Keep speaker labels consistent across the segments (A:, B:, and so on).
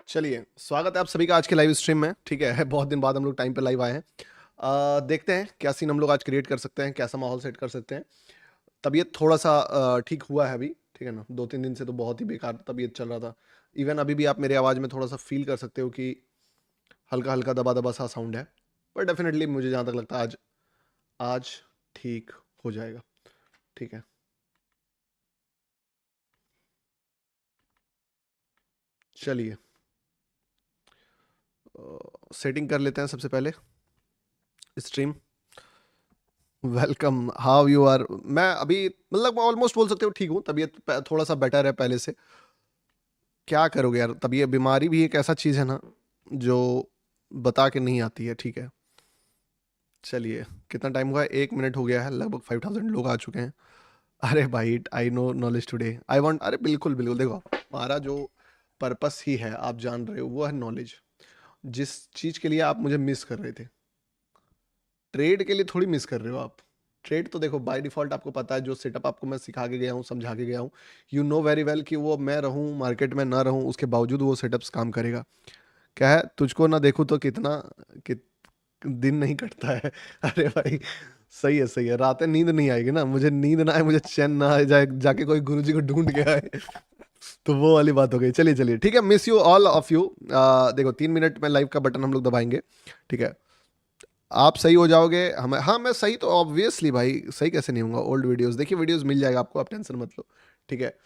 A: चलिए, स्वागत है आप सभी का आज के लाइव स्ट्रीम में, ठीक है? बहुत दिन बाद हम लोग टाइम पे लाइव आए हैं। देखते हैं क्या सीन हम लोग आज क्रिएट कर सकते हैं, कैसा माहौल सेट कर सकते हैं। तबीयत थोड़ा-सा ठीक हुआ है अभी, ठीक है ना? 2-3 दिन से तो बहुत ही बेकार तबीयत चल रहा था। इवन अभी भी आप मेरी आवाज़ में थोड़ा-सा फ़ील कर सकते हो कि हल्का-हल्का, दबा-दबा सा साउंड है। पर डेफ़िनेटली मुझे जहाँ तक लगता है आज आज ठीक हो जाएगा, ठीक है? चलिए सेटिंग कर लेते हैं सबसे पहले stream. Welcome, how you are? मैं अभी मतलब ऑलमोस्ट बोल सकते हो ठीक हूँ, तबीयत थोड़ा सा बेटर है पहले से। क्या करोगे यार, तबीयत बीमारी भी एक ऐसा चीज़ है ना जो बता के नहीं आती है, ठीक है? चलिए, कितना टाइम हुआ है? 1 मिनट हो गया है, लगभग 5000 लोग आ चुके हैं। अरे भाई, I know knowledge today I want, अरे बिल्कुल बिल्कुल, देखो हमारा जो पर्पस ही है आप जान रहे हो, वो है नॉलेज। जिस चीज़ के लिए आप मुझे मिस कर रहे थे, ट्रेड के लिए थोड़ी मिस कर रहे हो आप। ट्रेड तो देखो बाय डिफ़ॉल्ट आपको पता है, जो सेटअप आपको मैं सिखा के गया हूँ, समझा के गया हूँ, यू नो वेरी वेल कि वो मैं रहूँ, मार्केट में ना रहूँ, उसके बावजूद वो सेटअप्स काम करेगा। क्या है, तुझको ना देखूँ तो कितना कित दिन नहीं कटता है। अरे भाई, सही है। रातें नींद नहीं आएगी ना, मुझे नींद ना आए, मुझे चैन ना आए, जाए जाके कोई गुरुजी को ढूँढ के आए। तो वो वाली बात हो गई। चलिए, ठीक है, miss you all of you. देखो 3 मिनट में लाइव का बटन हम लोग दबाएँगे, ठीक है? आप सही हो जाओगे, हमें हाँ, मैं सही तो ऑब्वियसली भाई, सही कैसे नहीं होऊँगा? ओल्ड वीडियोज़ देखिए, वीडियोज़ मिल जाएगा आपको, आप टेंशन मत लो, ठीक है?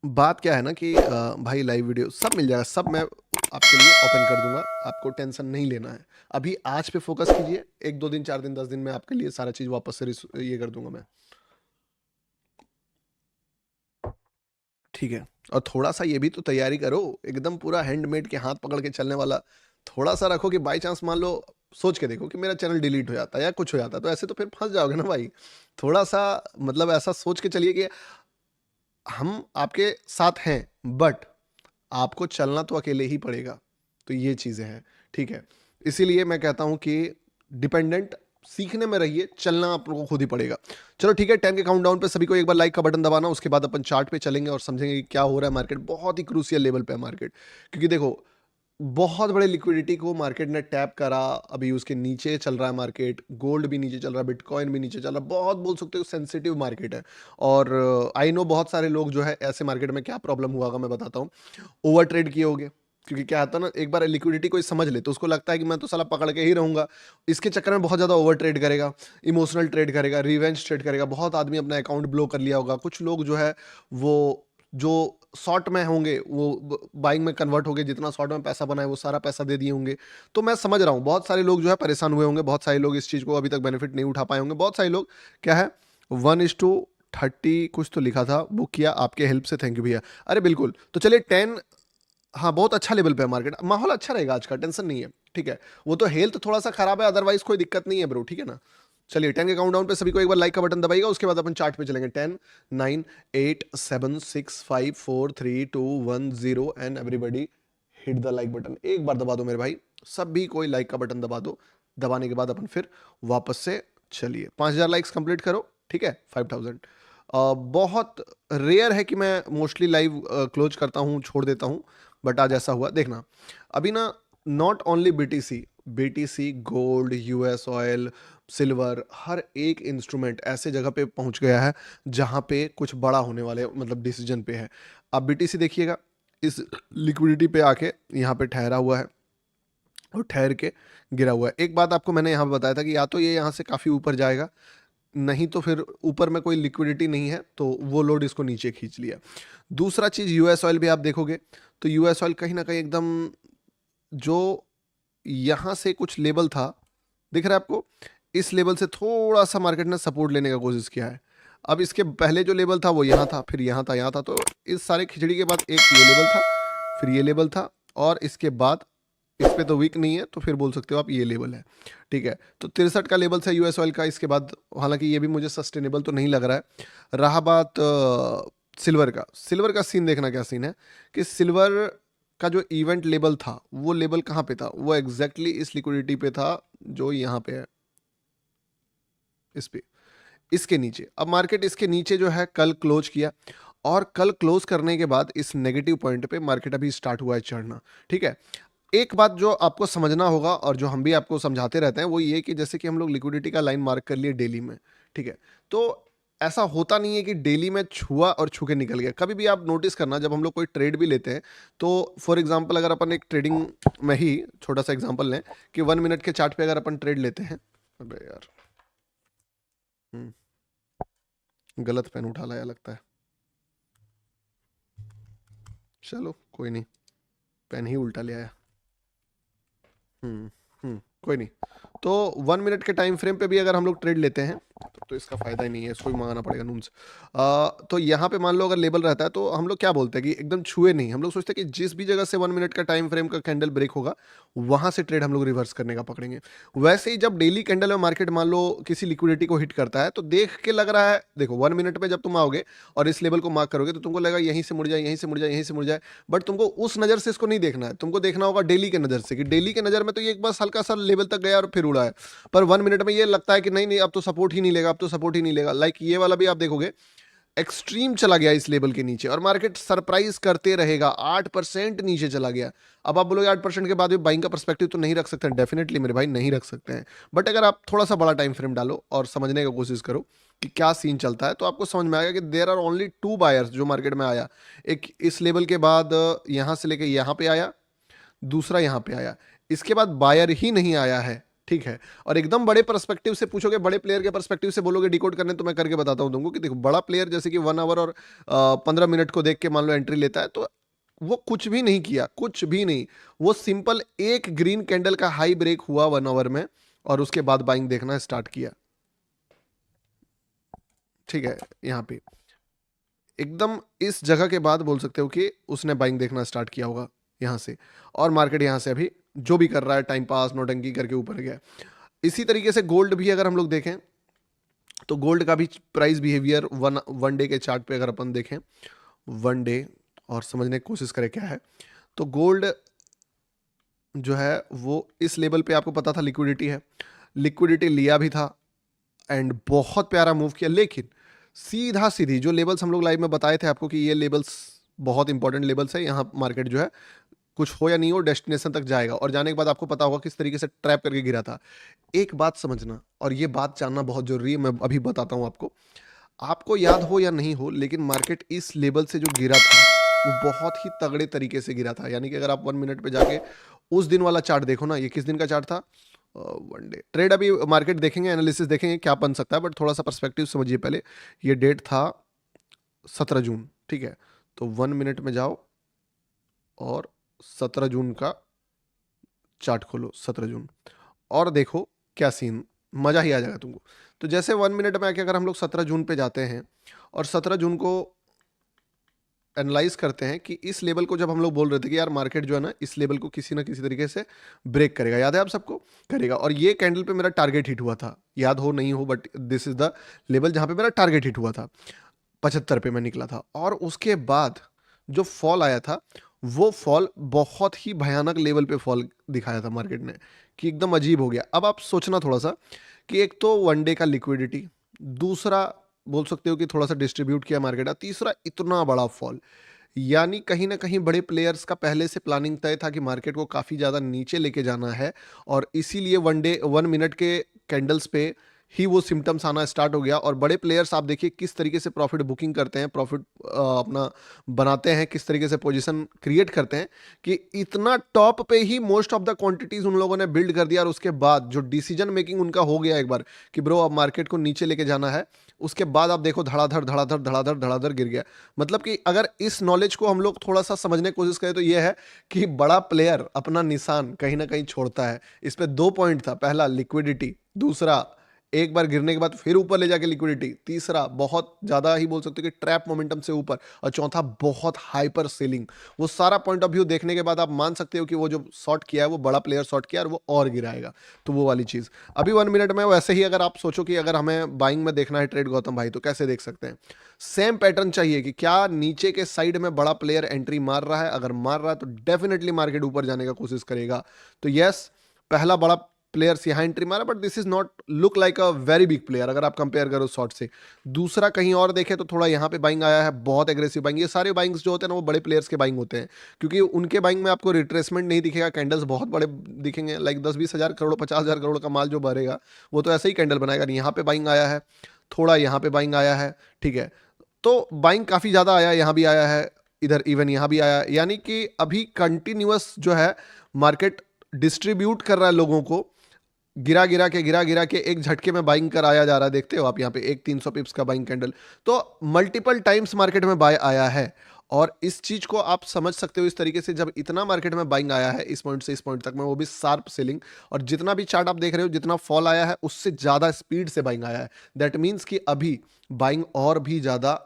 A: बात क्या है ना कि भाई लाइव वीडियो सब मिल जाएगा, सब मैं आपके लिए ओपन कर दूँगा, आपको टेंशन नहीं लेना है। अभी आज पे फ़ोकस कीजिए, 1-2 दिन, 4 दिन, 10 दिन में आपके लिए सारा चीज़ वापस से ये कर दूँगा मैं, ठीक है? और थोड़ा-सा ये भी तो तैयारी करो, एकदम पूरा हैंडमेड के हाथ पकड़ के चलने वाला, थोड़ा-सा रखो कि बाय चांस मान लो, सोच के देखो कि मेरा चैनल डिलीट हो जाता है या कुछ हो जाता है, तो ऐसे तो फिर फँस जाओगे ना भाई। थोड़ा-सा मतलब ऐसा सोच के चलिए कि हम आपके साथ हैं, बट आपको चलना तो अकेले ही पड़ेगा। तो ये चीज़ें हैं, ठीक है? इसीलिए मैं कहता हूँ कि डिपेंडेंट सीखने में रहिए, चलना आप लोगों को खुद ही पड़ेगा। चलो ठीक है, 10 के काउंटडाउन पे सभी को एक बार लाइक का बटन दबाना, उसके बाद अपन चार्ट पे चलेंगे और समझेंगे कि क्या हो रहा है मार्केट। बहुत ही क्रूशियल लेवल पे है मार्केट। क्योंकि देखो, बहुत बड़े लिक्विडिटी को मार्केट ने टैप करा, अभी उसके नीचे चल रहा है मार्केट, गोल्ड भी नीचे चल रहा है, बिटकॉइन भी नीचे चल रहा है, बहुत बोल सकते हो सेंसिटिव मार्केट है। और आई नो बहुत सारे लोग जो है ऐसे मार्केट में क्या प्रॉब्लम हुआ होगा मैं बताता हूँ, ओवर ट्रेड किए होगे। क्योंकि क्या आता है ना, एक बार लिक्विडिटी कोई समझ ले तो उसको लगता है कि मैं तो साला पकड़ के ही रहूंगा, इसके चक्कर में बहुत ज़्यादा ओवर ट्रेड करेगा, इमोशनल ट्रेड करेगा, रिवेंज ट्रेड करेगा, बहुत आदमी अपना अकाउंट ब्लो कर लिया होगा, कुछ लोग जो है वो जो शॉर्ट में होंगे वो बाइंग में कन्वर्ट हो गए, जितना शॉर्ट में पैसा बना है वो सारा पैसा दे दिए होंगे। तो मैं समझ रहा हूँ बहुत सारे लोग जो है परेशान हुए होंगे, बहुत सारे लोग इस चीज़ को अभी तक बेनिफिट नहीं उठा पाए होंगे, बहुत सारे लोग क्या है 1:30 कुछ तो लिखा था, बुक किया आपके हेल्प से, थैंक यू भैया। अरे बिल्कुल, तो चलिए 10, हाँ, बहुत अच्छा लेवल पे है मार्केट, माहौल अच्छा रहेगा आज का, टेंशन नहीं है, ठीक है? वो तो हेल्थ थोड़ा-सा खराब है, अदरवाइज़ कोई दिक्कत नहीं है ब्रो, ठीक है ना? चलिए 10 के काउंटडाउन पे सभी को एक बार लाइक का बटन दबाइएगा, उसके बाद अपन चार्ट पे चलेंगे। 10, 9, 8, 7, 6, 5, 4, 3, 2, 1, 0 and everybody hit the like button. एक बार दबा दो मेरे भाई, सभी कोई लाइक का बटन दबा दो। दबाने के बाद अपन फिर वापस से चलिए 5000 लाइक्स कंप्लीट करो, ठीक है? 5000 बहुत रेयर है कि मैं मोस्टली लाइव क्लोज करता हूँ, छोड़ देता हूँ, बट आज ऐसा हुआ। देखना, अभी ना not only BTC, BTC, gold, US oil, silver, हर एक इंस्ट्रूमेंट ऐसे जगह पे पहुंच गया है जहां पे कुछ बड़ा होने वाले मतलब डिसीजन पे है। अब बीटीसी देखिएगा, इस लिक्विडिटी पे आके यहाँ पे ठहरा हुआ है और ठहर के गिरा हुआ है। एक बात आपको मैंने यहाँ पे बताया था कि या तो ये यहाँ से काफ़ी ऊपर जाएगा, नहीं तो फिर ऊपर में कोई लिक्विडिटी नहीं है तो वो लोड इसको नीचे खींच लिया। दूसरा चीज़, यूएस ऑयल भी आप देखोगे तो यूएस ऑयल कहीं ना कहीं एकदम जो यहाँ से कुछ लेवल था, दिख रहा है आपको, इस लेवल से थोड़ा सा मार्केट ने सपोर्ट लेने का कोशिश किया है। अब इसके पहले जो लेवल था वो यहाँ था, फिर यहाँ था, यहाँ था, तो इस सारे खिचड़ी के बाद एक ये लेवल था, फिर ये लेवल था, और इसके बाद इस पे तो वीक नहीं है तो फिर बोल सकते हो आप ये लेवल है, ठीक है? तो 63 का लेवल था यूएस ऑयल का, इसके बाद हालांकि ये भी मुझे सस्टेनेबल तो नहीं लग रहा है। रहा बात सिल्वर का, सिल्वर का सीन देखना क्या सीन है कि सिल्वर का जो इवेंट लेवल था वो लेवल कहाँ पे था, वो एग्जैक्टली इस लिक्विडिटी पे था जो यहाँ पे है, इस पे, इसके नीचे। अब मार्केट इसके नीचे जो है कल क्लोज किया, और कल क्लोज करने के बाद इस नेगेटिव पॉइंट पे मार्केट अभी स्टार्ट हुआ है चढ़ना, ठीक है। एक बात जो आपको समझना होगा और जो हम भी आपको समझाते रहते हैं वो ये कि जैसे कि हम लोग लिक्विडिटी का लाइन मार्क कर लिए डेली में, ठीक है। तो ऐसा होता नहीं है कि डेली में छुआ और छू के निकल गया। कभी भी आप नोटिस करना, जब हम लोग कोई ट्रेड भी लेते हैं तो फॉर एग्जांपल अगर अपन एक ट्रेडिंग में ही छोटा सा एग्जांपल लें कि 1 मिनट के चार्ट पे अगर अपन ट्रेड लेते हैं, अबे यार गलत पेन उठा लाया लगता है, चलो कोई नहीं, पेन ही उल्टा ले आया। कोई नहीं। तो 1 मिनट के टाइम फ्रेम पे भी अगर हम लोग ट्रेड लेते हैं तो इसका फायदा ही नहीं है, इसको भी मंगाना पड़ेगा नून से। तो यहाँ पे मान लो अगर लेबल रहता है तो हम लोग क्या बोलते हैं कि एकदम छुए नहीं, हम लोग सोचते हैं कि जिस भी जगह से 1 मिनट का टाइम फ्रेम का कैंडल ब्रेक होगा वहां से ट्रेड हम लोग रिवर्स करने का पकड़ेंगे। वैसे ही जब डेली कैंडल में मार्केट मान लो किसी लिक्विडिटी को हिट करता है तो देख के लग रहा है, देखो 1 मिनट में जब तुम आओगे और इस लेवल को मार्क करोगे तो तुमको लगेगा यहीं से मुड़ जाए, यहीं से मुड़ जाए, यहीं से मुड़ जाए, बट तुमको उस नज़र से इसको नहीं देखना है, तुमको देखना होगा डेली के नज़र से कि डेली के नज़र में तो ये एक बस हल्का सा लेवल तक गया और फिर उड़ा है। पर 1 मिनट में ये लगता है कि नहीं नहीं अब तो सपोर्ट ही नहीं लेगा, अब तो सपोर्ट ही नहीं लेगा। लाइक ये वाला भी आप देखोगे एक्सट्रीम चला गया इस लेवल के नीचे और मार्केट सरप्राइज करते रहेगा, 8% नीचे चला गया। अब आप बोलोगे 8% के बाद भी बाइंग का पर्सपेक्टिव तो नहीं रख सकते हैं, डेफिनेटली मेरे भाई नहीं रख सकते हैं, बट अगर आप थोड़ा सा बड़ा टाइम फ्रेम डालो और समझने की कोशिश करो कि क्या सीन चलता है तो आपको समझ में आएगा कि देयर आर ओनली 2 बायर्स जो मार्केट में आया। एक इस लेवल के बाद यहां से लेके यहां पे आया, दूसरा यहां पे आया, इसके बाद बायर ही नहीं आया है, ठीक है। और एकदम बड़े पर्सपेक्टिव से पूछोगे, बड़े प्लेयर के पर्सपेक्टिव से बोलोगे डिकोड करने, तो मैं करके बताता हूं तुमको कि देखो बड़ा प्लेयर जैसे कि 1 आवर और 15 मिनट को देख के मान लो एंट्री लेता है तो वो कुछ भी नहीं किया, कुछ भी नहीं, वो सिंपल एक ग्रीन कैंडल का हाई ब्रेक हुआ 1 आवर में और उसके बाद बाइंग देखना स्टार्ट किया, ठीक है। यहाँ पे एकदम इस जगह के बाद बोल सकते हो कि उसने बाइंग देखना स्टार्ट किया होगा यहाँ से, और मार्केट यहाँ से अभी जो भी कर रहा है टाइम पास नोटंकी करके ऊपर गया। इसी तरीके से गोल्ड भी अगर हम लोग देखें तो गोल्ड का भी प्राइस बिहेवियर वन डे के चार्ट पे अगर अपन देखें 1 डे और समझने की कोशिश करें क्या है, तो गोल्ड जो है वो इस लेवल पे आपको पता था लिक्विडिटी है, लिक्विडिटी लिया भी था एंड बहुत प्यारा मूव किया, लेकिन सीधा सीधी जो लेवल्स हम लोग लाइव में बताए थे आपको कि ये लेवल्स बहुत इंपॉर्टेंट लेवल्स है, यहाँ मार्केट जो है कुछ हो या नहीं हो डेस्टिनेशन तक जाएगा और जाने के बाद आपको पता होगा किस तरीके से ट्रैप करके गिरा था। एक बात समझना और ये बात जानना बहुत जरूरी है, मैं अभी बताता हूँ आपको, आपको याद हो या नहीं हो लेकिन मार्केट इस लेवल से जो गिरा था वो बहुत ही तगड़े तरीके से गिरा था। यानी कि अगर आप 1 मिनट पे जाके उस दिन वाला चार्ट देखो ना, ये किस दिन का चार्ट था, 1 डे ट्रेड, अभी मार्केट देखेंगे एनालिसिस देखेंगे क्या बन सकता है, बट थोड़ा सा पर्सपेक्टिव समझिए पहले। ये डेट था 17 जून, ठीक है। तो 1 मिनट में जाओ और 17 जून का चार्ट खोलो, 17 जून, और देखो क्या सीन, मजा ही आ जाएगा तुमको। तो जैसे 1 मिनट में आके अगर हम लोग 17 जून पे जाते हैं और 17 जून को एनालाइज करते हैं कि इस लेवल को जब हम लोग बोल रहे थे कि यार मार्केट जो है ना इस लेवल को किसी ना किसी तरीके से ब्रेक करेगा, याद है आप सबको, करेगा, और ये कैंडल पे मेरा टारगेट हिट हुआ था, याद हो नहीं हो but this is the level जहां पे मेरा टारगेट हिट हुआ था, 75 पे मैं निकला था। और उसके बाद जो फॉल आया था वो फॉल बहुत ही भयानक लेवल पे फॉल दिखाया था मार्केट ने कि एकदम अजीब हो गया। अब आप सोचना थोड़ा सा कि एक तो 1 डे का लिक्विडिटी, दूसरा बोल सकते हो कि थोड़ा सा डिस्ट्रीब्यूट किया मार्केट, और तीसरा इतना बड़ा फॉल, यानी कहीं ना कहीं बड़े प्लेयर्स का पहले से प्लानिंग तय था कि मार्केट को काफ़ी ज़्यादा नीचे लेके जाना है और इसीलिए 1 मिनट के कैंडल्स पे ही वो सिम्टम्स आना स्टार्ट हो गया। और बड़े प्लेयर्स आप देखिए किस तरीके से प्रॉफिट बुकिंग करते हैं, प्रॉफिट अपना बनाते हैं, किस तरीके से पोजीशन क्रिएट करते हैं कि इतना टॉप पे ही मोस्ट ऑफ द क्वांटिटीज उन लोगों ने बिल्ड कर दिया। और उसके बाद जो डिसीजन मेकिंग उनका हो गया एक बार कि ब्रो अब मार्केट को नीचे लेके जाना है, उसके बाद आप देखो धड़ाधड़ धड़ाधड़ धड़ाधड़ धड़ाधड़ गिर गया। मतलब कि अगर इस नॉलेज को हम लोग थोड़ा सा समझने की कोशिश करें तो ये है कि बड़ा प्लेयर अपना निशान कहीं ना कहीं छोड़ता है। इस पे 2 पॉइंट था, पहला लिक्विडिटी, दूसरा एक बार गिरने के बाद फिर ऊपर ले जाके लिक्विडिटी, तीसरा बहुत ज्यादा ही बोल सकते हो कि ट्रैप मोमेंटम से ऊपर, और चौथा बहुत हाइपर सेलिंग। वो सारा पॉइंट ऑफ व्यू देखने के बाद आप मान सकते हो कि वो जो शॉर्ट किया है वो बड़ा प्लेयर शॉर्ट किया और वो और गिराएगा, तो वो वाली चीज। अभी 1 मिनट में वैसे ही अगर आप सोचो कि अगर हमें बाइंग में देखना है ट्रेड गौतम भाई, तो कैसे देख सकते हैं, सेम पैटर्न चाहिए कि क्या नीचे के साइड में बड़ा प्लेयर एंट्री मार रहा है, अगर मार रहा है तो डेफिनेटली मार्केट ऊपर जाने का कोशिश करेगा। तो यस, पहला बड़ा प्लेयर्स यहाँ एंट्री मारा, but this is not look like a very big player अगर आप कंपेयर करो शॉर्ट से। दूसरा कहीं और देखें तो थोड़ा यहाँ पे बाइंग आया है, बहुत एग्रेसिव बाइंग। ये सारे बाइंग्स जो होते हैं ना वो बड़े प्लेयर्स के बाइंग होते हैं, क्योंकि उनके बाइंग में आपको रिट्रेसमेंट नहीं दिखेगा, कैंडल्स बहुत बड़े दिखेंगे, लाइक 10-20 हज़ार करोड़ 50,000 करोड़ का माल जो भरेगा वो तो ऐसे ही कैंडल बनाएगा। यहाँ पे बाइंग आया है, थोड़ा यहाँ पे बाइंग आया है, ठीक है। तो बाइंग काफ़ी ज़्यादा आया, यहाँ भी आया है, इधर इवन यहाँ भी आया है, यानी कि अभी कंटिन्यूअस जो है मार्केट डिस्ट्रीब्यूट कर रहा है लोगों को, गिरा गिरा के एक झटके में बाइंग कराया जा रहा है। देखते हो आप यहाँ पे एक 300 पिप्स का बाइंग कैंडल, तो मल्टीपल टाइम्स मार्केट में बाय आया है। और इस चीज को आप समझ सकते हो इस तरीके से, जब इतना मार्केट में बाइंग आया है इस पॉइंट से इस पॉइंट तक में, वो भी शार्प सेलिंग, और जितना भी चार्ट आप देख रहे हो जितना फॉल आया है उससे ज्यादा स्पीड से बाइंग आया है। दैट मीन्स कि अभी बाइंग और भी ज्यादा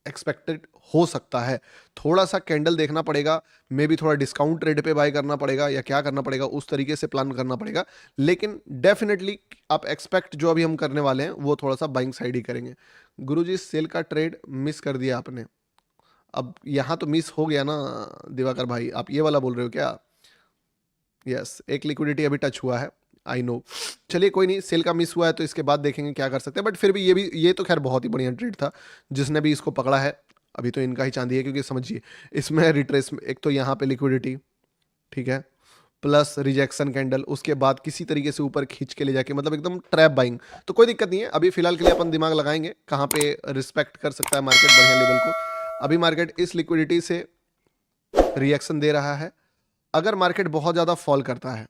A: एक्सपेक्टेड हो सकता है। थोड़ा सा कैंडल देखना पड़ेगा, मे बी थोड़ा डिस्काउंट रेट पे बाय करना पड़ेगा या क्या करना पड़ेगा, उस तरीके से प्लान करना पड़ेगा। लेकिन डेफिनेटली आप एक्सपेक्ट जो अभी हम करने वाले हैं वो थोड़ा सा बाइंग साइड ही करेंगे। गुरुजी सेल का ट्रेड मिस कर दिया आपने। अब यहाँ तो मिस हो गया ना दिवाकर भाई, आप ये वाला बोल रहे हो क्या? यस, एक लिक्विडिटी अभी टच हुआ है, आई नो। चलिए कोई नहीं, सेल का मिस हुआ है तो इसके बाद देखेंगे क्या कर सकते हैं, बट फिर भी ये तो खैर बहुत ही बढ़िया ट्रेड था जिसने भी इसको पकड़ा है। अभी तो इनका ही चांदी है, क्योंकि समझिए इसमें रिट्रेस, एक तो यहाँ पे लिक्विडिटी, ठीक है, प्लस रिजेक्शन कैंडल, उसके बाद किसी तरीके से ऊपर खींच के ले जाके, मतलब एकदम ट्रैप बाइंग। तो कोई दिक्कत नहीं है, अभी फिलहाल के लिए अपन दिमाग लगाएंगे कहाँ पे रिस्पेक्ट कर सकता है मार्केट बढ़िया लेवल को। अभी मार्केट इस लिक्विडिटी से रिएक्शन दे रहा है। अगर मार्केट बहुत ज़्यादा फॉल करता है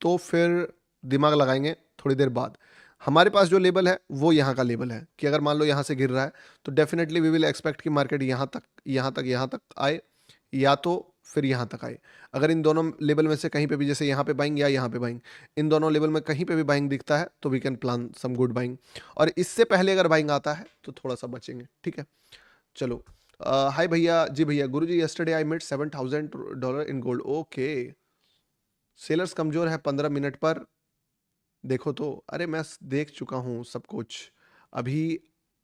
A: तो फिर दिमाग लगाएंगे थोड़ी देर बाद। हमारे पास जो लेवल है वो यहाँ का लेवल है कि अगर मान लो यहाँ से गिर रहा है तो डेफिनेटली वी विल एक्सपेक्ट कि मार्केट यहाँ तक आए, या तो फिर यहाँ तक आए। अगर इन दोनों लेवल में से कहीं पे भी, जैसे यहाँ पे बाइंग या यहाँ पे बाइंग, इन दोनों लेवल में कहीं पे भी बाइंग दिखता है तो we can plan some good buying. और इससे पहले अगर बाइंग आता है तो थोड़ा सा बचेंगे, ठीक है। चलो, हाय भैया जी, भैया गुरुजी यस्टरडे आई मेड $7,000 इन गोल्ड। ओके, सेलर्स कमजोर है 15 मिनट पर, देखो तो। अरे मैं देख चुका हूँ सब कुछ। अभी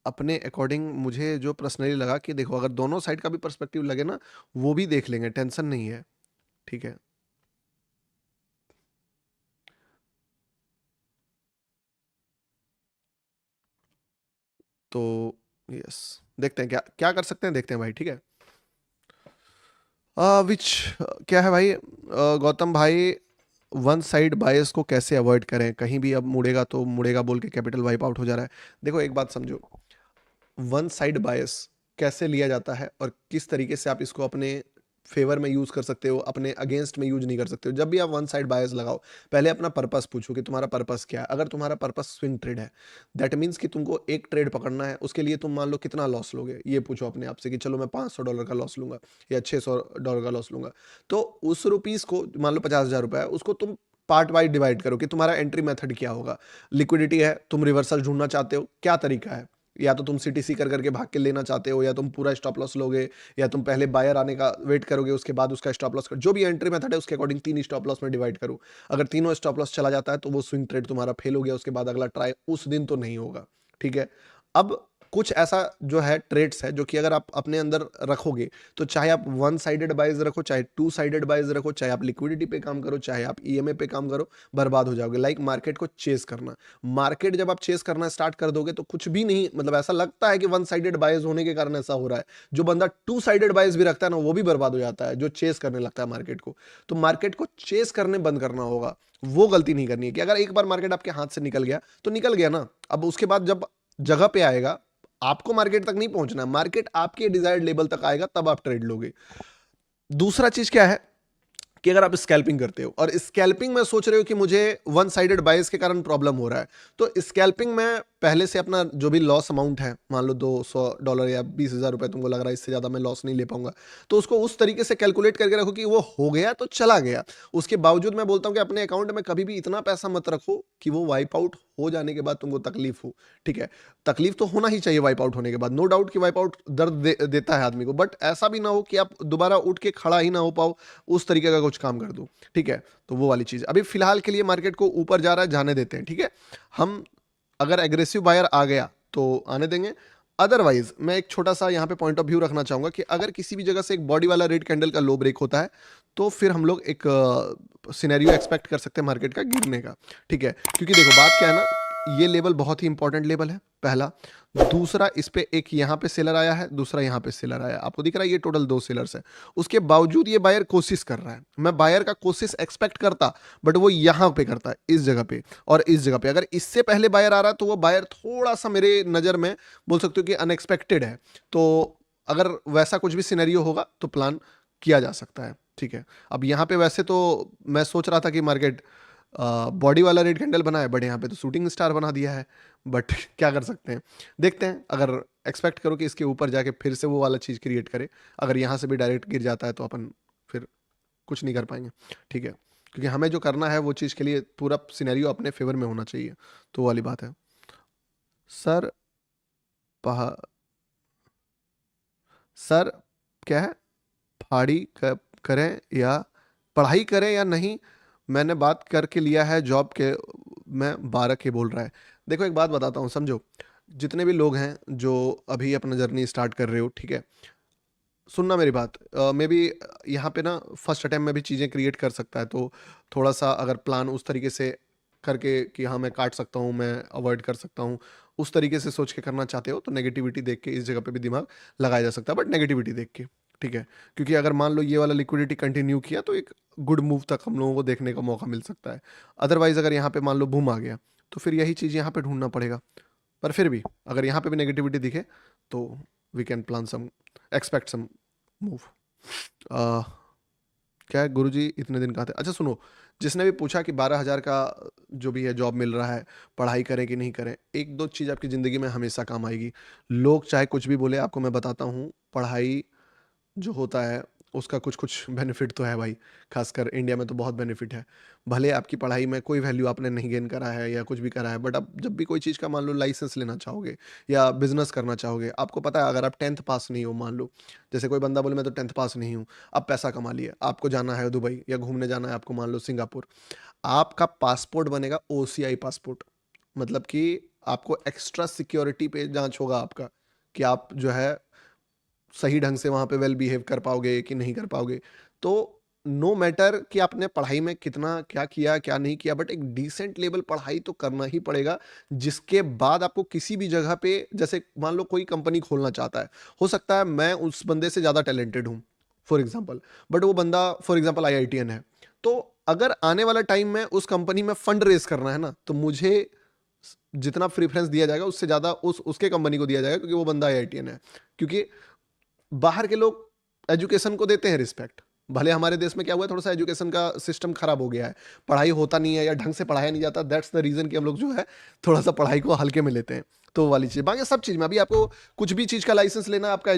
A: अपने अकॉर्डिंग मुझे जो पर्सनली लगा कि देखो, अगर दोनों साइड का भी पर्सपेक्टिव लगे ना वो भी देख लेंगे, टेंशन नहीं है, ठीक है। तो यस, देखते हैं क्या क्या कर सकते हैं, देखते हैं भाई, ठीक है। विच क्या है भाई, गौतम भाई, वन साइड बायस को कैसे अवॉइड करें? कहीं भी अब मुड़ेगा तो मुड़ेगा बोल के कैपिटल वाइप आउट हो जा रहा है। देखो एक बात समझो, वन साइड बायस कैसे लिया जाता है और किस तरीके से आप इसको अपने फेवर में यूज कर सकते हो, अपने अगेंस्ट में यूज नहीं कर सकते हो। जब भी आप वन साइड बायस लगाओ, पहले अपना पर्पस पूछो कि तुम्हारा पर्पस क्या है। अगर तुम्हारा पर्पस स्विंग ट्रेड है, दैट मीन्स कि तुमको एक ट्रेड पकड़ना है, उसके लिए तुम मान लो कितना लॉस लोगे, ये पूछो अपने आप से कि चलो मैं $500 का लॉस लूंगा या $600 का लॉस लूंगा। तो उस रुपीस को, मान लो 50,000 रुपये है, उसको तुम पार्ट वाइज डिवाइड करो कि तुम्हारा एंट्री मेथड क्या होगा। लिक्विडिटी है, तुम रिवर्सल ढूंढना चाहते हो, क्या तरीका है? या तो तुम सीटीसी कर करके भाग के लेना चाहते हो, या तुम पूरा स्टॉप लॉस लोगे, या तुम पहले बायर आने का वेट करोगे उसके बाद उसका स्टॉप लॉस कर, जो भी एंट्री मेथड है उसके अकॉर्डिंग 3 स्टॉप लॉस में डिवाइड करो। अगर तीनों स्टॉप लॉस चला जाता है तो वो स्विंग ट्रेड तुम्हारा फेल हो गया, उसके बाद अगला ट्राई उस दिन तो नहीं होगा, ठीक है। अब कुछ ऐसा जो है ट्रेड्स है जो कि अगर आप अपने अंदर रखोगे तो चाहे आप वन साइडेड बाइज रखो, चाहे टू साइडेड बाइज रखो, चाहे आप लिक्विडिटी पे काम करो, चाहे आप ईएमए पे काम करो, बर्बाद हो जाओगे। लाइक मार्केट को चेस करना, मार्केट जब आप चेस करना स्टार्ट कर दोगे तो कुछ भी नहीं, मतलब ऐसा लगता है कि वन साइडेड बाइज होने के कारण ऐसा हो रहा है। जो बंदा टू साइडेड बाइज भी रखता है ना वो भी बर्बाद हो जाता है, जो चेस करने लगता है मार्केट को। तो मार्केट को चेस करने बंद करना होगा, वो गलती नहीं करनी है कि अगर एक बार मार्केट आपके हाथ से निकल गया तो निकल गया ना। अब उसके बाद जब जगह पे आएगा, आपको मार्केट तक नहीं पहुंचना, मार्केट आपके डिजायर्ड लेवल तक आएगा तब आप ट्रेड लोगे। दूसरा चीज क्या है कि अगर आप स्कैल्पिंग करते हो और स्कैल्पिंग में सोच रहे हो कि मुझे वन साइडेड बायस के कारण प्रॉब्लम हो रहा है, तो स्कैल्पिंग में पहले से अपना जो भी लॉस अमाउंट है, मान लो $200 या 20,000 रुपए तुमको लग रहा है इससे ज़्यादा मैं लॉस नहीं ले पाऊंगा, तो उसको उस तरीके से कैलकुलेट करके रखो कि वो हो गया तो चला गया। उसके बावजूद मैं बोलता हूँ कि अपने अकाउंट में कभी भी इतना पैसा मत रखो कि वो वाइप आउट हो जाने के बाद तुमको तकलीफ हो, ठीक है। तकलीफ तो होना ही चाहिए वाइप आउट होने के बाद, नो डाउट कि वाइप आउट दर्द देता है आदमी को, बट ऐसा भी ना हो कि आप दोबारा उठ के खड़ा ही ना हो पाओ, उस तरीके का कुछ काम कर दो, ठीक है। तो वो वाली चीज, अभी फिलहाल के लिए मार्केट को ऊपर जा रहा है, जाने देते हैं, ठीक है। हम अगर एग्रेसिव बायर आ गया तो आने देंगे, अदरवाइज मैं एक छोटा सा यहाँ पे पॉइंट ऑफ व्यू रखना चाहूंगा कि अगर किसी भी जगह से एक बॉडी वाला रेड कैंडल का लो ब्रेक होता है तो फिर हम लोग एक सिनेरियो एक्सपेक्ट कर सकते हैं मार्केट का गिरने का। ठीक है, क्योंकि देखो बात क्या है ना, ये लेवल बहुत ही इंपॉर्टेंट लेवल है पहला। दूसरा, इस पे एक यहाँ पे सेलर आया है, दूसरा यहाँ पे सेलर आया है, आपको दिख रहा है ये टोटल 2 सेलर्स है। उसके बावजूद ये बायर कोशिश कर रहा है। मैं बायर का कोशिश एक्सपेक्ट करता, बट वो यहाँ पे करता है, इस जगह पे और इस जगह पे। अगर इससे पहले बायर आ रहा है तो वो बायर थोड़ा सा मेरे नज़र में बोल सकते हो कि अनएक्सपेक्टेड है। तो अगर वैसा कुछ भी सिनेरियो होगा तो प्लान किया जा सकता है। ठीक है, अब यहाँ पे वैसे तो मैं सोच रहा था कि मार्केट बॉडी वाला रेड कैंडल बना है, बट यहाँ पे तो शूटिंग स्टार बना दिया है। बट क्या कर सकते हैं, देखते हैं। अगर एक्सपेक्ट करो कि इसके ऊपर जाके फिर से वो वाला चीज़ क्रिएट करे, अगर यहाँ से भी डायरेक्ट गिर जाता है तो अपन फिर कुछ नहीं कर पाएंगे। ठीक है, क्योंकि हमें जो करना है वो चीज़ के लिए पूरा सिनेरियो अपने फेवर में होना चाहिए, तो वो वाली बात है। सर पहा सर क्या है, पहाड़ी करें या पढ़ाई करें या नहीं, मैंने बात करके लिया है जॉब के। मैं 12 के बोल रहा है। देखो एक बात बताता हूँ, समझो, जितने भी लोग हैं जो अभी अपना जर्नी स्टार्ट कर रहे हो, ठीक है, सुनना मेरी बात। मे बी यहाँ पे ना फर्स्ट अटेम्प्ट में भी चीज़ें क्रिएट कर सकता है, तो थोड़ा सा अगर प्लान उस तरीके से करके कि हाँ मैं काट सकता हूँ, मैं अवॉइड कर सकता हूँ, उस तरीके से सोच के करना चाहते हो तो नेगेटिविटी देख के इस जगह पे भी दिमाग लगाया जा सकता है, बट नेगेटिविटी देख के। ठीक है, क्योंकि अगर मान लो ये वाला लिक्विडिटी कंटिन्यू किया तो एक गुड मूव तक हम लोगों को देखने का मौका मिल सकता है। अदरवाइज अगर यहाँ पे मान लो बूम आ गया तो फिर यही चीज़ यहाँ पे ढूंढना पड़ेगा। पर फिर भी अगर यहाँ पे भी नेगेटिविटी दिखे तो we can plan some, expect some move. क्या है गुरुजी इतने दिन कहा थे। अच्छा सुनो, जिसने भी पूछा कि 12,000 का जो भी है जॉब मिल रहा है, पढ़ाई करें कि नहीं करें, एक दो चीज़ आपकी ज़िंदगी में हमेशा काम आएगी। लोग चाहे कुछ भी बोले, आपको मैं बताता हूँ, पढ़ाई जो होता है उसका कुछ कुछ बेनिफिट तो है भाई। खासकर इंडिया में तो बहुत बेनिफिट है। भले आपकी पढ़ाई में कोई वैल्यू आपने नहीं गेन करा है या कुछ भी करा है, बट आप जब भी कोई चीज़ का मान लो लाइसेंस लेना चाहोगे या बिजनेस करना चाहोगे, आपको पता है अगर आप 10th पास नहीं हो, मान लो जैसे कोई बंदा बोले मैं तो 10th पास नहीं हूँ, अब पैसा कमा लिया, आपको जाना है दुबई या घूमने जाना है आपको मान लो सिंगापुर, आपका पासपोर्ट बनेगा OCI पासपोर्ट। मतलब कि आपको एक्स्ट्रा सिक्योरिटी पे जांच होगा आपका कि आप जो है सही ढंग से वहाँ पे वेल बिहेव कर पाओगे कि नहीं कर पाओगे। तो नो मैटर कि आपने पढ़ाई में कितना क्या किया क्या नहीं किया, बट एक डिसेंट लेवल पढ़ाई तो करना ही पड़ेगा, जिसके बाद आपको किसी भी जगह पे, जैसे मान लो कोई कंपनी खोलना चाहता है, हो सकता है मैं उस बंदे से ज़्यादा टैलेंटेड हूँ फॉर एग्जाम्पल, बट वो बंदा फॉर एग्जाम्पल IITian है। तो अगर आने वाला टाइम में उस कंपनी में फंड रेज करना है ना, तो मुझे जितना प्रेफरेंस दिया जाएगा उससे ज़्यादा उसके कंपनी को दिया जाएगा, क्योंकि वो बंदा IITian है। क्योंकि बाहर के लोग एजुकेशन को देते हैं रिस्पेक्ट। भले हमारे देश में क्या हुआ है, थोड़ा सा एजुकेशन का सिस्टम खराब हो गया है, पढ़ाई होता नहीं है या ढंग से पढ़ाया नहीं जाता। दैट्स द रीज़न कि हम लोग जो है थोड़ा सा पढ़ाई को हल्के में लेते हैं। तो वो वाली चीज़, बाकी सब चीज़ में अभी आपको कुछ भी चीज़ का लाइसेंस लेना है, आपका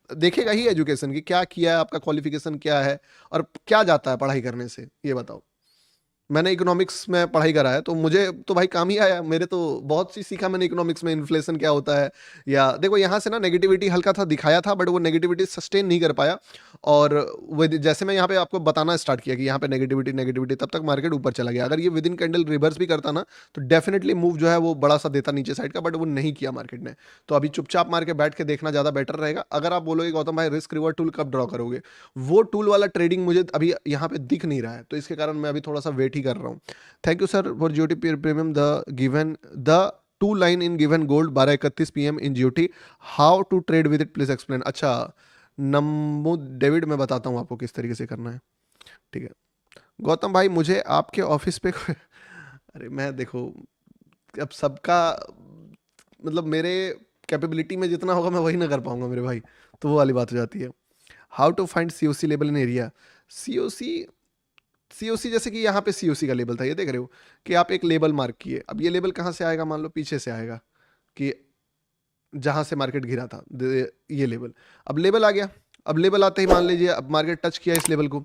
A: देखेगा ही एजुकेशन की क्या किया है, आपका क्वालिफिकेशन क्या है और क्या जाता है पढ़ाई करने से, ये बताओ। मैंने इकोनॉमिक्स में पढ़ाई करा है तो मुझे तो भाई काम ही आया। मेरे तो बहुत चीज़ सीखा मैंने इकोनॉमिक्स में, इन्फ्लेशन क्या होता है। या देखो यहाँ से ना नेगेटिविटी हल्का था दिखाया था, बट वो नेगेटिविटी सस्टेन नहीं कर पाया। और वो जैसे मैं यहाँ पे आपको बताना स्टार्ट किया कि यहाँ पे नेगेटिविटी नेगेटिविटी, तब तक मार्केट ऊपर चला गया। अगर ये विद इन कैंडल रिवर्स भी करता ना तो डेफिनेटली मूव जो है वो बड़ा सा देता नीचे साइड का, बट वो नहीं किया मार्केट ने। तो अभी चुपचाप मार के बैठ के देखना ज़्यादा बेटर रहेगा। अगर आप बोलोगे गौतम भाई रिस्क रिवॉर्ड टूल कब ड्रॉ करोगे, वो टूल वाला ट्रेडिंग मुझे अभी यहाँ पे दिख नहीं रहा है, तो इसके कारण मैं अभी थोड़ा सा वेट ही कर रहा हूँ। Thank you sir for GOT premium the two line in given gold 12:31 PM in GOT, how to trade with it please explain. अच्छा नमो डेविड, मैं बताता हूँ आपको किस तरीके से करना है। ठीक है गौतम भाई, मुझे आपके ऑफिस पे अरे मैं देखो अब सबका मतलब मेरे कैपेबिलिटी में जितना होगा मैं वही ना कर पाऊंगा मेरे भाई, तो वो वाली बात हो जाती है। हाउ टू फाइंड COC लेबल इन एरिया। COC जैसे कि यहाँ पे COC का लेबल था, ये देख रहे हो कि आप एक लेबल मार्क किए। अब ये लेबल कहाँ से आएगा, मान लो पीछे से आएगा कि जहाँ से मार्केट गिरा था, ये लेबल। अब लेबल आ गया, अब लेबल आते ही मान लीजिए अब मार्केट टच किया इस लेवल को।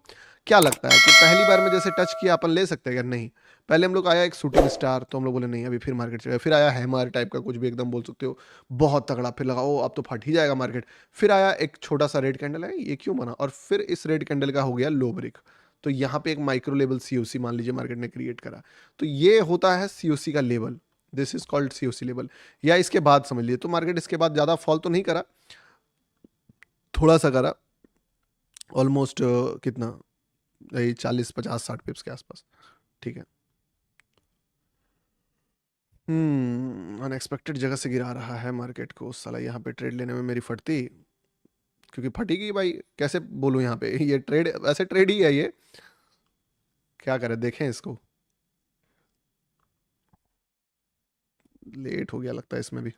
A: क्या लगता है कि पहली बार में जैसे टच किया अपन ले सकते हैं क्या? नहीं। पहले हम लोग आया एक शूटिंग स्टार, तो हम लोग बोले नहीं अभी फिर मार्केट चलेगा। फिर आया हैमर टाइप का कुछ भी एकदम बोल सकते हो, बहुत तगड़ा, फिर लगा ओ अब तो फट ही जाएगा मार्केट। फिर आया एक छोटा सा रेड कैंडल है, ये क्यों बना, और फिर इस रेड कैंडल का हो गया लो ब्रेक। तो यहाँ पे एक माइक्रो लेवल COC मान लीजिए मार्केट ने क्रिएट करा। तो ये होता है COC का level, this is called COC level, या इसके बाद समझ लिए। तो मार्केट इसके बाद ज़्यादा फॉल तो नहीं करा, थोड़ा सा करा, ऑलमोस्ट कितना, यही 40 50 60 पिप्स के आसपास, ठीक है। अनएक्सपेक्टेड जगह से गिरा रहा है मार्केट को, साला यहाँ पे ट्रेड लेने में मेरी फटती, क्योंकि फटेगी भाई, कैसे बोलूँ यहाँ पे, ये ट्रेड ऐसे ट्रेड ही है ये, क्या करें, देखें इसको, लेट हो गया लगता है इसमें भी,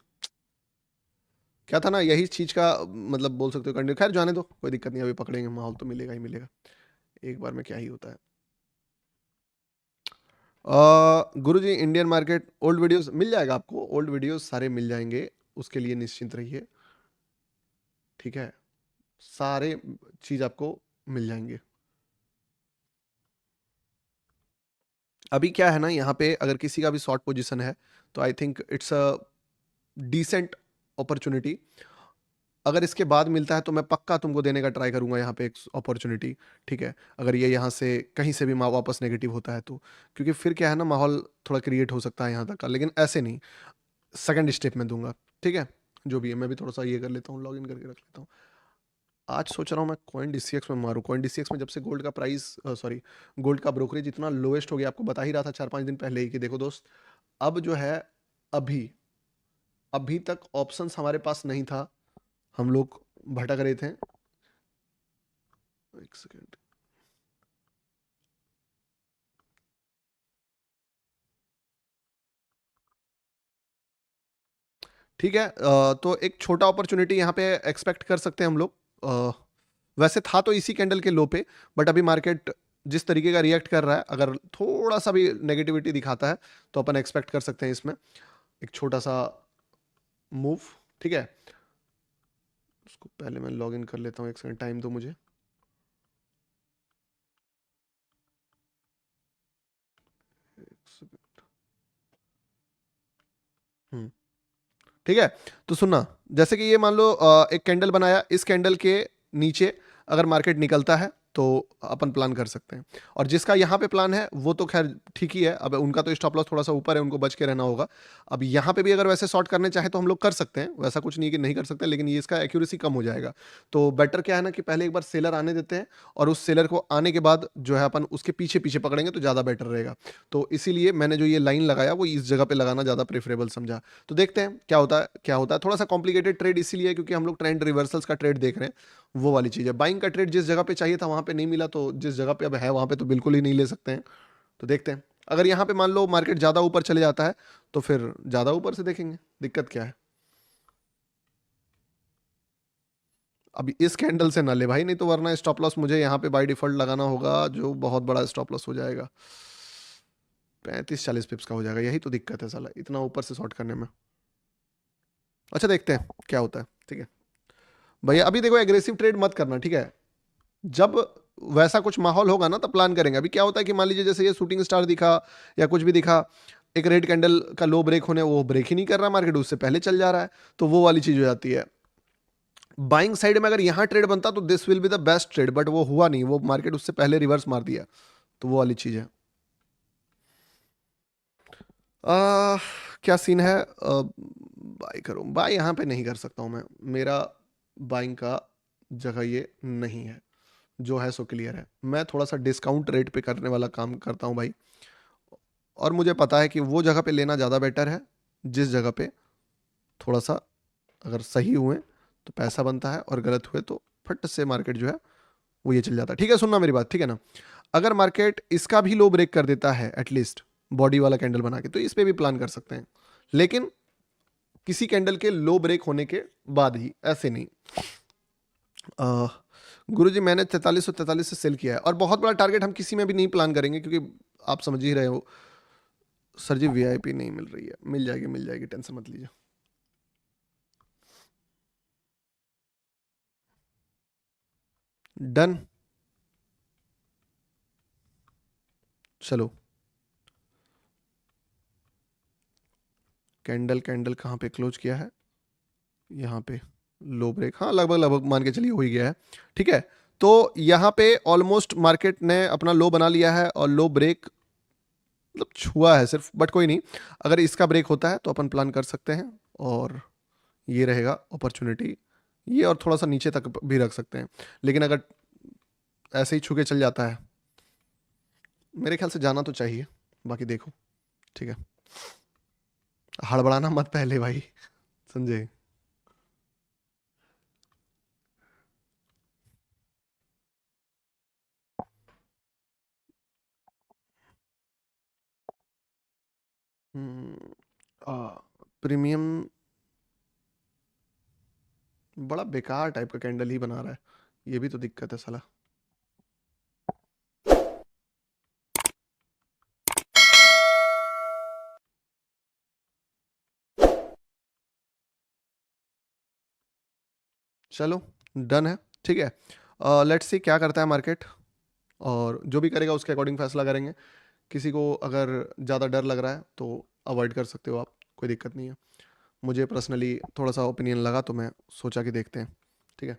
A: क्या था ना, यही चीज का मतलब बोल सकते हो कंटिन्यू, खैर जाने दो, कोई दिक्कत नहीं, अभी पकड़ेंगे, माहौल तो मिलेगा ही मिलेगा, एक बार में क्या ही होता है। गुरुजी इंडियन मार्केट ओल्ड वीडियोस मिल जाएगा आपको, ओल्ड वीडियोस सारे मिल जाएंगे, उसके लिए निश्चिंत रहिए, ठीक है, सारे चीज आपको मिल जाएंगे। अभी क्या है ना, यहाँ पे अगर किसी का भी शॉर्ट पोजीशन है तो I think it's a decent opportunity, अगर इसके बाद मिलता है तो मैं पक्का तुमको देने का ट्राई करूंगा यहाँ पे एक अपॉर्चुनिटी, ठीक है, अगर ये यहाँ से कहीं से भी वापस नेगेटिव होता है तो, क्योंकि फिर क्या है ना, माहौल थोड़ा क्रिएट हो सकता है यहाँ तक का, लेकिन ऐसे नहीं, सेकंड स्टेप में दूंगा, ठीक है, जो भी है। मैं भी थोड़ा सा ये कर लेता हूँ, लॉग इन करके रख लेता हूँ। आज सोच रहा हूँ मैं कॉइन डीसीएक्स में मारूं, कॉइन डीसीएक्स में जब से गोल्ड का प्राइस, सॉरी, गोल्ड का ब्रोकरेज इतना लोएस्ट हो गया, आपको बता ही रहा था 4 5 दिन पहले ही कि देखो दोस्त, अब जो है, अभी अभी तक ऑप्शंस हमारे पास नहीं था, हम लोग भटक रहे थे, एक सेकेंड, ठीक है, तो एक छोटा अपॉर्चुनिटी यहाँ पे एक्सपेक्ट कर सकते हैं हम लोग, वैसे था तो इसी कैंडल के लो पे, बट अभी मार्केट जिस तरीके का रिएक्ट कर रहा है, अगर थोड़ा सा भी नेगेटिविटी दिखाता है तो अपन एक्सपेक्ट कर सकते हैं इसमें एक छोटा सा मूव, ठीक है। उसको पहले मैं लॉग इन कर लेता हूँ, एक सेकंड टाइम दो मुझे, एक सेकंड, ठीक है। तो सुनना, जैसे कि ये मान लो एक कैंडल बनाया, इस कैंडल के नीचे अगर मार्केट निकलता है तो अपन प्लान कर सकते हैं, और जिसका यहाँ पे प्लान है वो तो खैर ठीक ही है, अब उनका तो स्टॉप लॉस थोड़ा सा ऊपर है, उनको बच के रहना होगा। अब यहाँ पे भी अगर वैसे शॉर्ट करने चाहे तो हम लोग कर सकते हैं, वैसा कुछ नहीं कि नहीं कर सकते, लेकिन ये इसका एक्यूरेसी कम हो जाएगा, तो बेटर क्या है ना कि पहले एक बार सेलर आने देते हैं, और उस सेलर को आने के बाद जो है अपन उसके पीछे पीछे पकड़ेंगे तो ज़्यादा बेटर रहेगा। तो इसीलिए मैंने जो ये लाइन लगाया वो इस जगह पे लगाना ज़्यादा प्रेफरेबल समझा। तो देखते हैं क्या होता है, क्या होता है, थोड़ा सा कॉम्प्लिकेटेड ट्रेड इसीलिए क्योंकि हम लोग ट्रेंड रिवर्सल्स का ट्रेड देख रहे हैं, वो वाली चीज़ है। बाइंग का ट्रेड जिस जगह पे चाहिए था वहां पे नहीं मिला, तो जिस जगह पे अब है वहां पे तो बिल्कुल ही नहीं ले सकते हैं। तो देखते हैं, अगर यहाँ पे मान लो मार्केट ज़्यादा ऊपर चले जाता है तो फिर ज़्यादा ऊपर से देखेंगे, दिक्कत क्या है। अभी इस कैंडल से ना ले भाई, नहीं तो वरना स्टॉप लॉस मुझे यहाँ पे बाय डिफॉल्ट लगाना होगा, जो बहुत बड़ा स्टॉप लॉस हो जाएगा, 35 40 पिप्स का हो जाएगा, यही तो दिक्कत है साला, इतना ऊपर से शॉर्ट करने में। अच्छा देखते हैं क्या होता है, ठीक है भैया। अभी देखो एग्रेसिव ट्रेड मत करना, ठीक है, जब वैसा कुछ माहौल होगा ना तब प्लान करेंगे। अभी क्या होता है कि मान लीजिए जैसे ये शूटिंग स्टार दिखा या कुछ भी दिखा, एक रेड कैंडल का लो ब्रेक होने, वो ब्रेक ही नहीं कर रहा मार्केट, उससे पहले चल जा रहा है, तो वो वाली चीज हो जाती है। बाइंग साइड में अगर यहाँ ट्रेड बनता तो this will be the best trade, but वो हुआ नहीं, वो मार्केट उससे पहले रिवर्स मार दिया, तो वो वाली चीज है। क्या सीन है, बाय करूं, बाय यहाँ पे नहीं कर सकता हूं मैं, मेरा बाइंग का जगह ये नहीं है, जो है सो क्लियर है। मैं थोड़ा सा डिस्काउंट रेट पे करने वाला काम करता हूँ भाई, और मुझे पता है कि वो जगह पे लेना ज़्यादा बेटर है जिस जगह पे थोड़ा सा अगर सही हुए तो पैसा बनता है, और गलत हुए तो फट से मार्केट जो है वो ये चल जाता है। ठीक है, सुनना मेरी बात, ठीक है ना। अगर मार्केट इसका भी लो ब्रेक कर देता है एटलीस्ट बॉडी वाला कैंडल बना के, तो इस पे भी प्लान कर सकते हैं, लेकिन किसी कैंडल के लो ब्रेक होने के बाद ही, ऐसे नहीं। गुरु जी मैंने 4343 से सेल किया है, और बहुत बड़ा टारगेट हम किसी में भी नहीं प्लान करेंगे, क्योंकि आप समझ ही रहे हो। सर जी वीआईपी नहीं मिल रही है, मिल जाएगी मिल जाएगी, टेंशन मत लीजिए। डन, चलो कैंडल कैंडल कहाँ पे क्लोज किया है, यहाँ पे लो ब्रेक, हाँ लगभग लगभग मान के चलिए हो ही गया है। ठीक है, तो यहाँ पे ऑलमोस्ट मार्केट ने अपना लो बना लिया है, और लो ब्रेक मतलब छुआ है सिर्फ, बट कोई नहीं। अगर इसका ब्रेक होता है तो अपन प्लान कर सकते हैं, और ये रहेगा अपॉर्चुनिटी। ये और थोड़ा सा नीचे तक भी रख सकते हैं, लेकिन अगर ऐसे ही छू के चल जाता है, मेरे ख्याल से जाना तो चाहिए। बाकी देखो, ठीक है, हड़बड़ाना मत पहले भाई, समझे। प्रीमियम बड़ा बेकार टाइप का कैंडल ही बना रहा है, ये भी तो दिक्कत है साला। चलो, डन है, ठीक है। लेट्स सी क्या करता है मार्केट, और जो भी करेगा उसके अकॉर्डिंग फैसला करेंगे। किसी को अगर ज़्यादा डर लग रहा है तो अवॉइड कर सकते हो आप, कोई दिक्कत नहीं है। मुझे पर्सनली थोड़ा सा ओपिनियन लगा तो मैं सोचा कि देखते हैं, ठीक है।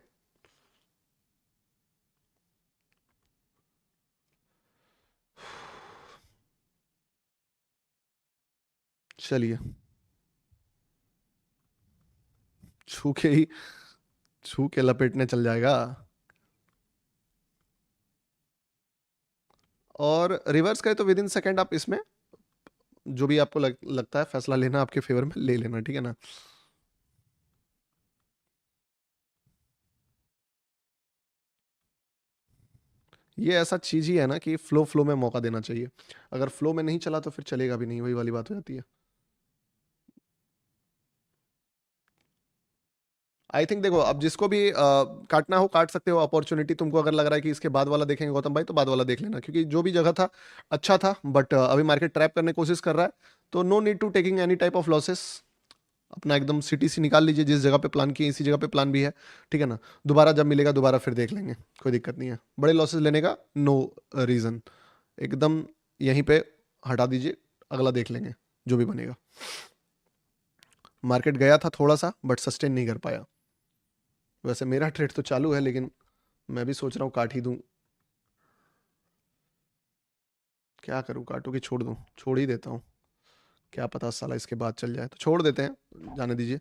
A: चलिए, छू के ही, छू के लपेटने चल जाएगा। और रिवर्स करे तो विद इन सेकेंड आप इसमें जो भी आपको लगता है फैसला लेना आपके फेवर में ले लेना, ठीक है ना। ये ऐसा चीज ही है ना कि फ्लो फ्लो में मौका देना चाहिए। अगर फ्लो में नहीं चला तो फिर चलेगा भी नहीं, वही वाली बात हो जाती है। आई थिंक देखो, अब जिसको भी काटना हो काट सकते हो। अपॉर्चुनिटी तुमको अगर लग रहा है कि इसके बाद वाला देखेंगे गौतम भाई, तो बाद वाला देख लेना, क्योंकि जो भी जगह था अच्छा था, बट अभी मार्केट ट्रैप करने की कोशिश कर रहा है। तो no need to taking any type of losses. अपना एकदम सीटीसी निकाल लीजिए, जिस जगह पे प्लान किए इसी जगह पे प्लान भी है, ठीक है ना। दोबारा जब मिलेगा दोबारा फिर देख लेंगे, कोई दिक्कत नहीं है। बड़े लॉसेस लेने का नो रीज़न, एकदम यहीं पे हटा दीजिए, अगला देख लेंगे जो भी बनेगा। मार्केट गया था थोड़ा सा, बट सस्टेन नहीं कर पाया। वैसे मेरा ट्रेड तो चालू है, लेकिन मैं भी सोच रहा हूँ काट ही दूँ। क्या करूँ, काटूँ कि छोड़ दूँ? छोड़ ही देता हूँ, क्या पता साला इसके बाद चल जाए, तो छोड़ देते हैं, जाने दीजिए।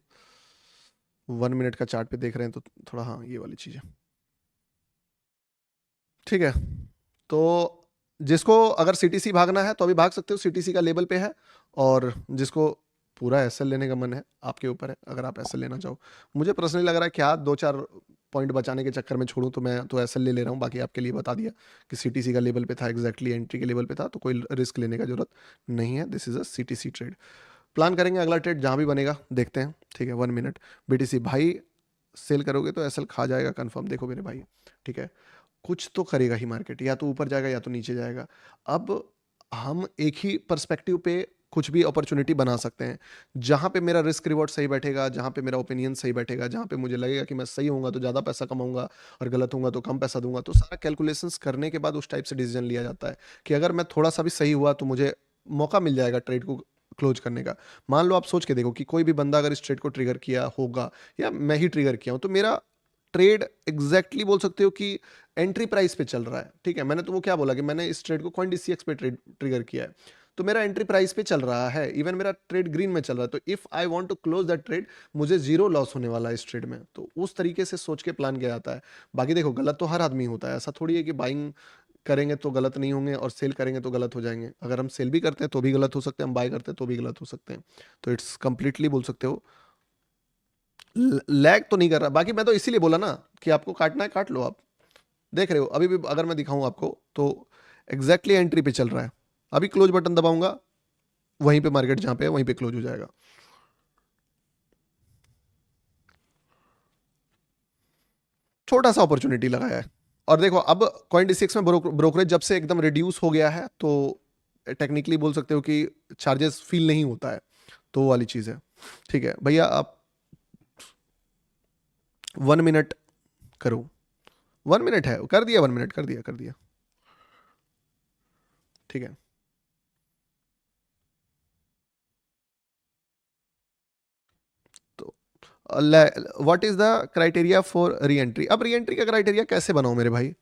A: 1 मिनट का चार्ट पे देख रहे हैं तो थोड़ा, हाँ ये वाली चीज़ है, ठीक है। तो जिसको अगर सीटीसी भागना है तो अभी भाग सकते हो, सीटीसी का लेवल पे है। और जिसको पूरा एसएल लेने का मन है, आपके ऊपर है, अगर आप एसएल लेना चाहो। मुझे पर्सनली लग रहा है क्या 2-4 पॉइंट बचाने के चक्कर में छोड़ूं, तो मैं तो एसएल ले रहा हूँ। बाकी आपके लिए बता दिया कि सीटीसी का लेवल पे था, एग्जैक्टली एंट्री के लेवल पे था, तो कोई रिस्क लेने का जरूरत नहीं है। This is a CTC trade. Plan करेंगे अगला ट्रेड जहाँ भी बनेगा, देखते हैं, ठीक है। 1 मिनट बीटीसी भाई, सेल करोगे तो एसएल खा जाएगा कंफर्म, देखो मेरे भाई, ठीक है। कुछ तो करेगा ही मार्केट, या तो ऊपर जाएगा या तो नीचे जाएगा। अब हम एक ही पर्सपेक्टिव पे कुछ भी अपॉर्चुनिटी बना सकते हैं। जहां पे मेरा रिस्क रिवॉर्ड सही बैठेगा, जहां पे मेरा ओपिनियन सही बैठेगा, जहां पे मुझे लगेगा कि मैं सही होऊंगा तो ज़्यादा पैसा कमाऊंगा, और गलत होऊंगा तो कम पैसा दूंगा, तो सारा कैलकुलेशंस करने के बाद उस टाइप से डिसीजन लिया जाता है कि अगर मैं थोड़ा सा भी सही हुआ तो मुझे मौका मिल जाएगा ट्रेड को क्लोज करने का। मान लो आप सोच के देखो कि कोई भी बंदा अगर इस ट्रेड को ट्रिगर किया होगा, या मैं ही ट्रिगर किया हूं, तो मेरा ट्रेड एग्जैक्टली बोल सकते हो कि एंट्री प्राइस पे चल रहा है, ठीक है। मैंने तुमको क्या बोला कि मैंने इस ट्रेड को कॉइन डीसीएक्स पे ट्रिगर किया है, तो मेरा एंट्री प्राइस पे चल रहा है, इवन मेरा ट्रेड ग्रीन में चल रहा है। तो if I want to close that trade, मुझे जीरो लॉस होने वाला है इस ट्रेड में, तो उस तरीके से सोच के प्लान किया जाता है। बाकी देखो, गलत तो हर आदमी होता है, ऐसा थोड़ी है कि बाइंग करेंगे तो गलत नहीं होंगे और सेल करेंगे तो गलत हो जाएंगे। अगर हम सेल भी करते हैं तो भी गलत हो सकते हैं, हम बाय करते हैं तो भी गलत हो सकते हैं। तो इट्स कंप्लीटली बोल सकते हो लैग तो नहीं कर रहा। बाकी मैं तो इसीलिए बोला ना कि आपको काटना है काट लो। आप देख रहे हो अभी भी, अगर मैं दिखाऊं आपको तो एग्जैक्टली एंट्री पे चल रहा है। अभी क्लोज बटन दबाऊंगा, वहीं पे मार्केट जहां पे है वहीं पे क्लोज हो जाएगा। छोटा सा अपॉर्चुनिटी लगाया है। और देखो, अब कॉइन डिसिक्स में ब्रोकरेज जब से एकदम रिड्यूस हो गया है, तो टेक्निकली बोल सकते हो कि चार्जेस फील नहीं होता है, तो वो वाली चीज़ है, ठीक है भैया। आप 1 मिनट करो। 1 मिनट है, कर दिया, 1 मिनट कर दिया, कर दिया, ठीक है। तो what is the criteria for re entry? अब री एंट्री का क्राइटेरिया कैसे बनाऊं मेरे भाई?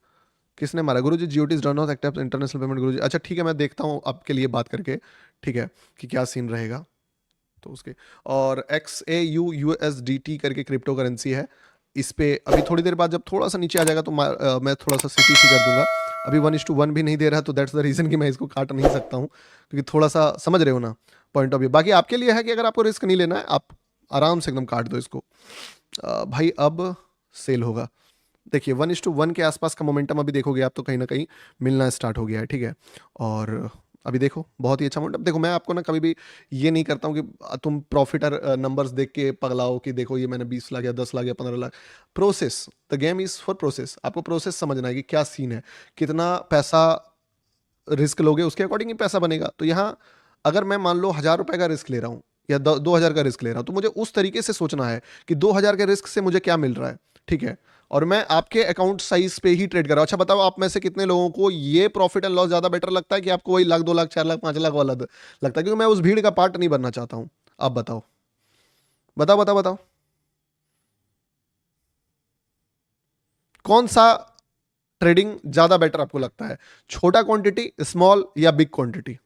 A: किसने मारा गुरुजी? GOT is run of active international payment गुरुजी। अच्छा ठीक है, मैं देखता हूँ आपके लिए बात करके, ठीक है, कि क्या सीन रहेगा तो उसके। और XAUUSDT करके क्रिप्टो करेंसी है, इस पे अभी थोड़ी देर बाद जब थोड़ा सा नीचे आ जाएगा तो मैं थोड़ा सा CTC कर दूंगा। अभी 1:1 भी नहीं दे रहा, तो दैट्स द रीज़न कि मैं इसको काट नहीं सकता हूँ, क्योंकि थोड़ा सा समझ रहे हो ना पॉइंट ऑफ व्यू। बाकी आपके लिए है कि अगर आपको रिस्क नहीं लेना है, आप आराम से एकदम काट दो इसको। भाई अब सेल होगा, देखिए 1:1 के आसपास का मोमेंटम अभी देखोगे आप तो कहीं ना कहीं मिलना स्टार्ट हो गया है, ठीक है। और अभी देखो बहुत ही अच्छा मोमेंटम। देखो मैं आपको ना कभी भी ये नहीं करता हूँ कि तुम प्रॉफिट और नंबर्स देख के पगलाओ कि देखो ये मैंने 20 लाख या 10 लाख या 15 lakh. Process, the game is for process. आपको प्रोसेस समझना है कि क्या सीन है, कितना पैसा रिस्क लोगे उसके अकॉर्डिंग ही पैसा बनेगा। तो यहाँ अगर मैं मान लो 1,000 रुपए का रिस्क ले रहा हूँ या 2,000 का रिस्क ले रहा हूँ, तो मुझे उस तरीके से सोचना है कि 2,000 के रिस्क से मुझे क्या मिल रहा है, ठीक है। और मैं आपके अकाउंट साइज पे ही ट्रेड कर रहा हूँ। अच्छा बताओ, आप में से कितने लोगों को ये प्रॉफिट एंड लॉस ज्यादा बेटर लगता है कि आपको वही लाख, 2 लाख, 4 लाख, 5 लाख वाला लगता है? क्योंकि मैं उस भीड़ का पार्ट नहीं बनना चाहता हूँ। आप बताओ बताओ बताओ बताओ, कौन सा ट्रेडिंग ज्यादा बेटर आपको लगता है? छोटा क्वांटिटी, स्मॉल या बिग क्वांटिटी?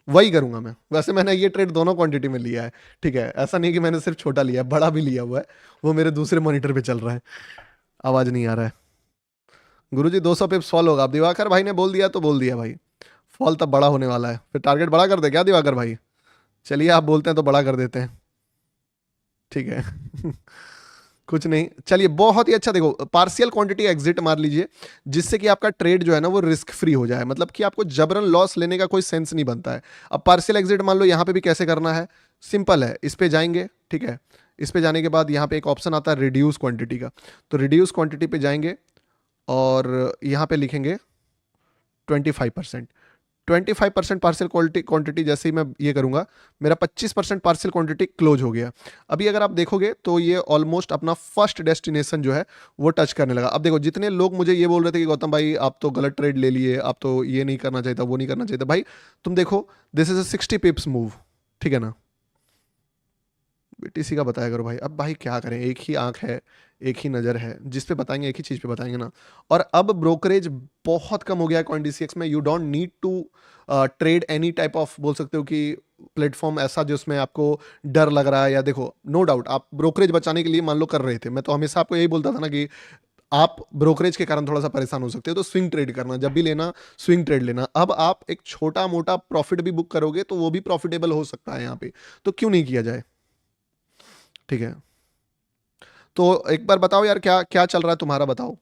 A: वही करूंगा मैं। वैसे मैंने ये ट्रेड दोनों क्वांटिटी में लिया है, ठीक है। ऐसा नहीं कि मैंने सिर्फ छोटा लिया है, बड़ा भी लिया हुआ है, वो मेरे दूसरे मॉनिटर पे चल रहा है। आवाज नहीं आ रहा है गुरुजी? 200 पिप्स फॉल होगा। अब दिवाकर भाई ने बोल दिया तो बोल दिया भाई, फॉल तब बड़ा होने वाला है। फिर टारगेट बड़ा कर दे क्या दिवाकर भाई? चलिए आप बोलते हैं तो बड़ा कर देते हैं, ठीक है। कुछ नहीं, चलिए बहुत ही अच्छा। देखो पार्शियल क्वांटिटी एग्जिट मार लीजिए, जिससे कि आपका ट्रेड जो है ना वो रिस्क फ्री हो जाए, मतलब कि आपको जबरन लॉस लेने का कोई सेंस नहीं बनता है। अब पार्शियल एग्जिट मान लो, यहाँ पे भी कैसे करना है, सिंपल है। इस पे जाएंगे, ठीक है। इस पे जाने के बाद यहाँ पे एक ऑप्शन आता है रिड्यूस क्वांटिटी का, तो रिड्यूस क्वांटिटी पे जाएंगे और यहाँ पे लिखेंगे 25%। 25% पार्सल क्वालिटी क्वांटिटी जैसे ही मैं ये करूंगा, मेरा 25% पार्सल क्वांटिटी क्लोज हो गया। अभी अगर आप देखोगे तो ये ऑलमोस्ट अपना फर्स्ट डेस्टिनेशन जो है वो टच करने लगा। अब देखो जितने लोग मुझे ये बोल रहे थे कि गौतम भाई आप तो गलत ट्रेड ले लिए, आप तो ये नहीं करना चाहिए था, वो नहीं करना चाहिए था, भाई तुम देखो दिस इज अ 60 पिप्स मूव, ठीक है ना। BTC का बताया करो भाई। अब भाई क्या करें, एक ही आंख है, एक ही नज़र है, जिस पे बताएंगे एक ही चीज़ पे बताएंगे ना। और अब ब्रोकरेज बहुत कम हो गया है CoinDCX में। You don't need to trade any type of, बोल सकते हो कि प्लेटफॉर्म ऐसा जिसमें आपको डर लग रहा है। या देखो नो डाउट आप ब्रोकरेज बचाने के लिए मान लो कर रहे थे, मैं तो हमेशा आपको यही बोलता था ना कि आप ब्रोकरेज के कारण थोड़ा सा परेशान हो सकते हो, तो स्विंग ट्रेड करना, जब भी लेना स्विंग ट्रेड लेना। अब आप एक छोटा मोटा प्रॉफिट भी बुक करोगे तो वो भी प्रॉफिटेबल हो सकता है यहाँ पे, तो क्यों नहीं किया जाए, ठीक है। तो एक बार बताओ यार, क्या क्या चल रहा है तुम्हारा, बताओ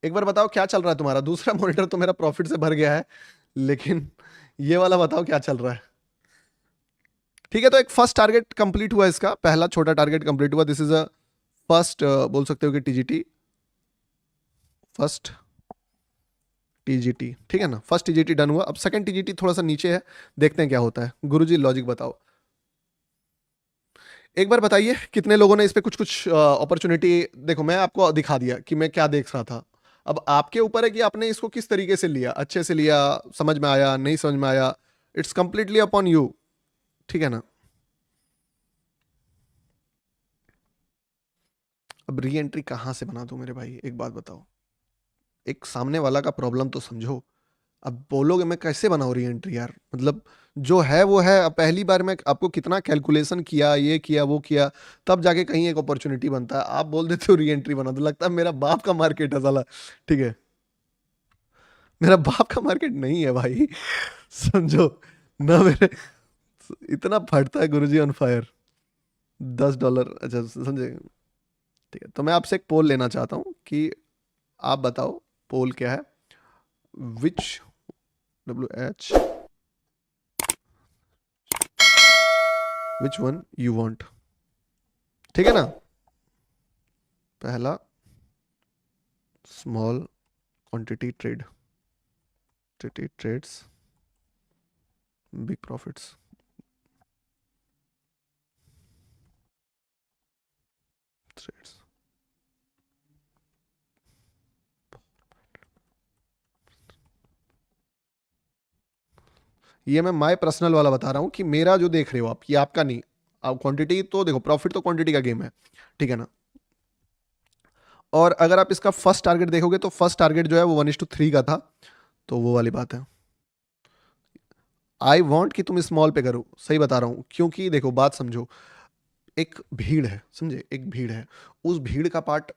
A: एक बार बताओ क्या चल रहा है तुम्हारा। दूसरा मॉनिटर तो मेरा प्रॉफिट से भर गया है, लेकिन ये वाला बताओ क्या चल रहा है। ठीक है, तो एक फर्स्ट टारगेट कंप्लीट हुआ, इसका पहला छोटा टारगेट कंप्लीट हुआ। दिस इज अ फर्स्ट, बोल सकते हो कि TGT, फर्स्ट TGT, ठीक है ना। फर्स्ट TGT डन हुआ। अब सेकंड TGT थोड़ा सा नीचे है, देखते हैं क्या होता है। गुरुजी लॉजिक बताओ एक बार बताइए, कितने लोगों ने इस पे कुछ कुछ अपॉर्चुनिटी। देखो मैं आपको दिखा दिया कि मैं क्या देख रहा था। अब आपके ऊपर है कि आपने इसको किस तरीके से लिया, अच्छे से लिया, समझ में आया, नहीं समझ में आया, इट्स कंप्लीटली अपॉन यू, ठीक है ना। अब री एंट्री कहाँ से बना दूं मेरे भाई, एक बात बताओ। एक सामने वाला का प्रॉब्लम तो समझो। अब बोलोगे मैं कैसे बनाऊं री एंट्री यार, मतलब जो है वो है। अब पहली बार में आपको कितना कैलकुलेशन किया, ये किया वो किया, तब जाके कहीं एक अपॉर्चुनिटी बनता है। आप बोल देते हो री एंट्री बना दो, लगता है मेरा बाप का मार्केट है साला, ठीक है। मेरा बाप का मार्केट नहीं है भाई, समझो ना मेरे। इतना फटता है गुरुजी ऑन फायर, $10। अच्छा समझे, ठीक है। तो मैं आपसे एक पोल लेना चाहता हूँ कि आप बताओ पोल क्या है। Which WH which one you want, ठीक है ना। पहला small quantity trades big profits. Trades ये मैं माय पर्सनल वाला बता रहा हूँ कि मेरा जो देख रहे हो आप, ये आपका नहीं। आप क्वांटिटी तो देखो, प्रॉफिट तो क्वांटिटी का गेम है, ठीक है ना। और अगर आप इसका फर्स्ट टारगेट देखोगे तो फर्स्ट टारगेट जो है वो 1:3 का था, तो वो वाली बात है। आई वॉन्ट कि तुम स्मॉल पे करो, सही बता रहा हूँ, क्योंकि देखो बात समझो, एक भीड़ है, समझे, एक भीड़ है, उस भीड़ का पार्ट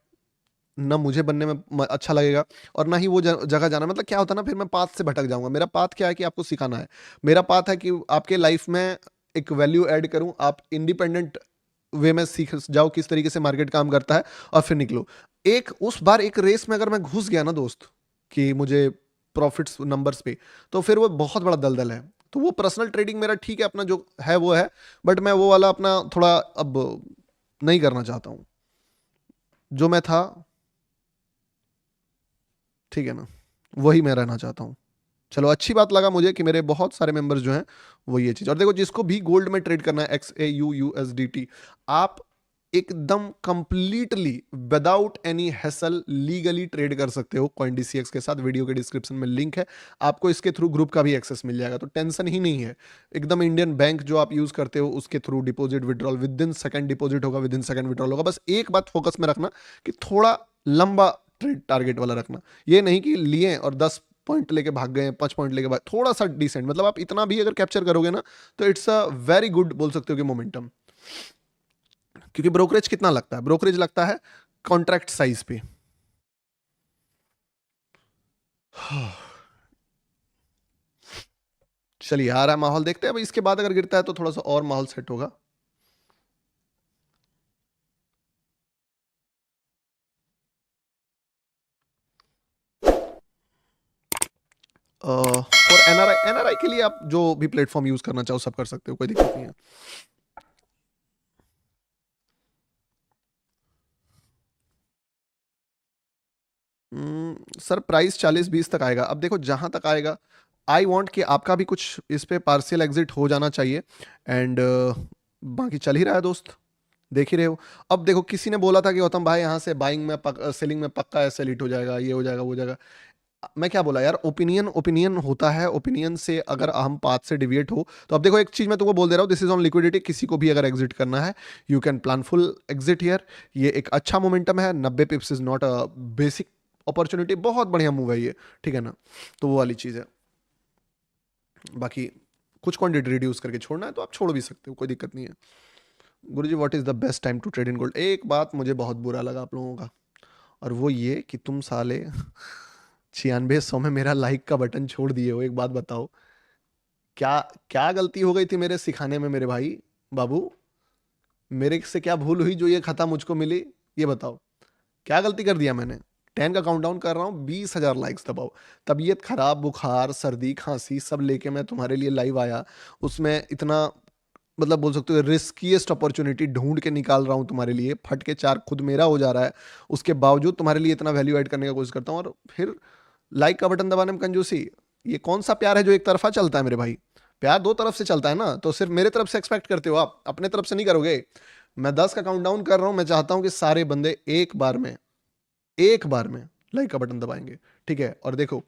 A: ना मुझे बनने में अच्छा लगेगा, और ना ही वो जगह जाना, मतलब क्या होता है ना, फिर मैं पाथ से भटक जाऊंगा। मेरा पाथ क्या है कि आपको सिखाना है, मेरा पाथ है कि आपके लाइफ में एक वैल्यू ऐड करूं, आप इंडिपेंडेंट वे में सीख जाओ किस तरीके से मार्केट काम करता है, और फिर निकलो। एक उस बार एक रेस में अगर मैं घुस गया ना दोस्त, कि मुझे प्रॉफिट्स नंबर्स पे, तो फिर वो बहुत बड़ा दलदल है। तो वो पर्सनल ट्रेडिंग मेरा ठीक है, अपना जो है वो है, बट मैं वो वाला अपना थोड़ा अब नहीं करना चाहता हूँ जो मैं था, ठीक है ना, वही मैं रहना चाहता हूँ। चलो, अच्छी बात लगा मुझे कि मेरे बहुत सारे मेंबर्स जो हैं वो ये चीज़। और देखो, जिसको भी गोल्ड में ट्रेड करना है, XAUUSDT, आप एकदम completely without any hassle legally trade कर सकते हो CoinDCX के साथ। वीडियो के डिस्क्रिप्शन में लिंक है, आपको इसके थ्रू ग्रुप का भी एक्सेस मिल जाएगा, तो टेंशन ही नहीं है। एकदम इंडियन बैंक जो आप यूज करते हो उसके through deposit withdrawal with in second, deposit होगा विद इन सेकंड, विड्रॉल होगा। बस एक बात फोकस में रखना कि थोड़ा लंबा ट्रेड टारगेट वाला रखना, ये नहीं कि लिए और 10 पॉइंट लेके भाग गए, 5 पॉइंट लेके भाग, थोड़ा सा डिसेंट, मतलब आप इतना भी अगर कैप्चर करोगे ना, तो इट्स अ वेरी गुड, बोल सकते हो कि मोमेंटम। क्योंकि ब्रोकरेज कितना लगता है, ब्रोकरेज लगता है कॉन्ट्रैक्ट साइज पे। चलिए, आ रहा है माहौल, देखते हैं अब इसके बाद अगर गिरता है तो थोड़ा सा और माहौल सेट होगा। और एनआरआई के लिए आप जो भी प्लेटफॉर्म यूज करना चाहो सब कर सकते हो, कोई दिक्कत नहीं है। सर प्राइस 40-20 तक आएगा, अब देखो जहां तक आएगा, आई वॉन्ट कि आपका भी कुछ इस पे पार्शियल एग्जिट हो जाना चाहिए। एंड बाकी चल ही रहा है दोस्त, देख ही रहे हो। अब देखो, किसी ने बोला था कि गौतम भाई यहाँ से बाइंग में सेलिंग में पक्का ऐसे हिट हो जाएगा, ये हो जाएगा, वो हो जाएगा। मैं क्या बोला यार, ओपिनियन ओपिनियन होता है, ओपिनियन से अगर हम पाथ से डिविएट हो तो। अब देखो, एक चीज मैं तुमको बोल दे रहा हूँ, दिस इज ऑन लिक्विडिटी, किसी को भी अगर एग्जिट करना है, you can plan full exit here. ये एक अच्छा मोमेंटम है, 90 पिप्स is not a basic opportunity, बहुत बढ़िया मूव है ये, ठीक है ना, तो वो वाली चीज है। बाकी कुछ क्वांटिटी रिड्यूस करके छोड़ना है तो आप छोड़ भी सकते हो, कोई दिक्कत नहीं है। गुरुजी, what is the best time to trade in gold? एक बात मुझे बहुत बुरा लगा आप लोगों का, और वो ये कि तुम साले 9600 में मेरा लाइक का बटन छोड़ दिए हो। एक बात बताओ, क्या क्या गलती हो गई थी मेरे सिखाने में मेरे भाई बाबू? मेरे से क्या भूल हुई जो ये खता मुझको मिली? ये बताओ, क्या गलती कर दिया मैंने? 10 का काउंटडाउन कर रहा हूँ, 20,000 लाइक्स दबाओ। तबीयत खराब, बुखार, सर्दी, खांसी सब लेके मैं तुम्हारे लिए लाइव आया, उसमें इतना, मतलब बोल सकते हो रिस्कीएस्ट अपॉर्चुनिटी ढूंढ के निकाल रहा हूँ तुम्हारे लिए, फट के चार खुद मेरा हो जा रहा है, उसके बावजूद तुम्हारे लिए इतना वैल्यू ऐड करने का कोशिश करता हूँ, और फिर लाइक का बटन दबाने में कंजूसी। ये कौन सा प्यार है जो एक तरफा चलता है मेरे भाई? प्यार दो तरफ से चलता है ना, तो सिर्फ मेरे तरफ से एक्सपेक्ट करते हो, आप अपने तरफ से नहीं करोगे। मैं 10 का काउंटडाउन कर रहा हूं, मैं चाहता हूं कि सारे बंदे एक बार में लाइक का बटन दबाएंगे, ठीक है? और देखो,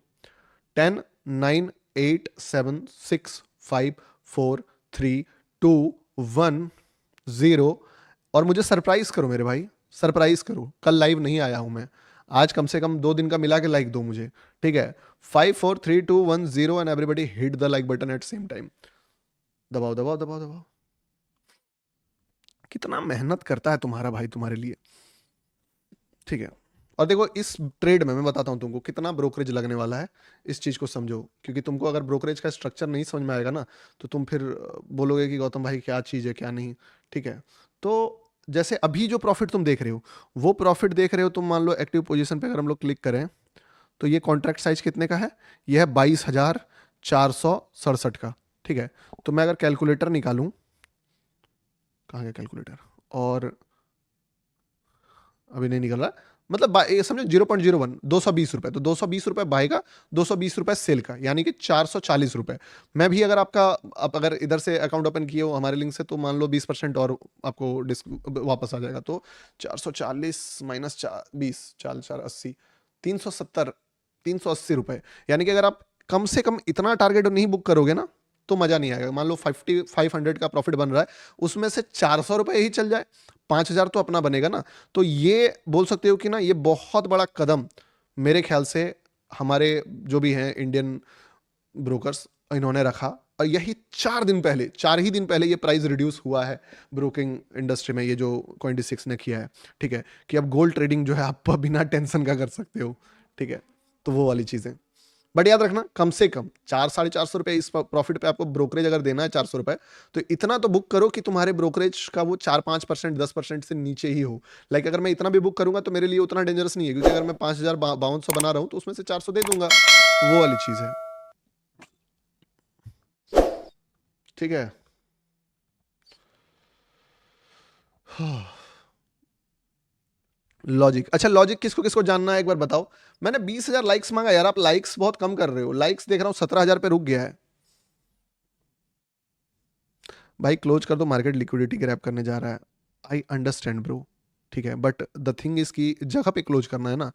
A: 10, 9, 8, 7, 6, 5, 4, 3, 2, 1, 0। और मुझे सरप्राइज करो मेरे भाई, सरप्राइज करो। कल लाइव नहीं आया हूं मैं, आज कम से कम 2 दिन का मिला के लाइक दो मुझे, ठीक है? 5, 4, 3, 2, 1, 0, and everybody hit the like button at same time. दबाओ दबाओ दबाओ दबाओ। कितना मेहनत करता है तुम्हारा भाई तुम्हारे लिए, ठीक है? और देखो, इस ट्रेड में मैं बताता हूँ तुमको कितना ब्रोकरेज लगने वाला है, इस चीज को समझो। क्योंकि तुमको अगर ब्रोकरेज का स्ट्रक्चर नहीं समझ में आएगा ना, तो तुम फिर बोलोगे कि गौतम भाई क्या चीज है क्या नहीं, ठीक है? तो जैसे अभी जो प्रॉफिट तुम देख रहे हो, वो प्रॉफिट देख रहे हो तुम, मान लो एक्टिव पोजीशन पे अगर हम लोग क्लिक करें, तो ये कॉन्ट्रैक्ट साइज कितने का है? ये है 22,467 का, ठीक है? तो मैं अगर कैलकुलेटर निकालूं, कहाँ गया कैलकुलेटर? और अभी नहीं निकल रहा, मतलब ये समझो 0.01, 220 रुपए, तो 220 रुपए बाय का, 220 रुपए सेल का, यानी कि 440 रुपए। मैं भी अगर आपका, आप अगर इधर से अकाउंट ओपन किए हो हमारे लिंक से, तो मान लो 20% और आपको वापस आ जाएगा। तो 440 माइनस 20, 4, 4, 80, 370, 380 रुपए। यानी कि अगर आप कम से कम इतना टारगेट नहीं बुक करोगे ना, तो मजा नहीं आएगा। मान लो 500 का प्रॉफिट बन रहा है, उसमें से 400 रुपए ही चल जाए, 5,000 तो अपना बनेगा ना। तो ये बोल सकते हो कि ना, ये बहुत बड़ा कदम मेरे ख्याल से हमारे जो भी हैं इंडियन ब्रोकर्स, इन्होंने रखा। और यही 4 ही दिन पहले ये प्राइस रिड्यूस हुआ है ब्रोकिंग इंडस्ट्री में, ये जो Coin26 ने किया है, ठीक है, कि अब गोल्ड ट्रेडिंग जो है आप बिना टेंशन का कर सकते हो, ठीक है। तो वो वाली चीजें, बट याद रखना कम से कम 400-450 रुपए इस प्रॉफिट पे आपको ब्रोकरेज अगर देना है, 400 रुपए, तो इतना तो बुक करो कि तुम्हारे ब्रोकरेज का वो 4-5%, 10% से नीचे ही हो। लाइक अगर मैं इतना भी बुक करूंगा तो मेरे लिए उतना डेंजरस नहीं है, क्योंकि अगर मैं 5,000 5200 बना रहा हूं तो उसमें से 400 दे दूंगा। तो वो वाली चीज है, ठीक है। लॉजिक, अच्छा लॉजिक किसको किसको जानना है एक बार बताओ। मैंने 20,000 लाइक्स मांगा यार, आप लाइक्स बहुत कम कर रहे हो। लाइक्स देख रहा हूँ 17,000 पे रुक गया है। भाई क्लोज कर दो, मार्केट लिक्विडिटी ग्रैब करने जा रहा है। आई अंडरस्टैंड ब्रो, ठीक है, बट द थिंग इज की जगह पे क्लोज करना है ना।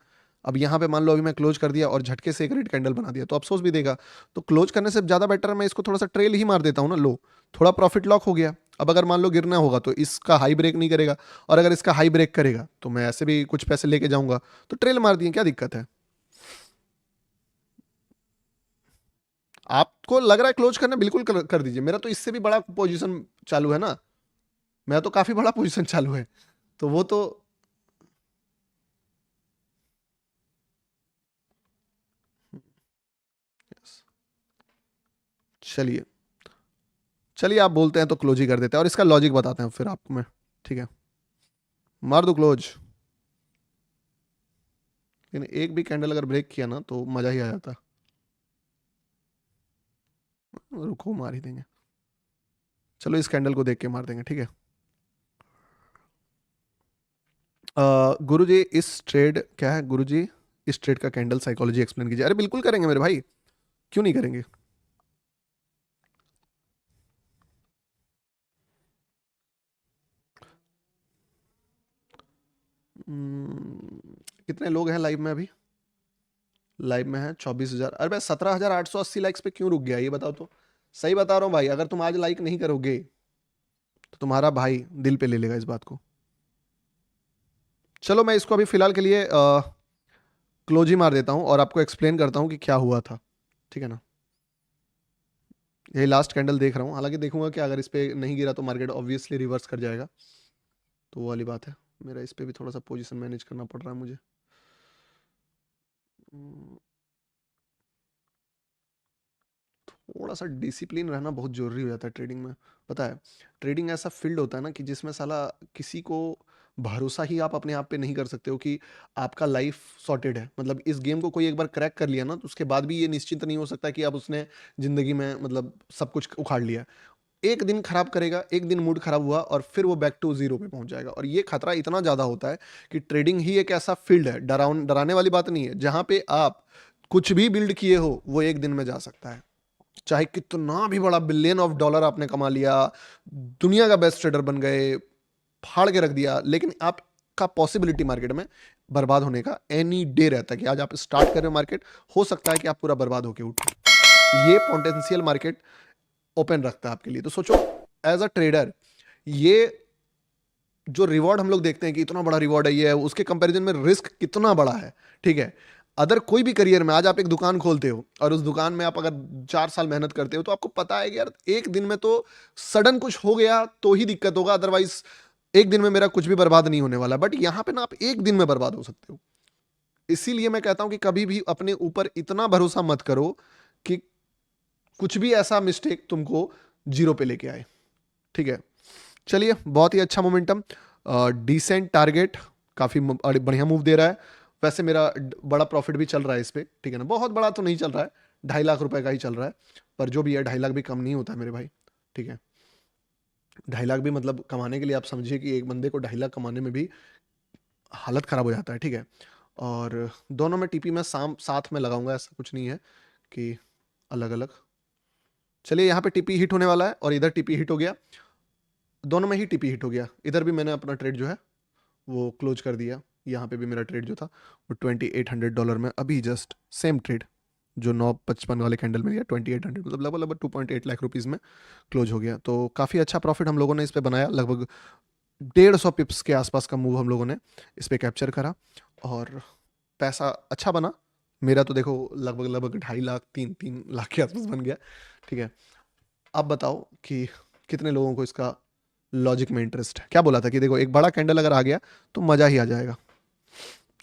A: अब यहाँ पे मान लो अभी मैं क्लोज कर दिया और झटके से एक रेड कैंडल बना दिया तो अफसोस भी देगा। तो क्लोज करने से ज्यादा बेटर मैं इसको थोड़ा सा ट्रेल ही मार देता हूँ ना, लो थोड़ा प्रॉफिट लॉक हो गया। अब अगर मान लो गिरना होगा तो इसका हाई ब्रेक नहीं करेगा, और अगर इसका हाई ब्रेक करेगा तो मैं ऐसे भी कुछ पैसे लेके जाऊंगा। तो ट्रेल मार दिए, क्या दिक्कत है। आपको लग रहा है क्लोज करना, बिल्कुल कर दीजिए। मेरा तो इससे भी बड़ा पोजीशन चालू है ना, मेरा तो काफी बड़ा पोजीशन चालू है। तो वो तो चलिए, चलिए आप बोलते हैं तो क्लोज ही कर देते हैं, और इसका लॉजिक बताते हैं फिर आपको मैं, ठीक है। मार दो क्लोज, लेकिन एक भी कैंडल अगर ब्रेक किया ना तो मजा ही आ जाता। रुको मार ही देंगे, चलो इस कैंडल को देख के मार देंगे, ठीक है। गुरु जी इस ट्रेड क्या है, गुरु जी इस ट्रेड का कैंडल साइकोलॉजी एक्सप्लेन कीजिए। अरे बिल्कुल करेंगे मेरे भाई, क्यों नहीं करेंगे। कितने लोग हैं लाइव में अभी। लाइव में है 24,000। अरे भाई 17,880 लाइक्स पे क्यों रुक गया ये बताओ तो। सही बता रहा हूँ भाई, अगर तुम आज लाइक नहीं करोगे तो तुम्हारा भाई दिल पे ले लेगा इस बात को। चलो मैं इसको अभी फिलहाल के लिए क्लोज ही मार देता हूँ और आपको एक्सप्लेन करता हूँ कि क्या हुआ था, ठीक है ना। यही लास्ट कैंडल देख रहा हूँ, हालांकि देखूंगा कि अगर इस पे नहीं गिरा तो मार्केट ऑब्वियसली रिवर्स कर जाएगा। तो वो वाली बात है, मेरा इस पे भी थोड़ा सा पोजीशन मैनेज करना पड़ रहा है मुझे। थोड़ा सा डिसिप्लिन रहना बहुत जरूरी हो जाता है ट्रेडिंग में। पता है, ट्रेडिंग ऐसा फील्ड होता है ना कि जिसमें साला किसी को भरोसा ही आप अपने आप पे नहीं कर सकते हो कि आपका लाइफ सॉर्टेड है। मतलब इस गेम को कोई एक बार क्रैक कर लिया ना तो उसके बाद भी ये निश्चिंत नहीं हो सकता कि अब उसने जिंदगी में मतलब सब कुछ उखाड़ लिया। एक दिन खराब करेगा, एक दिन मूड खराब हुआ और फिर वो बैक टू जीरो पे पहुंच जाएगा। और ये खतरा इतना ज्यादा होता है कि ट्रेडिंग ही एक ऐसा फील्ड है, डराने वाली बात नहीं है, जहां पे आप कुछ भी बिल्ड किए हो वो एक दिन में जा सकता है। चाहे कितना भी बड़ा बिलियन ऑफ डॉलर आपने कमा लिया, दुनिया का बेस्ट ट्रेडर बन गए, फाड़ के रख दिया, लेकिन आपका पॉसिबिलिटी मार्केट में बर्बाद होने का एनी डे रहता है कि आज आप स्टार्ट कर रहे हो मार्केट, हो सकता है कि आप पूरा बर्बाद होके उठो। ये पोटेंशियल मार्केट ओपन रखता है आपके लिए। तो सोचो एज अ ट्रेडर, ये जो रिवॉर्ड हम लोग देखते हैं कि इतना बड़ा रिवॉर्ड है, ये है, उसके कंपैरिजन में रिस्क कितना बड़ा है, ठीक है। अदर कोई भी करियर में आज आप एक दुकान खोलते हो और उस दुकान में आप अगर 4 साल मेहनत करते हो तो आपको पता है कि यार एक दिन में तो सडन कुछ हो गया तो ही दिक्कत होगा, अदरवाइज एक दिन में मेरा कुछ भी बर्बाद नहीं होने वाला। बट यहां पे ना आप एक दिन में बर्बाद हो सकते हो। इसीलिए मैं कहता हूं कि कभी भी अपने ऊपर इतना भरोसा मत करो कि कुछ भी ऐसा मिस्टेक तुमको जीरो पे लेके आए, ठीक है। चलिए बहुत ही अच्छा मोमेंटम, डिसेंट टारगेट, काफी बढ़िया मूव दे रहा है। वैसे मेरा बड़ा प्रॉफिट भी चल रहा है इस पे, ठीक है ना। बहुत बड़ा तो नहीं चल रहा है, 2.5 लाख रुपए का ही चल रहा है, पर जो भी है 2.5 लाख भी कम नहीं होता है मेरे भाई, ठीक है। 2.5 लाख भी मतलब कमाने के लिए आप समझिए कि एक बंदे को 2.5 लाख कमाने में भी हालत खराब हो जाता है, ठीक है। और दोनों में टीपी में साथ में लगाऊंगा, ऐसा कुछ नहीं है कि अलग अलग। चलिए यहाँ पे टीपी हिट होने वाला है और इधर टीपी हिट हो गया, दोनों में ही टीपी हिट हो गया। इधर भी मैंने अपना ट्रेड जो है वो क्लोज कर दिया, यहाँ पे भी मेरा ट्रेड जो था वो $2,800 में, अभी जस्ट सेम ट्रेड, जो 955 वाले कैंडल में गया 2800, मतलब लगभग लगभग 2.8 लाख रुपीज़ में क्लोज हो गया। तो काफ़ी अच्छा प्रॉफिट हम लोगों ने इस पे बनाया, लगभग 150 पिप्स के आसपास का मूव हम लोगों ने इस पे कैप्चर करा और पैसा अच्छा बना। मेरा तो देखो लगभग लगभग 2.5 लाख 3 लाख के आसपास बन गया। ठीक है, आप बताओ कि कितने लोगों को इसका लॉजिक में इंटरेस्ट है। क्या बोला था कि देखो एक बड़ा कैंडल अगर आ गया तो मज़ा ही आ जाएगा।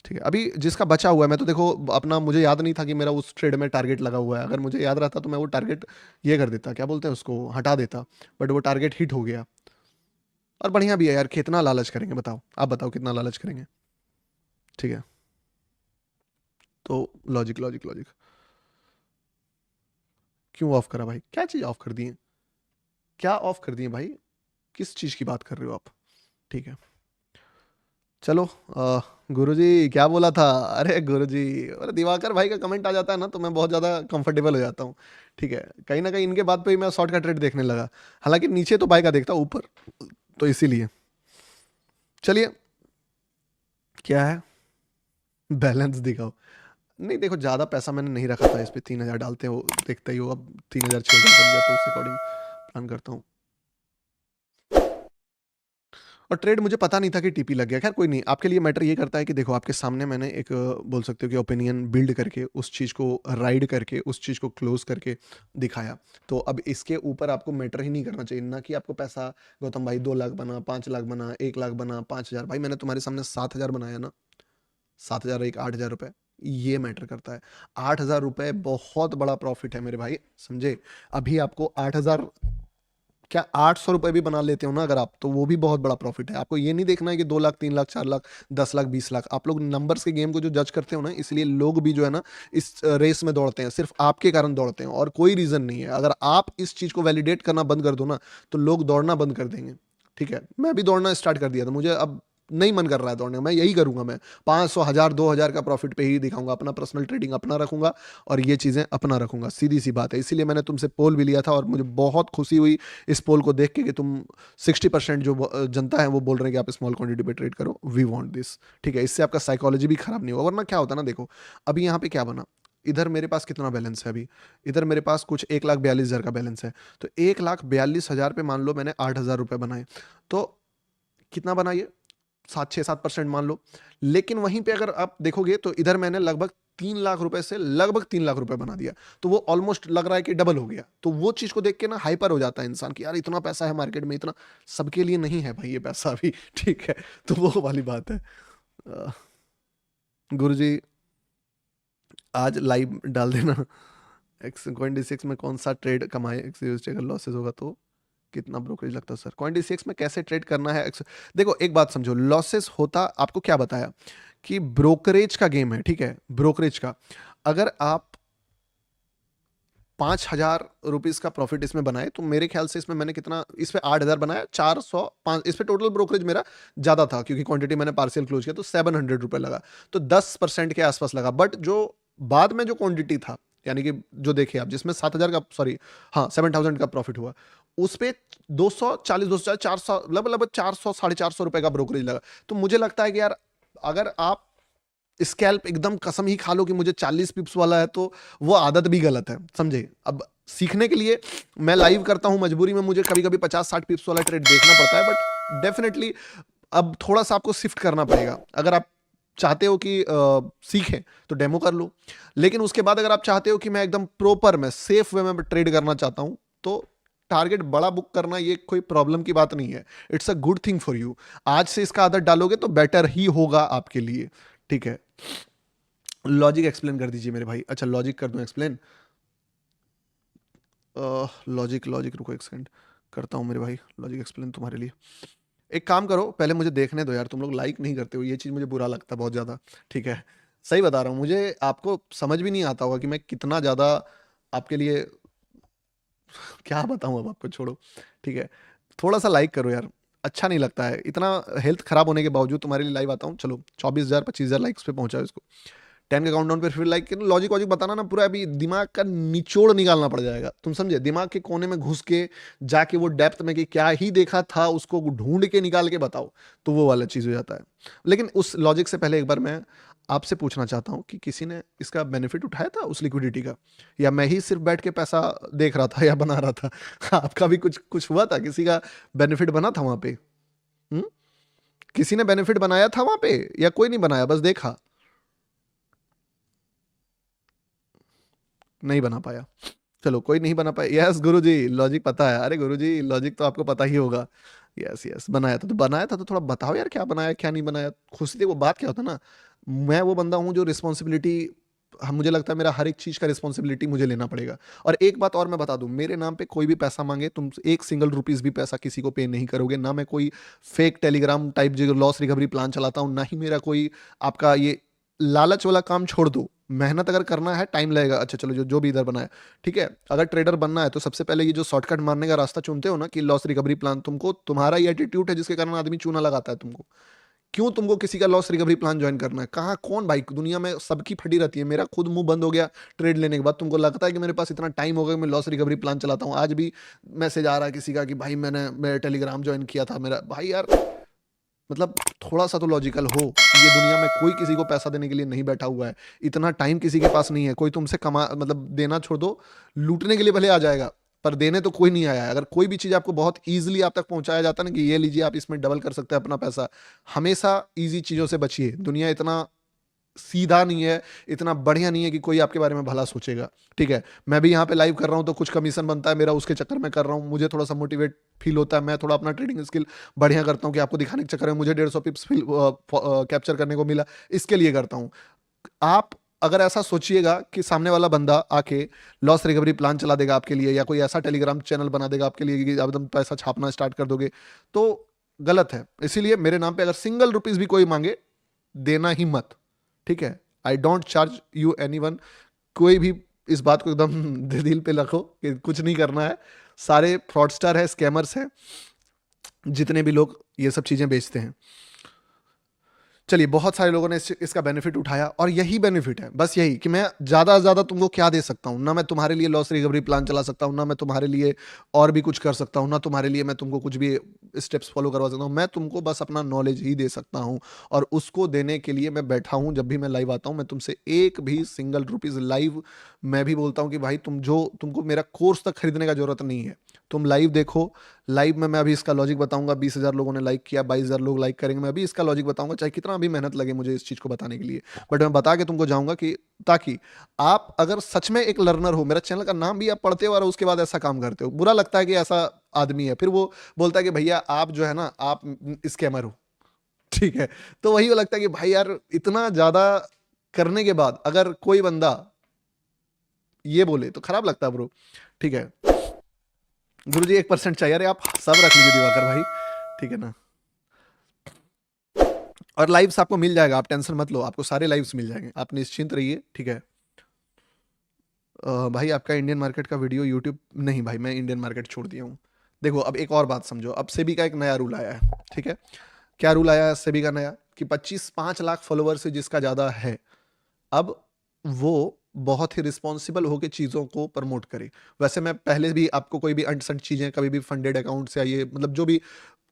A: ठीक है, अभी जिसका बचा हुआ है, मैं तो देखो अपना, मुझे याद नहीं था कि मेरा उस ट्रेड में टारगेट लगा हुआ है। अगर मुझे याद रहता तो मैं वो टारगेट ये कर देता, क्या बोलते हैं उसको, हटा देता। बट वो टारगेट हिट हो गया और बढ़िया भी है यार। कितना लालच करेंगे बताओ, आप बताओ कितना लालच करेंगे। ठीक है, तो लॉजिक लॉजिक लॉजिक क्यों ऑफ करा भाई? क्या चीज़ ऑफ कर दी है? क्या ऑफ कर दिए भाई? किस चीज़ की बात कर रहे हो आप? ठीक है, चलो। गुरुजी क्या बोला था? अरे गुरुजी, अरे दिवाकर भाई का कमेंट आ जाता है ना तो मैं बहुत ज़्यादा कंफर्टेबल हो जाता हूँ। ठीक है, कहीं ना कहीं इनके बाद पे ही मैं शॉर्ट का ट्रेड देखने लगा। हालांकि नीचे तो भाई का देखता हूँ, ऊपर तो इसीलिए। चलिए, क्या है, बैलेंस दिखाओ। नहीं देखो, ज़्यादा पैसा मैंने नहीं रखा था इस पे, 3,000 डालते हो देखते ही हो। अब 3,600 बन गया तो उस अकॉर्डिंग प्लान करता हूँ। और ट्रेड मुझे पता नहीं था कि टीपी लग गया। खैर कोई नहीं, आपके लिए मैटर ये करता है कि देखो आपके सामने मैंने एक बोल सकते हो कि ओपिनियन बिल्ड करके उस चीज़ को राइड करके उस चीज़ को क्लोज करके दिखाया। तो अब इसके ऊपर आपको मैटर ही नहीं करना चाहिए ना कि आपको पैसा, गौतम भाई 2 लाख बना, 5 लाख बना, 1 लाख बना, 5,000। भाई मैंने तुम्हारे सामने 7,000 बनाया ना, 7,000 एक 8,000 रुपये, ये मैटर करता है। 8,000 रुपये बहुत बड़ा प्रॉफिट है मेरे भाई, समझे। अभी आपको 8,000, क्या 800 रुपये भी बना लेते हो ना अगर आप, तो वो भी बहुत बड़ा प्रॉफिट है। आपको ये नहीं देखना है कि 2 लाख 3 लाख 4 लाख 10 लाख 20 लाख। आप लोग नंबर्स के गेम को जो जज करते हो ना, इसलिए लोग भी जो है ना इस रेस में दौड़ते हैं, सिर्फ आपके कारण दौड़ते हैं और कोई रीजन नहीं है। अगर आप इस चीज को वैलिडेट करना बंद कर दो ना तो लोग दौड़ना बंद कर देंगे। ठीक है, मैं भी दौड़ना स्टार्ट कर दिया था, मुझे अब नहीं मन कर रहा है दौड़ने का। मैं यही करूंगा, मैं 500 1000 2,000 का प्रॉफिट पे ही दिखाऊंगा, अपना पर्सनल ट्रेडिंग अपना रखूंगा और ये चीज़ें अपना रखूंगा। सीधी सी बात है, इसीलिए मैंने तुमसे पोल भी लिया था और मुझे बहुत खुशी हुई इस पोल को देख के कि तुम 60% जो जनता है वो बोल रहे हैं कि आप स्मॉल क्वांटिटी पे ट्रेड करो, वी वांट दिस। ठीक है, इससे आपका साइकोलॉजी भी खराब नहीं होगा। वरना क्या होता ना, देखो अभी यहाँ पे क्या बना, इधर मेरे पास कितना बैलेंस है अभी, इधर मेरे पास कुछ 1,42,000 का बैलेंस है। तो 1,42,000 पे मान लो मैंने 8,000 रुपये बनाए, तो कितना बना ये, 7-6-7% मान लो। लेकिन वहीं पे अगर आप देखोगे तो इधर मैंने लगभग 3 लाख रुपए से लगभग 3 लाख रुपए बना दिया। तो वो ऑलमोस्ट लग रहा है कि डबल हो गया। तो वो चीज को देख के ना हाइपर हो जाता है इंसान कि यार इतना पैसा है मार्केट में, इतना सबके लिए नहीं है भाई ये पैसा अभी। ठीक है, तो वो वाली बात है। गुरुजी आज लाइव डाल देना। X26 में कौन सा ट्रेड कमाए, एक्स अगर लॉसेस होगा तो कितना ब्रोकरेज लगता है सर? Coin26 में कैसे ट्रेड करना है? देखो एक बात समझो, लॉसेस होता आपको क्या बताया कि ब्रोकरेज का गेम है। ठीक है, ब्रोकरेज का अगर आप 5,000 रुपीज का प्रॉफिट इसमें बनाए तो मेरे ख्याल से इसमें मैंने कितना, इस पे 8,000 बनाया, 405 इस पे टोटल ब्रोकरेज मेरा ज्यादा था क्योंकि क्वांटिटी मैंने पार्शियल क्लोज किया तो 700 रुपए लगा। तो 10% के आसपास लगा। बट जो बाद में जो क्वांटिटी था, यानी कि जो देखे आप जिसमें 7,000 का, सॉरी हाँ 7,000 का प्रॉफिट हुआ, उस पे 240 400 लगभग लगभग 400 450 रुपए का ब्रोकरेज लगा। तो मुझे लगता है कि यार अगर आप स्कैल्प एकदम कसम ही खा लो कि मुझे 40 पिप्स वाला है तो वो आदत भी गलत है, समझे। अब सीखने के लिए मैं लाइव करता हूं, मजबूरी में मुझे कभी कभी 50-60 पिप्स वाला ट्रेड देखना पड़ता है। बट डेफिनेटली अब थोड़ा सा आपको शिफ्ट करना पड़ेगा। अगर आप चाहते हो कि सीखें तो डेमो कर लो, लेकिन उसके बाद अगर आप चाहते हो कि मैं एकदम प्रॉपर में सेफ वे में ट्रेड करना चाहता हूं तो टारगेट बड़ा बुक करना ये कोई प्रॉब्लम की बात नहीं है। It's a good thing for you. आज से इसका आदत डालोगे तो बेटर ही होगा आपके लिए। ठीक है, लॉजिक एक्सप्लेन कर दीजिए मेरे भाई। अच्छा लॉजिक कर दूं एक्सप्लेन? लॉजिक लॉजिक रुको एक सेकंड, करता हूँ मेरे भाई लॉजिक एक्सप्लेन तुम्हारे लिए। एक काम करो, पहले मुझे देखने दो यार, तुम लोग लाइक नहीं करते हो, ये चीज़ मुझे बुरा लगता है बहुत ज़्यादा। ठीक है, सही बता रहा हूँ, मुझे आपको समझ भी नहीं आता होगा कि मैं कितना ज़्यादा आपके लिए क्या बताऊँ। अब आपको छोड़ो, ठीक है, थोड़ा सा लाइक करो यार, अच्छा नहीं लगता है। इतना हेल्थ खराब होने के बावजूद तुम्हारे लिए लाइव आता हूँ। चलो 24,000 25,000 लाइक्स पे पहुंचा है इसको। 10 के काउंटडाउन पे फिर लाइक लॉजिक वॉजिक बताना ना पूरा अभी दिमाग का निचोड़ निकालना पड़ जाएगा, तुम समझे, दिमाग के कोने में घुस के जाके वो डेप्थ में कि क्या ही देखा था उसको ढूंढ के निकाल के बताओ, तो वो वाला चीज हो जाता है। लेकिन उस लॉजिक से पहले एक बार मैं आपसे पूछना चाहता हूँ कि किसी ने इसका बेनिफिट उठाया था उस लिक्विडिटी का, या मैं ही सिर्फ बैठ के पैसा देख रहा था या बना रहा था? आपका भी कुछ कुछ हुआ था, किसी का बेनिफिट बना था वहां पे? हम्म? किसी ने बेनिफिट बनाया था वहां पे या कोई नहीं बनाया, बस देखा? नहीं बना पाया, चलो कोई नहीं बना पाया। यस गुरुजी, लॉजिक पता है, अरे गुरुजी लॉजिक तो आपको पता ही होगा। यस यस, बनाया था तो बनाया था, तो थोड़ा बताओ यार क्या बनाया क्या नहीं बनाया, खुश थे वो बात क्या होता है ना। मैं वो बंदा हूँ जो रिस्पॉन्सिबिलिटी, मुझे लगता है मेरा हर एक चीज का रिस्पॉन्सिबिलिटी मुझे लेना पड़ेगा। और एक बात और मैं बता दूं, मेरे नाम पे कोई भी पैसा मांगे, तुम एक सिंगल रुपीस भी पैसा किसी को पे नहीं करोगे, ना मैं कोई फेक टेलीग्राम टाइप जो लॉस रिकवरी प्लान चलाता हूँ, ना ही मेरा कोई आपका ये लालच वाला काम छोड़ दो। मेहनत अगर करना है, टाइम लगेगा, अच्छा चलो जो जो भी इधर बना है ठीक है। अगर ट्रेडर बनना है तो सबसे पहले ये जो शॉर्टकट मारने का रास्ता चुनते हो ना कि लॉस रिकवरी प्लान, तुमको तुम्हारा ये एटीट्यूड है जिसके कारण आदमी चूना लगाता है तुमको। क्यों तुमको किसी का लॉस रिकवरी प्लान ज्वाइन करना है? कहाँ कौन भाई, दुनिया में सबकी फटी रहती है, मेरा खुद मुंह बंद हो गया ट्रेड लेने के बाद। तुमको लगता है कि मेरे पास इतना टाइम हो गया, मैं लॉस रिकवरी प्लान चलाता हूँ? आज भी मैसेज आ रहा है किसी का कि भाई मैं टेलीग्राम ज्वाइन किया था मेरा भाई। यार मतलब थोड़ा सा तो लॉजिकल हो, ये दुनिया में कोई किसी को पैसा देने के लिए नहीं बैठा हुआ है, इतना टाइम किसी के पास नहीं है, कोई तुमसे कमा मतलब देना छोड़ दो, लूटने के लिए भले आ जाएगा पर देने तो कोई नहीं आया है। अगर कोई भी चीज आपको बहुत इजीली आप तक पहुंचाया जाता है ना कि ये लीजिए आप इसमें डबल कर सकते हैं अपना पैसा, हमेशा इजी चीजों से बचिए। दुनिया इतना सीधा नहीं है, इतना बढ़िया नहीं है कि कोई आपके बारे में भला सोचेगा। ठीक है, मैं भी यहाँ पे लाइव कर रहा हूँ तो कुछ कमीशन बनता है मेरा, उसके चक्कर में कर रहा हूँ, मुझे थोड़ा सा मोटिवेट फील होता है, मैं थोड़ा अपना ट्रेडिंग स्किल बढ़िया करता हूँ कि आपको दिखाने के चक्कर में मुझे 150 पिप्स कैप्चर करने को मिला, इसके लिए करता हूँ। आप अगर ऐसा सोचिएगा कि सामने वाला बंदा आके लॉस रिकवरी प्लान चला देगा आपके लिए, या कोई ऐसा टेलीग्राम चैनल बना देगा आपके लिए कि आप एकदम पैसा छापना स्टार्ट कर दोगे, तो गलत है। इसीलिए मेरे नाम पे अगर सिंगल रुपीस भी कोई मांगे, देना ही मत। ठीक है, I don't charge you any one. कोई भी इस बात को एकदम दिल पे रखो कि कुछ नहीं करना है। सारे फ्रॉडस्टर है, स्कैमर्स हैं, जितने भी लोग ये सब चीजें बेचते हैं। चलिए, बहुत सारे लोगों ने इसका बेनिफिट उठाया, और यही बेनिफिट है, बस यही कि मैं ज़्यादा से ज़्यादा तुमको क्या दे सकता हूँ। ना मैं तुम्हारे लिए लॉस रिकवरी प्लान चला सकता हूँ, ना मैं तुम्हारे लिए और भी कुछ कर सकता हूँ, ना तुम्हारे लिए मैं तुमको कुछ भी स्टेप्स फॉलो करवा सकता हूँ। मैं तुमको बस अपना नॉलेज ही दे सकता हूँ, और उसको देने के लिए मैं बैठा हूँ। जब भी मैं लाइव आता हूँ, मैं तुमसे एक भी सिंगल रुपीज़ लाइव, मैं भी बोलता हूँ कि भाई तुमको मेरा कोर्स तक खरीदने का जरूरत नहीं है, तुम लाइव देखो। लाइव में मैं अभी इसका लॉजिक बताऊंगा, 20,000 लोगों ने लाइक किया, 22,000 लोग लाइक करेंगे, मैं अभी इसका लॉजिक बताऊंगा, चाहे कितना भी मेहनत लगे मुझे इस चीज को बताने के लिए, बट मैं बता के तुमको जाऊंगा कि ताकि आप अगर सच में एक लर्नर हो, मेरा चैनल का नाम भी आप पढ़ते हो और उसके बाद ऐसा काम करते हो, बुरा लगता है कि ऐसा आदमी है, फिर वो बोलता है कि भैया आप जो है ना आप स्कैमर हो। ठीक है, तो वही लगता है कि भाई यार इतना ज्यादा करने के बाद अगर कोई बंदा ये बोले तो खराब लगता है ब्रो। ठीक है गुरु जी, 1% चाहिए, अरे आप सब रख लीजिए दिवाकर भाई, ठीक है ना। और लाइव्स आपको मिल जाएगा, आप टेंशन मत लो, आपको सारे लाइव्स मिल जाएंगे, आप निश्चिंत रहिए। ठीक है भाई, आपका इंडियन मार्केट का वीडियो यूट्यूब नहीं भाई, मैं इंडियन मार्केट छोड़ दिया हूँ। देखो अब एक और बात समझो, अब सेबी का एक नया रूल आया है। ठीक है, क्या रूल आया है सेबी का नया, कि 5 लाख फॉलोअर से जिसका ज्यादा है, अब वो बहुत ही रिस्पॉन्सिबल होकर चीज़ों को प्रमोट करे। वैसे मैं पहले भी आपको कोई भी अनसंट चीज़ें, कभी भी फंडेड अकाउंट से, ये मतलब जो भी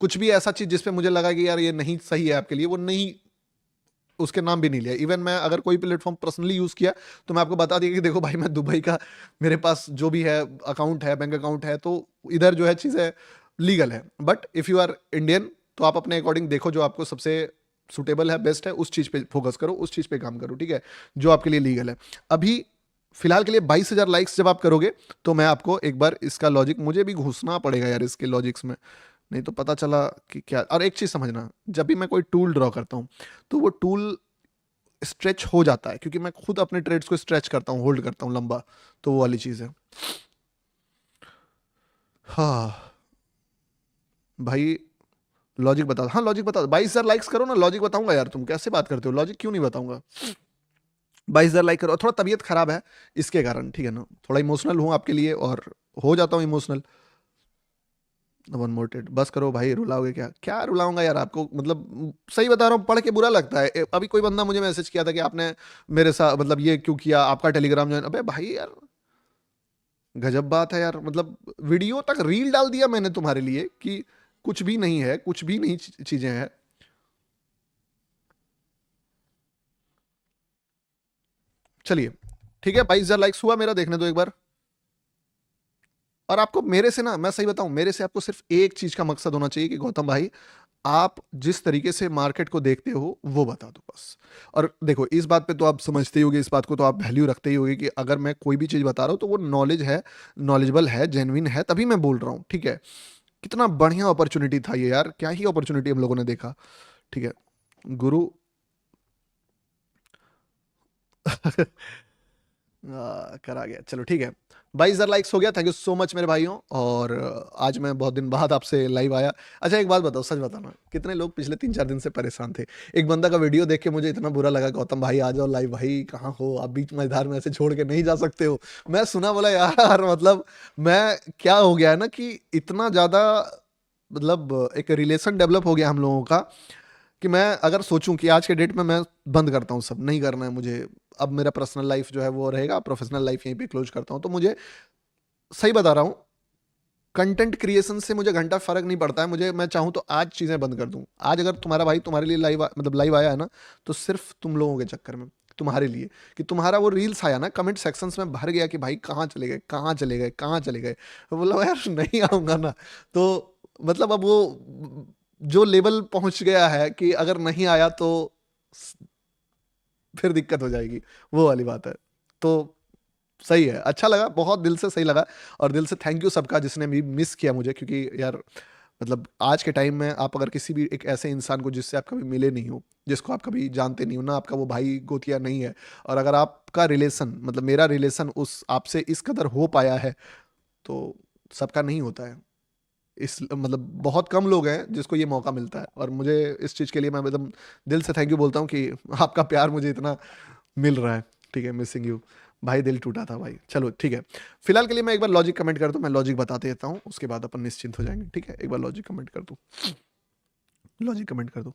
A: कुछ भी ऐसा चीज़ जिसपे मुझे लगा कि यार ये नहीं सही है आपके लिए, वो नहीं, उसके नाम भी नहीं लिया। इवन मैं अगर कोई प्लेटफॉर्म पर्सनली यूज़ किया तो मैं आपको बता दिया कि देखो भाई मैं दुबई का, मेरे पास जो भी है अकाउंट है, बैंक अकाउंट है, तो इधर जो है चीज़ें लीगल है। But if you are Indian तो आप अपने अकॉर्डिंग देखो जो आपको सबसे सुटेबल है, बेस्ट है, उस चीज़ पे फोकस करो, उस चीज़ पे काम करो। ठीक है, जो आपके लिए लीगल है। अभी फिलहाल के लिए 22,000 लाइक्स जब आप करोगे तो मैं आपको एक बार इसका लॉजिक, मुझे भी घुसना पड़ेगा यार इसके लॉजिक्स में, नहीं तो पता चला कि क्या। और एक चीज़ समझना, जब भी मैं कोई टूल ड्रॉ करता हूँ तो वो टूल स्ट्रेच हो जाता है, क्योंकि मैं खुद अपने ट्रेड्स को स्ट्रेच करता हूँ, होल्ड करता हूँ लंबा, तो वो वाली चीज़ है। हाँ भाई, लॉजिक बता, हाँ लॉजिक बता, 22,000 लाइक्स करो ना, लॉजिक बताऊंगा यार। तुम कैसे बात करते हो, लॉजिक क्यों नहीं बताऊंगा? 22,000 लाइक करो। थोड़ा तबीयत खराब है इसके कारण, ठीक है ना, थोड़ा इमोशनल हूँ आपके लिए और हो जाता हूँ इमोशनल। वन मोर टेट, बस करो भाई, रुलाओगे क्या? क्या रुलाऊंगा यार आपको, मतलब सही बता रहा हूँ, पढ़ के बुरा लगता है। अभी कोई बंदा मुझे मैसेज किया था कि आपने मेरे साथ मतलब ये क्यों किया, आपका टेलीग्राम ज्वाइन, अबे भाई यार गजब बात है यार, मतलब वीडियो तक रील डाल दिया मैंने तुम्हारे लिए कि कुछ भी नहीं है, कुछ भी नहीं चीजें हैं। चलिए ठीक है, 22,000 लाइक्स हुआ मेरा, देखने दो एक बार। और आपको मेरे से ना, मैं सही बताऊं, मेरे से आपको सिर्फ एक चीज का मकसद होना चाहिए कि गौतम भाई, आप जिस तरीके से मार्केट को देखते हो वो बता दो बस। और देखो इस बात पे तो आप समझते ही होगे, इस बात को तो आप वैल्यू रखते ही होगे कि अगर मैं कोई भी चीज़ बता रहा हूँ तो वो नॉलेज है, नॉलेजेबल है, जेन्युइन है, तभी मैं बोल रहा हूँ, ठीक है। कितना बढ़िया अपॉर्चुनिटी था ये यार, क्या ही अपॉर्चुनिटी हम लोगों ने देखा, ठीक है। गुरु करा गया, चलो ठीक है। 22,000 लाइक्स हो गया, थैंक यू सो मच मेरे भाइयों। और आज मैं बहुत दिन बाद आपसे लाइव आया। अच्छा एक बात बताओ, सच बताना, कितने लोग पिछले 3-4 दिन से परेशान थे? एक बंदा का वीडियो देख के मुझे इतना बुरा लगा, गौतम भाई आ जाओ लाइव, भाई कहाँ हो आप, बीच मैदान में ऐसे छोड़ के नहीं जा सकते हो। मैं सुना, बोला यार मतलब मैं, क्या हो गया है ना कि इतना ज़्यादा, मतलब एक रिलेशन डेवलप हो गया हम लोगों का, कि मैं अगर सोचूं कि आज के डेट में मैं बंद करता हूं, सब नहीं करना है मुझे, अब मेरा पर्सनल लाइफ जो है वो रहेगा, प्रोफेशनल लाइफ यहीं पे क्लोज करता हूं, तो मुझे सही बता रहा हूं, कंटेंट क्रिएशन से मुझे घंटा फर्क नहीं पड़ता है। मुझे, मैं चाहूं तो आज चीजें बंद कर दूं। आज अगर तुम्हारा भाई तुम्हारे लिए लाइव मतलब लाइव आया है ना, तो सिर्फ तुम लोगों के चक्कर में, तुम्हारे लिए, कि तुम्हारा वो रील्स आया ना, कमेंट सेक्शंस में भर गया कि भाई कहाँ चले गए, कहाँ चले गए, कहाँ चले गए। तो बोला यार नहीं आऊंगा ना, तो मतलब अब वो जो लेवल पहुंच गया है कि अगर नहीं आया तो फिर दिक्कत हो जाएगी, वो वाली बात है। तो सही है, अच्छा लगा, बहुत दिल से सही लगा। और दिल से थैंक यू सबका जिसने भी मिस किया मुझे, क्योंकि यार मतलब आज के टाइम में आप अगर किसी भी एक ऐसे इंसान को जिससे आप कभी मिले नहीं हो, जिसको आप कभी जानते नहीं हो ना, आपका वो भाई गोतिया नहीं है, और अगर आपका रिलेशन, मतलब मेरा रिलेशन उस आपसे इस कदर हो पाया है, तो सबका नहीं होता है। इस मतलब बहुत कम लोग हैं जिसको ये मौका मिलता है, और मुझे इस चीज़ के लिए मैं एकदम दिल से थैंक यू बोलता हूँ कि आपका प्यार मुझे इतना मिल रहा है, ठीक है। मिसिंग यू भाई, दिल टूटा था भाई। चलो ठीक है, फिलहाल के लिए मैं एक बार लॉजिक कमेंट कर दूं, मैं लॉजिक बताते देता हूँ, उसके बाद अपन निश्चिंत हो जाएंगे, ठीक है। एक बार लॉजिक कमेंट कर दूं, लॉजिक कमेंट कर दूं।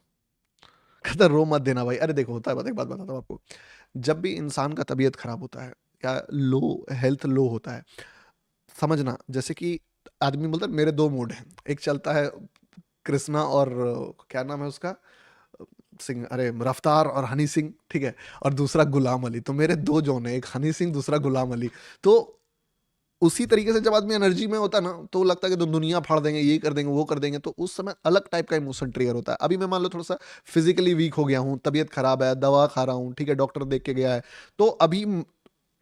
A: कहता रो मत देना भाई, अरे देखो होता है, एक बात बताता हूँ आपको, जब भी इंसान का तबीयत खराब होता है या लो, हेल्थ लो होता है, समझना, जैसे कि आदमी बोलता है मेरे दो मूड हैं, एक चलता है कृष्णा और क्या नाम है उसका, सिंह, अरे रफ्तार और हनी सिंह, ठीक है, और दूसरा गुलाम अली। तो मेरे दो जोन है, एक हनी सिंह, दूसरा गुलाम अली। तो उसी तरीके से जब आदमी एनर्जी में होता है ना, तो लगता है कि तो दुनिया फाड़ देंगे, ये कर देंगे, वो कर देंगे, तो उस समय अलग टाइप का इमोशन ट्रिगर होता है। अभी मैं मान लो थोड़ा सा फिजिकली वीक हो गया हूँ, तबीयत खराब है, दवा खा रहा हूँ, ठीक है, डॉक्टर देख के गया है, तो अभी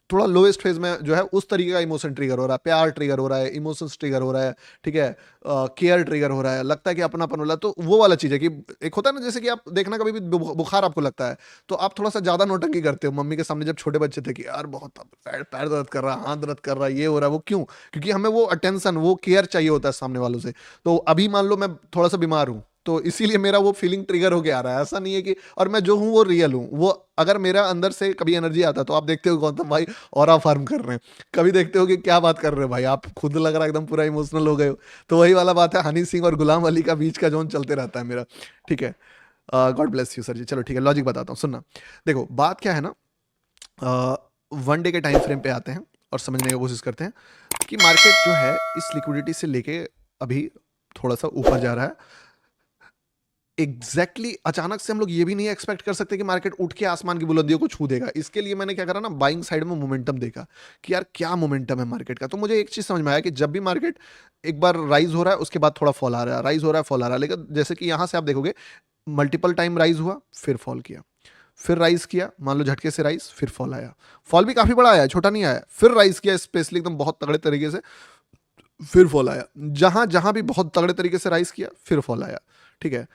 A: थोड़ा लोएस्ट फेज में जो है उस तरीके का इमोशन ट्रिगर हो रहा है, प्यार ट्रिगर हो रहा है, इमोशंस ट्रिगर हो रहा है, ठीक है, केयर ट्रिगर हो रहा है, लगता है कि अपनापन हो रहा है। तो वो वाला चीज़ है कि एक होता है ना, जैसे कि आप देखना कभी भी बुखार आपको लगता है, तो आप थोड़ा सा ज़्यादा नौटंकी करते हो मम्मी के सामने, जब छोटे बच्चे थे कि यार बहुत पैर पैर दर्द कर रहा है, हाथ दर्द कर रहा है, ये हो रहा है, वो क्यों? क्योंकि हमें वो अटेंशन, वो केयर चाहिए होता है सामने वालों से। तो अभी मान लो मैं थोड़ा सा बीमार हूँ, तो इसीलिए मेरा वो फीलिंग ट्रिगर होके आ रहा है। ऐसा नहीं है कि, और मैं जो हूँ वो रियल हूँ, वो अगर मेरा अंदर से कभी एनर्जी आता है, तो आप देखते हो गौतम भाई ऑरा फार्म कर रहे हैं, कभी देखते हो कि क्या बात कर रहे हो भाई आप, खुद लग रहा है एकदम पूरा इमोशनल हो गए हो। तो वही वाला बात है, हनी सिंह और गुलाम अली का बीच का जोन चलते रहता है मेरा, ठीक है। गॉड ब्लेस यू सर जी। चलो ठीक है, लॉजिक बताता हूँ, सुनना। देखो बात क्या है ना, वन डे के टाइम फ्रेम पे आते हैं और समझने की कोशिश करते हैं कि मार्केट जो है इस लिक्विडिटी से लेके अभी थोड़ा सा ऊपर जा रहा है। अचानक से हम लोग ये भी नहीं एक्सपेक्ट कर सकते कि मार्केट उठ के आसमान की बुलंदियों को छू देगा। इसके लिए मैंने क्या करा ना, बाइंग साइड में मोमेंटम देखा कि यार क्या मोमेंटम है मार्केट का। तो मुझे एक चीज समझ में आया कि जब भी मार्केट एक बार राइज हो रहा है, उसके बाद थोड़ा फॉल आ रहा है, राइज हो रहा है, फॉल आ रहा है, लेकिन जैसे कि यहां से आप देखोगे मल्टीपल टाइम राइज हुआ, फिर फॉल किया, फिर राइज किया, मान लो झटके से राइज, फिर फॉल आया, फॉल भी काफी बड़ा आया, छोटा नहीं आया, फिर राइज किया स्पेशली एकदम बहुत तगड़े तरीके से, फिर फॉल आया, जहां जहां भी बहुत तगड़े तरीके से राइज किया, फिर फॉल आया, ठीक है,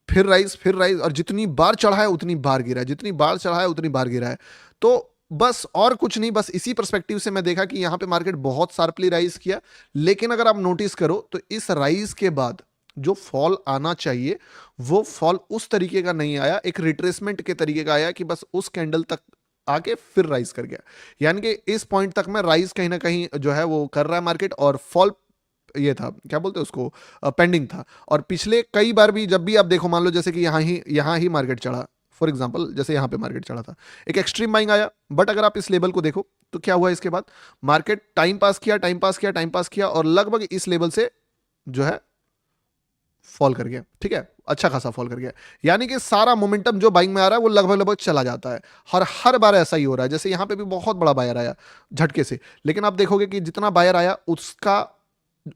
A: फिर राइज, फिर राइज, और जितनी बार चढ़ा है उतनी बार गिरा है, जितनी बार चढ़ा है उतनी बार गिरा है। तो बस और कुछ नहीं, बस इसी पर्सपेक्टिव से मैं देखा कि यहां पे मार्केट बहुत शार्पली राइज किया, लेकिन अगर आप नोटिस करो तो इस राइज के बाद जो फॉल आना चाहिए वो फॉल उस तरीके का नहीं आया, एक रिट्रेसमेंट के तरीके का आया कि बस उस कैंडल तक आके फिर राइज कर गया। यानी कि इस पॉइंट तक में राइज कहीं ना कहीं जो है वो कर रहा है मार्केट, और फॉल ये था, क्या बोलते हैं उसको, पेंडिंग था। और पिछले कई बार भी जब भी आप देखो, मान लो जैसे कि यहाँ ही मार्केट चढ़ा, फॉर एग्जाम्पल जैसे यहाँ पे मार्केट चढ़ा था, एक एक्सट्रीम बाइंग आया, बट अगर आप इस लेवल को देखो तो क्या हुआ इसके बाद, मार्केट टाइम पास किया, टाइम पास किया, टाइम पास किया, और लगभग इस लेवल से जो है फॉल कर गया। ठीक है, अच्छा खासा फॉल कर गया, यानी कि सारा मोमेंटम जो बाइंग में आ रहा है वो लगभग लगभग चला जाता है। हर बार ऐसा ही हो रहा है। जैसे यहाँ पे भी बहुत बड़ा बायर आया झटके से, लेकिन आप देखोगे कि जितना बायर आया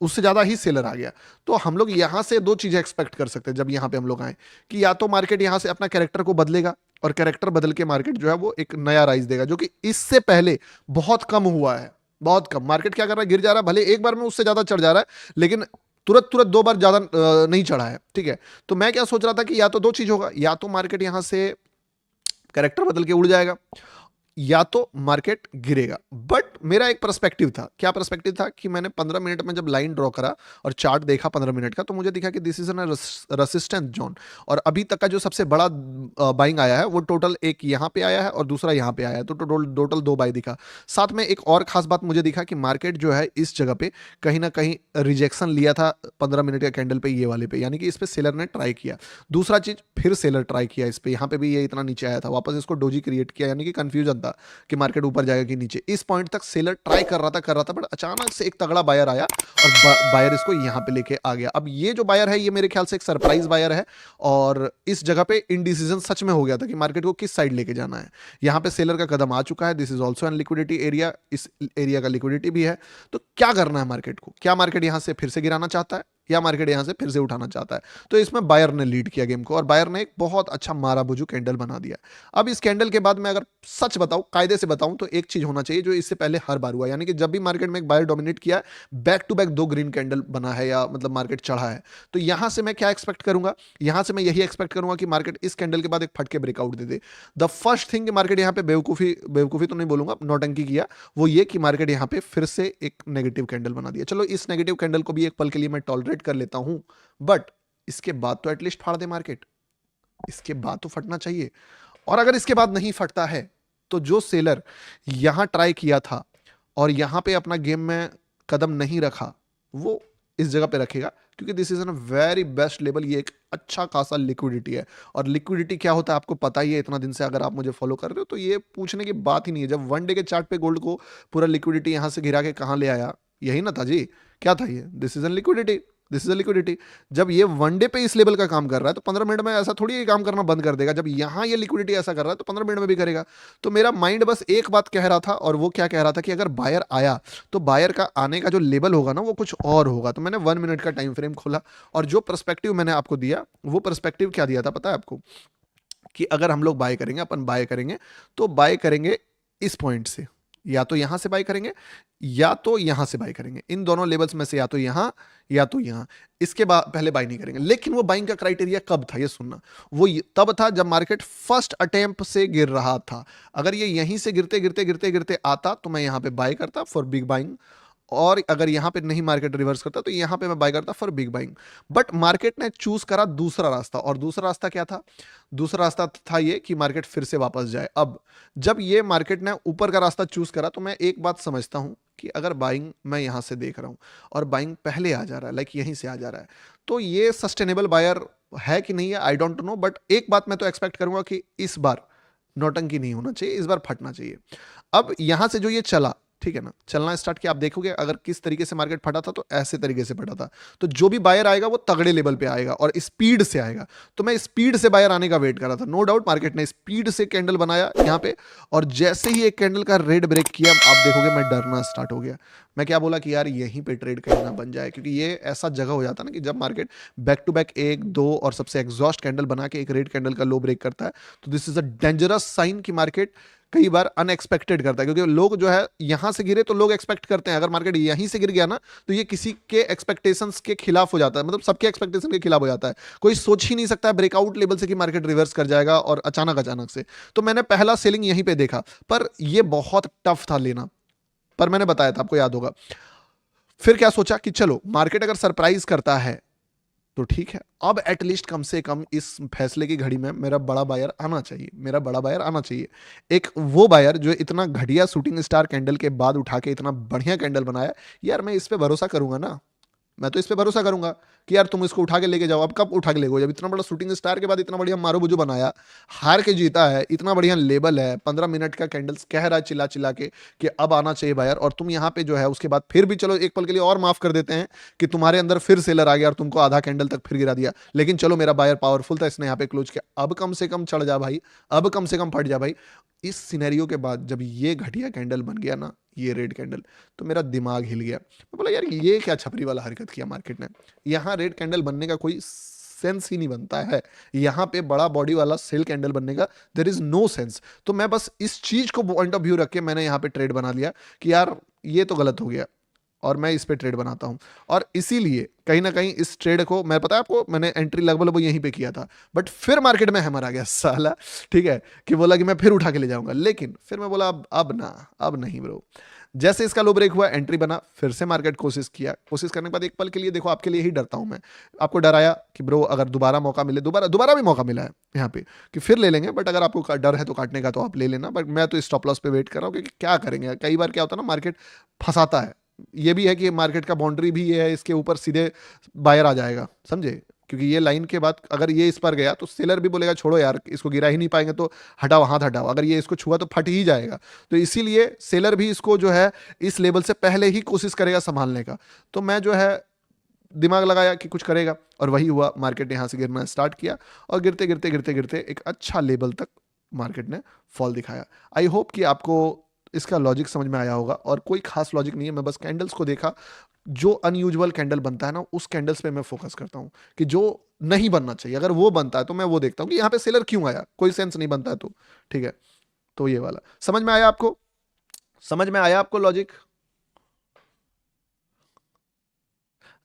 A: उससे ज्यादा ही सेलर आ गया। तो हम लोग यहां से दो चीजें एक्सपेक्ट कर सकते हैं जब यहां पे हम लोग आए, कि या तो मार्केट यहां से अपना कैरेक्टर को बदलेगा, और कैरेक्टर बदल के मार्केट जो है वो एक नया राइज देगा, जो कि इससे पहले बहुत कम हुआ है, बहुत कम। मार्केट क्या कर रहा है, गिर जा रहा है, भले एक बार में उससे ज्यादा चढ़ जा रहा है, लेकिन तुरंत तुरंत दो बार ज्यादा नहीं चढ़ा है। ठीक है, तो मैं क्या सोच रहा था कि या तो दो चीज होगा, या तो मार्केट यहां से कैरेक्टर बदल के उड़ जाएगा, या तो मार्केट गिरेगा। बट मेरा एक पर्सपेक्टिव था, क्या पर्सपेक्टिव था, कि मैंने 15 मिनट में जब लाइन ड्रॉ करा और चार्ट देखा 15 मिनट का, तो मुझे दिखा कि this is an resistance zone. और अभी तक का जो सबसे बड़ा बाइंग आया है वो टोटल एक यहाँ पे आया है और दूसरा यहाँ पे आया है, तो टोटल दो बाई दिखा। साथ में एक और खास बात मुझे दिखा कि मार्केट जो है इस जगह पे कहीं ना कहीं रिजेक्शन लिया था 15 मिनट का कैंडल पे, ये वाले पे, यानी कि इस पे सेलर ने ट्राई किया। दूसरा चीज, फिर सेलर ट्राई किया इस पे, यहाँ पे भी ये इतना नीचे आया था, वापस इसको डोजी क्रिएट किया, यानी कि कंफ्यूजन था कि मार्केट ऊपर जाएगा कि नीचे। इस पॉइंट तक सेलर ट्राई कर रहा था, बट अचानक से एक तगड़ा बायर आया और बायर इसको यहां पे लेके आ गया। अब ये जो बायर है ये मेरे ख्याल से एक सरप्राइज बायर है, और इस जगह पे इनडिसीजन सच में हो गया था कि मार्केट को किस साइड लेके जाना है। यहां पे सेलर का कदम आ चुका है, this is also an liquidity area, इस एरिया का लिक्विडिटी भी है। तो क्या करना है मार्केट को, क्या मार्केट यहां से फिर से गिराना चाहता है, या मार्केट यहां से फिर से उठाना चाहता है? तो इसमें बायर ने लीड किया गेम को, और बायर ने एक बहुत अच्छा मारा बुझू कैंडल बना दिया। अब इस कैंडल के बाद मैं अगर सच बताऊं, कायदे से बताऊं, तो एक चीज होना चाहिए जो इससे पहले हर बार हुआ, यानी कि जब भी मार्केट में एक बायर डोमिनेट किया, बैक टू बैक दो ग्रीन कैंडल बना है, या मतलब मार्केट चढ़ा है। तो यहां से मैं क्या एक्सपेक्ट करूंगा, यहां से मैं यही एक्सपेक्ट करूंगा कि मार्केट इस कैंडल के बाद एक फटके breakout they they. The first thing, market यहां पे बेवकूफी तो नहीं बोलूंगा, नौटंकी किया, वो ये कि मार्केट यहां पे फिर से एक नेगेटिव कैंडल बना दिया। चलो इस नेगेटिव कैंडल को भी एक पल के लिए मैं टॉलरेट कर लेता हूं, बट इसके बाद तो एटलीस्ट फाड़ दे मार्केट, इसके बाद तो फटना चाहिए। और अगर इसके बाद नहीं फटता है, तो जो सेलर यहां ट्राई किया था और यहां पे अपना गेम में कदम नहीं रखा, वो इस जगह पे रखेगा, क्योंकि this is an very best level. ये एक अच्छा खासा लिक्विडिटी है, और लिक्विडिटी क्या होता है आपको पता ही है, इतना दिन से अगर आप मुझे फॉलो कर रहे हो तो ये पूछने की बात ही नहीं है। जब वन डे के चार्ट पे गोल्ड को पूरा लिक्विडिटी यहां से गिरा के कहां ले आया, यही ना था जी, क्या था ये, this is an liquidity, this is a liquidity. जब ये वनडे पे इस लेवल का काम कर रहा है तो 15 मिनट में ऐसा थोड़ी ये काम करना बंद कर देगा। जब यहां ये लिक्विडिटी ऐसा कर रहा है तो 15 मिनट में भी करेगा। तो मेरा माइंड बस एक बात कह रहा था, और वो क्या कह रहा था कि अगर बायर आया तो बायर का आने का जो लेवल होगा ना वो कुछ और होगा। तो मैंने 1 मिनट का टाइम फ्रेम खोला, और जो पर्सपेक्टिव मैंने आपको दिया, वो पर्सपेक्टिव क्या दिया था पता है आपको, कि अगर हम लोग बाय करेंगे, अपन बाय करेंगे, तो बाय करेंगे इस पॉइंट से, या तो यहां से बाय करेंगे या तो यहां से बाय करेंगे, इन दोनों लेवल्स में से या तो यहां या तो यहां। इसके बाद पहले बाय नहीं करेंगे। लेकिन वो बाइंग का क्राइटेरिया कब था ये सुनना, वो तब था जब मार्केट फर्स्ट अटेम्प्ट से गिर रहा था। अगर ये यहीं से गिरते गिरते गिरते गिरते आता तो मैं यहां पे बाय करता फॉर बिग बाइंग, और अगर यहां पे नहीं मार्केट रिवर्स करता तो यहां पे मैं बाय करता for big buying. But market ने चूज करा दूसरा रास्ता, और दूसरा रास्ता क्या था, दूसरा रास्ता था ये कि मार्केट फिर से वापस जाए। अब जब ये मार्केट ने ऊपर का रास्ता चूज करा, तो मैं एक बात समझता हूं कि अगर बाइंग मैं यहां से देख रहा हूं और बाइंग पहले आ जा रहा है, लाइक यहीं से आ जा रहा है, तो ये सस्टेनेबल बायर है कि नहीं है, आई डोंट नो। बट एक बात मैं तो एक्सपेक्ट करूंगा कि इस बार नौटंकी नहीं होना चाहिए, इस बार फटना चाहिए। अब यहां से जो ये चला, ठीक है ना, चलना स्टार्ट किया, आप देखोगे अगर किस तरीके से मार्केट फटा था तो ऐसे तरीके से फटा था। तो जो भी बायर आएगा वो तगड़े लेवल पे आएगा और स्पीड से आएगा। तो मैं स्पीड से बायर आने का वेट कर रहा था। नो डाउट मार्केट ने स्पीड से कैंडल बनाया यहाँ पे, और जैसे ही एक कैंडल का रेड ब्रेक किया, आप देखोगे मैं डरना स्टार्ट हो गया। मैं क्या बोला कि यार यहीं पे ट्रेड कहीं ना बन जाए, क्योंकि ये ऐसा जगह हो जाता है ना कि जब मार्केट बैक टू बैक एक दो और सबसे एग्जॉस्ट कैंडल बना के एक रेड कैंडल का लो ब्रेक करता है, तो this is a dangerous sign कि मार्केट कई बार अनएक्सपेक्टेड करता है। क्योंकि लोग जो है यहां से गिरे तो लोग एक्सपेक्ट करते हैं, अगर मार्केट यहीं से गिर गया ना तो ये किसी के एक्सपेक्टेशंस के खिलाफ हो जाता है, मतलब सबके एक्सपेक्टेशन के खिलाफ हो जाता है। कोई सोच ही नहीं सकता ब्रेकआउट लेवल से कि मार्केट रिवर्स कर जाएगा और अचानक से। तो मैंने पहला सेलिंग यहीं पे देखा, पर ये बहुत टफ था लेना, पर मैंने बताया था, आपको याद होगा। फिर क्या सोचा कि चलो मार्केट अगर सरप्राइज करता है तो ठीक है, अब एटलीस्ट कम से कम इस फैसले की घड़ी में मेरा बड़ा बायर आना चाहिए, मेरा बड़ा बायर आना चाहिए। एक वो बायर जो इतना घटिया शूटिंग स्टार कैंडल के बाद उठा के इतना बढ़िया कैंडल बनाया, यार मैं इस पे भरोसा करूंगा ना, मैं तो इस पे भरोसा करूंगा कि यार तुम इसको उठा के लेके जाओ। अब कब उठा के ले गए? जब इतना बड़ा शूटिंग स्टार के बाद इतना बढ़िया मारो बुजो बनाया, हार के जीता है, इतना बढ़िया लेबल है, 15 मिनट का कैंडल्स कह रहा है चिल्ला चिल्ला के कि अब आना चाहिए बायर, और तुम यहाँ पे जो है उसके बाद फिर भी चलो एक पल के लिए और माफ कर देते हैं कि तुम्हारे अंदर फिर सेलर आ गया और तुमको आधा कैंडल तक फिर गिरा दिया, लेकिन चलो मेरा बायर पावरफुल था, इसने यहाँ पे क्लोज किया। अब कम से कम चढ़ जा भाई, अब कम से कम फट जा भाई। इस सिनेरियो के बाद जब ये घटिया कैंडल बन गया ना, ये रेड कैंडल, तो मेरा दिमाग हिल गया। मैं बोला यार ये क्या छपरी वाला हरकत किया मार्केट ने, यहाँ रेड कैंडल बनने का कोई सेंस ही नहीं बनता है, यहाँ पे बड़ा बॉडी वाला सेल कैंडल बनने का देयर इज नो सेंस। तो मैं बस इस चीज को पॉइंट ऑफ व्यू रख के मैंने यहाँ पे ट्रेड बना लिया कि यार ये तो गलत हो गया, और मैं इस पे ट्रेड बनाता हूँ। और इसीलिए कहीं ना कहीं इस ट्रेड को, मैं पता है आपको, मैंने एंट्री लगभग यहीं पे किया था, बट फिर मार्केट में हैमर आ गया साला, ठीक है, कि बोला कि मैं फिर उठा के ले जाऊंगा, लेकिन फिर मैं बोला अब ना, अब नहीं ब्रो। जैसे इसका लो ब्रेक हुआ, एंट्री बना, फिर से मार्केट कोशिश किया, कोशिश करने के बाद एक पल के लिए, देखो आपके लिए ही डरता हूं मैं, आपको डराया कि ब्रो अगर दोबारा मौका मिले, दोबारा दोबारा भी मौका मिला है यहाँ पे कि फिर ले लेंगे, बट अगर आपको डर है तो काटने का तो आप ले लेना, बट मैं तो स्टॉप लॉस पे वेट कर रहा हूँ, क्योंकि क्या करेंगे, कई बार क्या होता है ना, मार्केट फंसाता है। ये भी है कि मार्केट का बाउंड्री भी ये है, इसके ऊपर सीधे बायर आ जाएगा, समझे, क्योंकि ये लाइन के बाद अगर ये इस पर गया तो सेलर भी बोलेगा छोड़ो यार इसको गिरा ही नहीं पाएंगे तो हटाओ, हाथ हटाओ, अगर ये इसको छुआ तो फट ही जाएगा। तो इसीलिए सेलर भी इसको जो है इस लेवल से पहले ही कोशिश करेगा संभालने का। तो मैं जो है दिमाग लगाया कि कुछ करेगा, और वही हुआ, मार्केट ने यहाँ से गिरना स्टार्ट किया, और गिरते गिरते गिरते गिरते एक अच्छा लेवल तक मार्केट ने फॉल दिखाया। आई होप कि आपको इसका लॉजिक समझ में आया होगा, और कोई खास लॉजिक नहीं है, मैं बस कैंडल्स को देखा, जो अनयूजुअल कैंडल बनता है ना उस कैंडल्स पे मैं फोकस करता हूँ, कि जो नहीं बनना चाहिए अगर वो बनता है तो मैं वो देखता हूँ कि यहाँ पे सेलर क्यों आया, कोई सेंस नहीं बनता है तो, ठीक है। तो ये वाला समझ में आया आपको, समझ में आया आपको लॉजिक?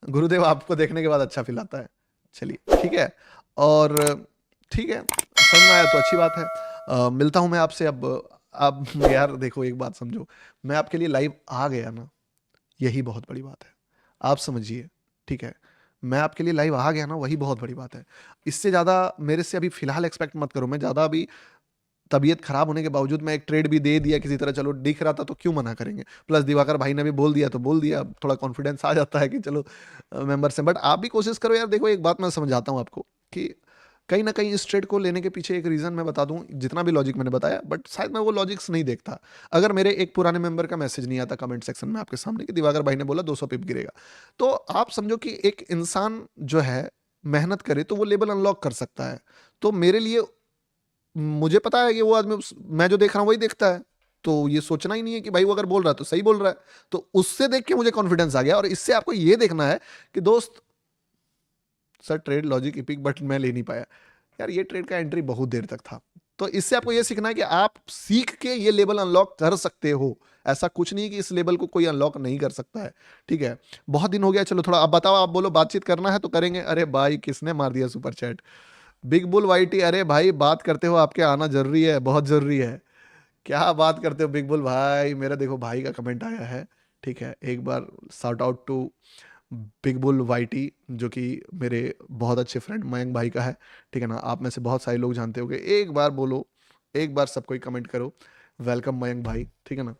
A: गुरुदेव आपको देखने के बाद अच्छा फील आता है, चलिए ठीक है, और ठीक है, समझ में आया तो अच्छी बात है। मिलता हूं मैं आपसे अब यार देखो एक बात समझो, मैं आपके लिए लाइव आ गया ना, यही बहुत बड़ी बात है, आप समझिए, ठीक है, मैं आपके लिए लाइव आ गया ना, वही बहुत बड़ी बात है। इससे ज़्यादा मेरे से अभी फिलहाल एक्सपेक्ट मत करो, मैं ज़्यादा अभी तबीयत खराब होने के बावजूद मैं एक ट्रेड भी दे दिया किसी तरह, चलो दिख रहा था तो क्यों मना करेंगे, प्लस दिवाकर भाई ने भी बोल दिया तो बोल दिया, अब थोड़ा कॉन्फिडेंस आ जाता है कि चलो मेंबर से। बट आप भी कोशिश करो यार, देखो एक बात मैं समझाता हूँ आपको कि कहीं ना कहीं इस ट्रेड को लेने के पीछे एक रीज़न मैं बता दूं, जितना भी लॉजिक मैंने बताया, बट शायद मैं वो लॉजिक्स नहीं देखता अगर मेरे एक पुराने मेंबर का मैसेज नहीं आता कमेंट सेक्शन में आपके सामने कि दिवाकर भाई ने बोला 200 पिप गिरेगा। तो आप समझो कि एक इंसान जो है मेहनत करे तो वो लेवल अनलॉक कर सकता है। तो मेरे लिए, मुझे पता है कि वो आदमी मैं जो देख रहा हूँ वही देखता है, तो ये सोचना ही नहीं है कि भाई वो अगर बोल रहा है तो सही बोल रहा है। तो उससे देख के मुझे कॉन्फिडेंस आ गया, और इससे आपको ये देखना है कि दोस्त, sir trade logic EPIC but मैं ले नहीं पाया यार, ये ट्रेड का एंट्री बहुत देर तक था। तो इससे आपको ये सीखना है कि आप सीख के ये लेवल अनलॉक कर सकते हो, ऐसा कुछ नहीं कि इस लेवल को कोई अनलॉक नहीं कर सकता है, ठीक है। बहुत दिन हो गया, चलो थोड़ा अब बताओ, आप बोलो बातचीत करना है तो करेंगे। अरे भाई किसने मार दिया super chat, big bull YT, अरे भाई बात करते हो, आपके आना जरूरी है, बहुत जरूरी है। क्या बात करते हो बिग बुल भाई, मेरा देखो भाई का कमेंट आया है, ठीक है, एक बार shout out to big bull YT, जो कि मेरे बहुत अच्छे फ्रेंड मयंक भाई का है, ठीक है ना, आप में से बहुत सारे लोग जानते होंगे, एक बार बोलो, एक बार सब कोई कमेंट करो, वेलकम मयंक भाई, ठीक है ना।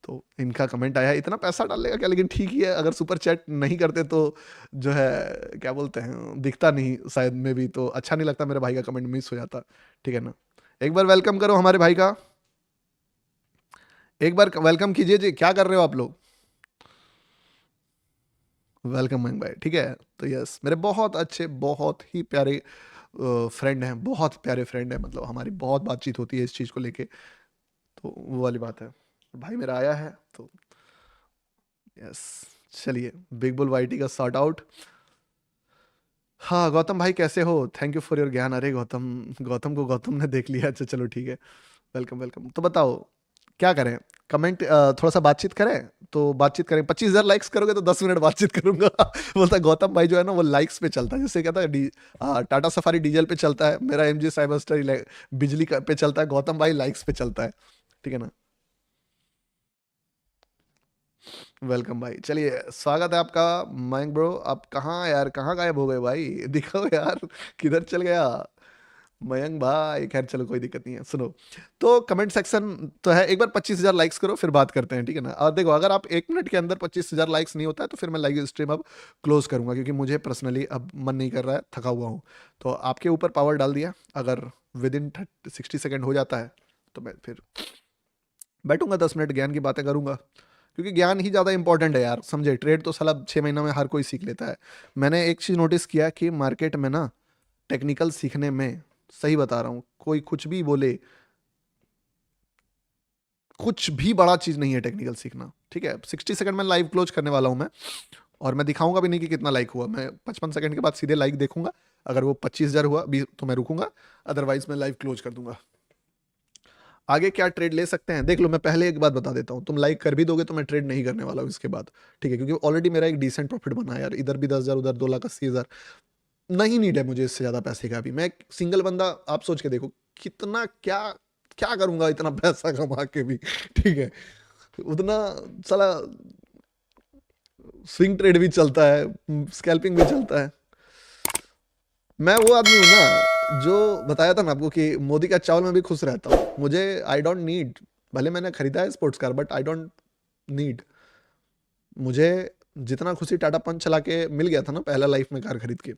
A: तो इनका कमेंट आया है, इतना पैसा डालेगा क्या, लेकिन ठीक ही है, अगर सुपर चैट नहीं करते तो जो है क्या बोलते हैं, दिखता नहीं शायद में भी, तो अच्छा नहीं लगता, मेरे भाई का कमेंट मिस हो जाता, ठीक है ना। एक बार वेलकम करो हमारे भाई का, एक बार वेलकम कीजिए जी, क्या कर रहे हो आप लोग, वेलकम मयंक भाई, ठीक है। तो यस, मेरे बहुत अच्छे, बहुत ही प्यारे फ्रेंड हैं, बहुत प्यारे फ्रेंड हैं, मतलब हमारी बहुत बातचीत होती है इस चीज़ को लेके, तो वो वाली बात है। भाई मेरा आया है तो यस, चलिए बिग बुल वाईटी का शॉर्ट आउट। हाँ गौतम भाई कैसे हो, थैंक यू फॉर योर ज्ञान। अरे गौतम, गौतम को गौतम ने देख लिया, अच्छा चलो ठीक है, वेलकम वेलकम। तो बताओ क्या करें, कमेंट थोड़ा सा बातचीत करें, तो बातचीत करें, 25,000 लाइक्स करोगे तो 10 मिनट बातचीत करूंगा। बोलता गौतम भाई जो है ना वो लाइक्स पे चलता है, जैसे कहता है टाटा सफारी डीजल पे चलता है, मेरा एमजी साइबर स्टार बिजली पे चलता है, गौतम भाई लाइक्स पे चलता है, ठीक है ना। वेलकम भाई, चलिए स्वागत है आपका मयंक ब्रो। आप कहाँ यार, कहाँ गायब हो गए भाई, दिखाओ यार, किधर चल गया। मयंक भाई, खैर चलो कोई दिक्कत नहीं है। सुनो, तो कमेंट सेक्शन तो है, एक बार 25,000 लाइक्स करो फिर बात करते हैं, ठीक है ना। और देखो, अगर आप 1 मिनट के अंदर 25,000 लाइक्स नहीं होता है तो फिर मैं लाइव स्ट्रीम अब क्लोज करूंगा, क्योंकि मुझे पर्सनली अब मन नहीं कर रहा है, थका हुआ हूँ। तो आपके ऊपर पावर डाल दिया, अगर विद इन 60 सेकेंड हो जाता है तो मैं फिर बैठूंगा 10 मिनट ज्ञान की बातें करूंगा, क्योंकि ज्ञान ही ज़्यादा इंपॉर्टेंट है यार, समझे। ट्रेड तो साला 6 महीना में हर कोई सीख लेता है। मैंने एक चीज़ नोटिस किया कि मार्केट में ना, टेक्निकल सीखने में, सही बता रहा हूँ, कोई कुछ भी बोले, कुछ भी बड़ा चीज़ नहीं है टेक्निकल सीखना, ठीक है। 60 सेकंड में लाइव क्लोज करने वाला हूँ मैं, और मैं दिखाऊंगा भी नहीं कि कितना लाइक हुआ। मैं 55 सेकंड के बाद सीधे लाइक देखूंगा, अगर वो 25,000 हुआ भी तो मैं रुकूंगा, अदरवाइज मैं लाइव क्लोज कर दूंगा। आगे क्या ट्रेड ले सकते हैं देख लो। मैं पहले एक बात बता देता हूँ, तुम लाइक कर भी दोगे तो मैं ट्रेड नहीं करने वाला हूँ इसके बाद, ठीक है, क्योंकि ऑलरेडी मेरा एक डिसेंट प्रॉफिट बना है यार, इधर भी 10,000, उधर 2,80,000। नहीं नीड है मुझे इससे ज्यादा पैसे का भी। मैं एक सिंगल बंदा, आप सोच के देखो कितना, क्या क्या करूंगा इतना पैसा कमा के भी, ठीक है। उतना साला स्विंग ट्रेड भी चलता है, स्कैल्पिंग भी चलता है। मैं वो आदमी हूँ ना, जो बताया था ना आपको कि मोदी का चावल में भी खुश रहता हूँ। मुझे, आई डोंट नीड, भले मैंने खरीदा है sports car, but I don't need. मुझे जितना खुशी टाटा पंच चला के मिल गया था ना पहला लाइफ में कार खरीद के,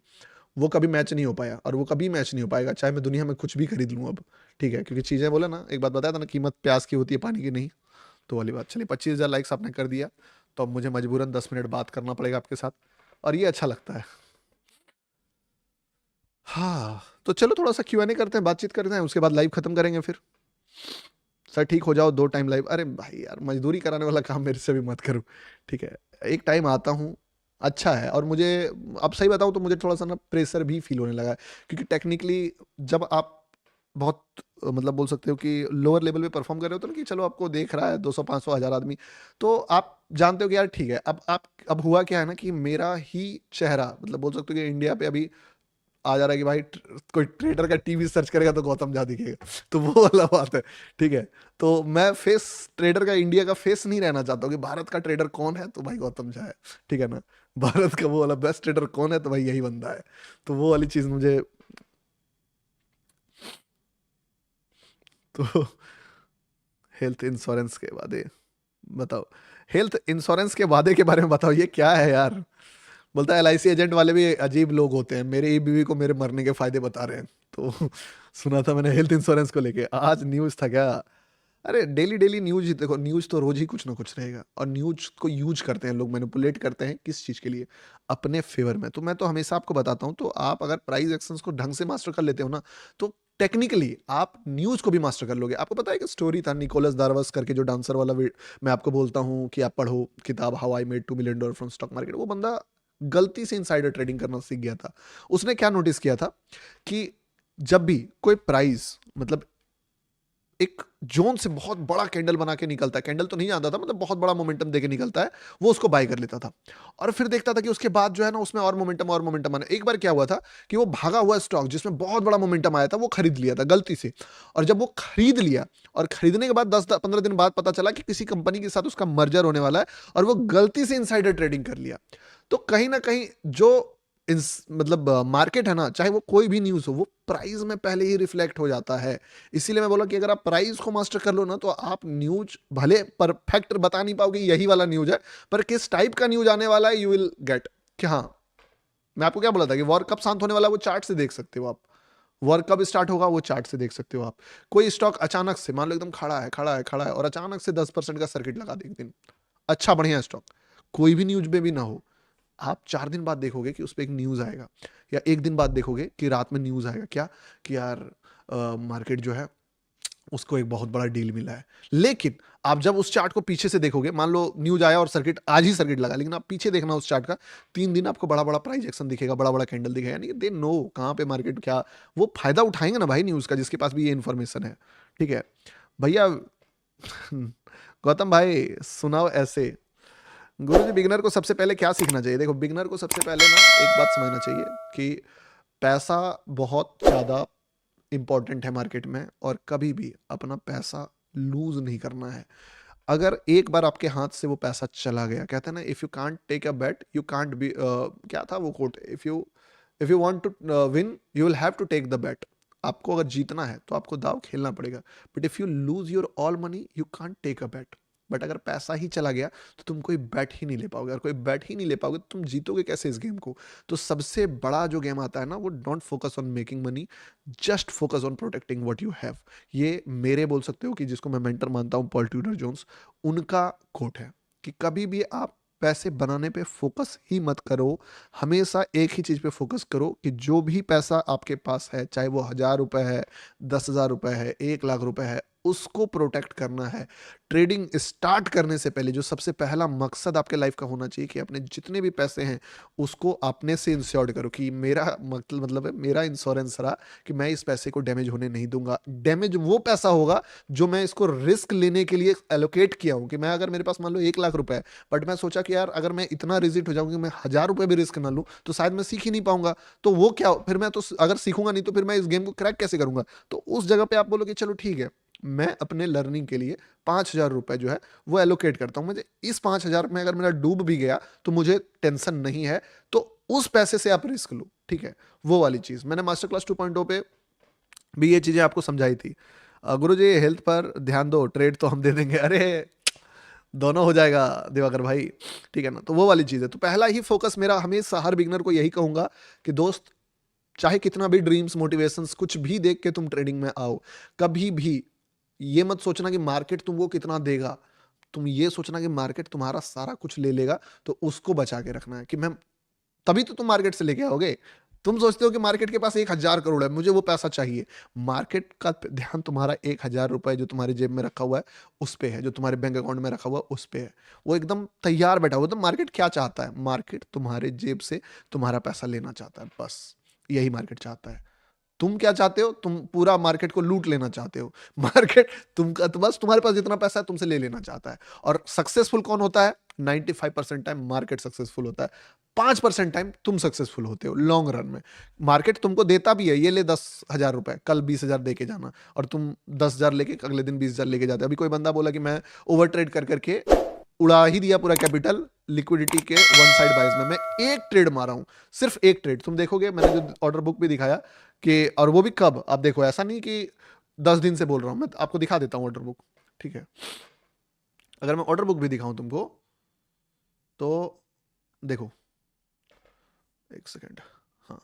A: वो कभी मैच नहीं हो पाया, और वो कभी मैच नहीं हो पाएगा चाहे मैं दुनिया में कुछ भी खरीद लूँ अब, ठीक है। क्योंकि चीज़ें बोले ना, एक बात बताया था ना, कीमत प्यास की होती है पानी की नहीं। तो वाली बात। चलिए, 25,000 लाइक्स आपने कर दिया, तो अब मुझे मजबूरन 10 मिनट बात करना पड़ेगा आपके साथ, और ये अच्छा लगता है। हाँ, तो चलो थोड़ा सा Q&A करते हैं, बातचीत करते हैं, उसके बाद लाइव खत्म करेंगे फिर। सर ठीक हो जाओ, 2 टाइम लाइव, अरे भाई यार, मजदूरी कराने वाला काम मेरे से भी मत करो, ठीक है। एक टाइम आता हूँ, अच्छा है। और मुझे, अब सही बताऊँ तो मुझे थोड़ा सा ना प्रेशर भी फील होने लगा है, क्योंकि टेक्निकली जब आप बहुत, मतलब बोल सकते हो कि लोअर लेवल पे परफॉर्म कर रहे हो, तो ना कि चलो आपको देख रहा है 200, 500, 1,000 आदमी, तो आप जानते हो कि यार ठीक है। अब हुआ क्या है ना, कि मेरा ही चेहरा, मतलब बोल सकते हो कि इंडिया पे अभी आ जा रहा है कि भाई कोई ट्रेडर का टीवी सर्च करेगा तो गौतम झा दिखेगा, तो वो वाला बात है, ठीक है। तो मैं फेस, ट्रेडर का, इंडिया का फेस नहीं रहना चाहता हूँ कि भारत का ट्रेडर कौन है, तो भाई गौतम झा है, ठीक है ना। भारत का वो वाला बेस्ट ट्रेडर कौन है, तो भाई यही बंदा है। तो वो वाली चीज मुझे, तो हेल्थ इंश्योरेंस के वादे बताओ, हेल्थ इंश्योरेंस के वादे के बारे में बताओ, ये क्या है यार। बोलता है LIC एजेंट वाले भी अजीब लोग होते हैं, मेरी ही बीवी को मेरे मरने के फायदे बता रहे हैं। तो सुना था मैंने हेल्थ इंश्योरेंस को लेके, आज न्यूज़ था क्या। अरे डेली डेली न्यूज ही देखो, न्यूज तो रोज ही कुछ ना कुछ रहेगा, और न्यूज को यूज करते हैं लोग, मैनिपुलेट करते हैं किस चीज के लिए, अपने फेवर में। तो मैं तो हमेशा आपको बताता हूँ, तो आप अगर प्राइस एक्शंस को ढंग से मास्टर कर लेते हो ना, तो टेक्निकली आप न्यूज को भी मास्टर कर लोगे। आपको पता है कि स्टोरी था निकोलस दार्वस करके, जो डांसर वाला, मैं आपको बोलता हूँ कि आप पढ़ो किताब, how I made $2 million from stock market. वो बंदा गलती से इनसाइडर ट्रेडिंग करना सीख गया था। उसने क्या नोटिस किया था कि जब भी कोई प्राइस, मतलब एक जोन से बहुत बड़ा कैंडल बना के निकलता है, कैंडल तो नहीं आता था, मतलब बहुत बड़ा मोमेंटम देके निकलता है, वो उसको बाय कर लेता था। और फिर देखता था कि उसके बाद जो है ना, उसमें और मोमेंटम आना। एक बार क्या हुआ था कि वो भागा हुआ स्टॉक जिसमें बहुत बड़ा मोमेंटम आया था, वो खरीद लिया था गलती से। और जब वो खरीद लिया, और खरीदने के बाद 10-15 दिन बाद पता चला कि किसी कंपनी के साथ उसका मर्जर होने वाला है, और वो गलती से इनसाइडर ट्रेडिंग कर लिया। तो कहीं ना कहीं जो मतलब मार्केट है ना, चाहे वो कोई भी न्यूज़ हो, वो प्राइस में पहले ही रिफ्लेक्ट हो जाता है। इसीलिए मैं बोला कि अगर आप प्राइस को मास्टर कर लो ना, तो आप न्यूज भले परफेक्ट बता नहीं पाओगे यही वाला न्यूज है, पर किस टाइप का न्यूज आने वाला है यू विल गेट। कि हाँ, मैं आपको क्या बोला था कि वॉर कब शांत होने वाला है, वो चार्ट से देख सकते हो आप। वॉर कब स्टार्ट होगा, वो चार्ट से देख सकते हो आप। कोई स्टॉक अचानक से मान लो एकदम खड़ा है, खड़ा है, खड़ा है, और अचानक से 10% का सर्किट लगा दे एक दिन, अच्छा बढ़िया स्टॉक, कोई भी न्यूज में भी ना हो, आप 4 दिन बाद देखोगे कि उस पर एक न्यूज़ आएगा, या एक दिन बाद देखोगे कि रात में न्यूज़ आएगा क्या, कि यार मार्केट जो है उसको एक बहुत बड़ा डील मिला है। लेकिन आप जब उस चार्ट को पीछे से देखोगे, मान लो न्यूज आया और सर्किट आज ही सर्किट लगा, लेकिन आप पीछे देखना उस चार्ट का, 3 दिन आपको बड़ा बड़ा प्राइस एक्शन दिखेगा, बड़ा बड़ा कैंडल दिखेगा, यानी कि दे नो कहाँ पे मार्केट क्या, वो फायदा उठाएंगे ना भाई न्यूज का, जिसके पास भी ये इन्फॉर्मेशन है, ठीक है भैया। गौतम भाई सुनाओ ऐसे। गुरु जी, बिगनर को सबसे पहले क्या सीखना चाहिए। देखो, बिगनर को सबसे पहले ना एक बात समझना चाहिए कि पैसा बहुत ज़्यादा इंपॉर्टेंट है मार्केट में, और कभी भी अपना पैसा लूज नहीं करना है। अगर एक बार आपके हाथ से वो पैसा चला गया, कहते हैं ना, if you can't take a bet you can't be, क्या था वो quote, if you want to win you will have to take the bet. आपको अगर जीतना है तो आपको दाव खेलना पड़ेगा, but if you lose your all money you can't take a bet. But अगर पैसा ही चला गया तो तुम कोई बैट ही नहीं ले पाओगे, अगर कोई बैट ही नहीं ले पाओगे तो तुम जीतोगे कैसे इस गेम को। तो सबसे बड़ा जो गेम आता है ना, वो don't focus on making money, just focus on protecting what you have. ये मेरे बोल सकते हो कि जिसको मैं मेंटर मानता हूँ, पॉल ट्यूडर जोन्स, उनका कोट है कि कभी भी आप पैसे बनाने पे फोकस ही मत करो, हमेशा एक ही चीज़ पे फोकस करो कि जो भी पैसा आपके पास है, चाहे वो 1000 रुपए है, 10,000 रुपए है, 1 लाख रुपए है, उसको प्रोटेक्ट करना है। ट्रेडिंग स्टार्ट करने से पहले जो सबसे पहला मकसद आपके लाइफ का होना चाहिए कि अपने जितने भी पैसे हैं उसको अपने से इंश्योर्ड करो कि मेरा मतलब है, मेरा इंश्योरेंस रहा कि मैं इस पैसे को डैमेज होने नहीं दूंगा। डैमेज वो पैसा होगा जो मैं इसको रिस्क लेने के लिए एलोकेट किया हूँ, कि मैं अगर मेरे पास मान लो 1 लाख रुपए है, बट मैं सोचा कि यार अगर मैं इतना रिजिट हो जाऊंगा कि मैं 1000 रुपए भी रिस्क ना लूँ तो शायद मैं सीख ही नहीं पाऊंगा। तो वो क्या, फिर मैं तो अगर सीखूंगा नहीं तो फिर मैं इस गेम को क्रैक कैसे करूंगा। तो उस जगह पे आप बोलो कि चलो ठीक है, मैं अपने लर्निंग के लिए 5,000 रुपए जो है वो एलोकेट करता हूँ। मुझे इस 5,000 में अगर मेरा डूब भी गया तो मुझे टेंशन नहीं है, तो उस पैसे से आप रिस्क लो, ठीक है। वो वाली चीज़ मैंने मास्टर क्लास 2.0 पे भी ये चीज़ें आपको समझाई थी। गुरु जी हेल्थ पर ध्यान दो, ट्रेड तो हम दे देंगे। अरे दोनों हो जाएगा दिवाकर भाई, ठीक है ना। तो वो वाली चीज़ है। तो पहला ही फोकस मेरा हमेशा हर बिगनर को यही कहूंगा कि दोस्त, चाहे कितना भी ड्रीम्स मोटिवेशंस कुछ भी देख के तुम ट्रेडिंग में आओ, कभी भी ये मत सोचना कि मार्केट तुमको कितना देगा, तुम ये सोचना कि मार्केट तुम्हारा सारा कुछ ले लेगा। तो उसको बचा के रखना है कि मैं, तभी तो तुम मार्केट से लेके आओगे। तुम सोचते हो कि मार्केट के पास 1,000 करोड़ है, मुझे वो पैसा चाहिए। मार्केट का ध्यान तुम्हारा 1,000 रुपए जो तुम्हारी जेब में रखा हुआ है उस पे है, जो तुम्हारे बैंक अकाउंट में रखा हुआ है उस पे है। वो एकदम तैयार बैठा हुआ है। तो मार्केट क्या चाहता है? मार्केट तुम्हारे जेब से तुम्हारा पैसा लेना चाहता है, बस यही मार्केट चाहता है। तुम क्या चाहते हो? तुम पूरा मार्केट को लूट लेना चाहते हो। मार्केट तुमका तो बस तुम्हारे पास जितना पैसा है तुमसे ले लेना चाहता है। और सक्सेसफुल कौन होता है? 95% टाइम मार्केट सक्सेसफुल होता है, 5% टाइम तुम सक्सेसफुल होते हो लॉन्ग रन में। मार्केट तुमको देता भी है, ये ले 10,000 रुपए, कल 20,000 दे के जाना, और तुम 10,000 लेके अगले दिन 20,000 लेके जाते हो। अभी कोई बंदा बोला कि मैं ओवर ट्रेड कर करके उड़ा ही दिया पूरा कैपिटल लिक्विडिटी के वन साइड बाइज में। मैं एक ट्रेड मारा हूं, सिर्फ एक ट्रेड। तुम देखोगे मैंने जो ऑर्डर बुक भी दिखाया कि, और वो भी कब, आप देखो, ऐसा नहीं कि 10 दिन से बोल रहा हूं मैं, आपको दिखा देता हूं ऑर्डर बुक, ठीक है। अगर मैं ऑर्डर बुक भी दिखाऊं तुमको तो देखो, एक सेकेंड, हाँ,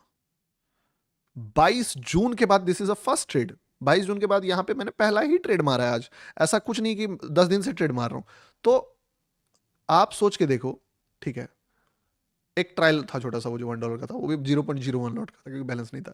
A: 22 जून के बाद this is a first trade. 22 जून के बाद यहां पे मैंने पहला ही ट्रेड मारा है आज। ऐसा कुछ नहीं कि 10 दिन से ट्रेड मार रहा हूं। तो आप सोच के देखो, ठीक है। एक ट्रायल था छोटा सा, वो जो $1 का था, वो भी 0.01 लॉट का था क्योंकि बैलेंस नहीं था।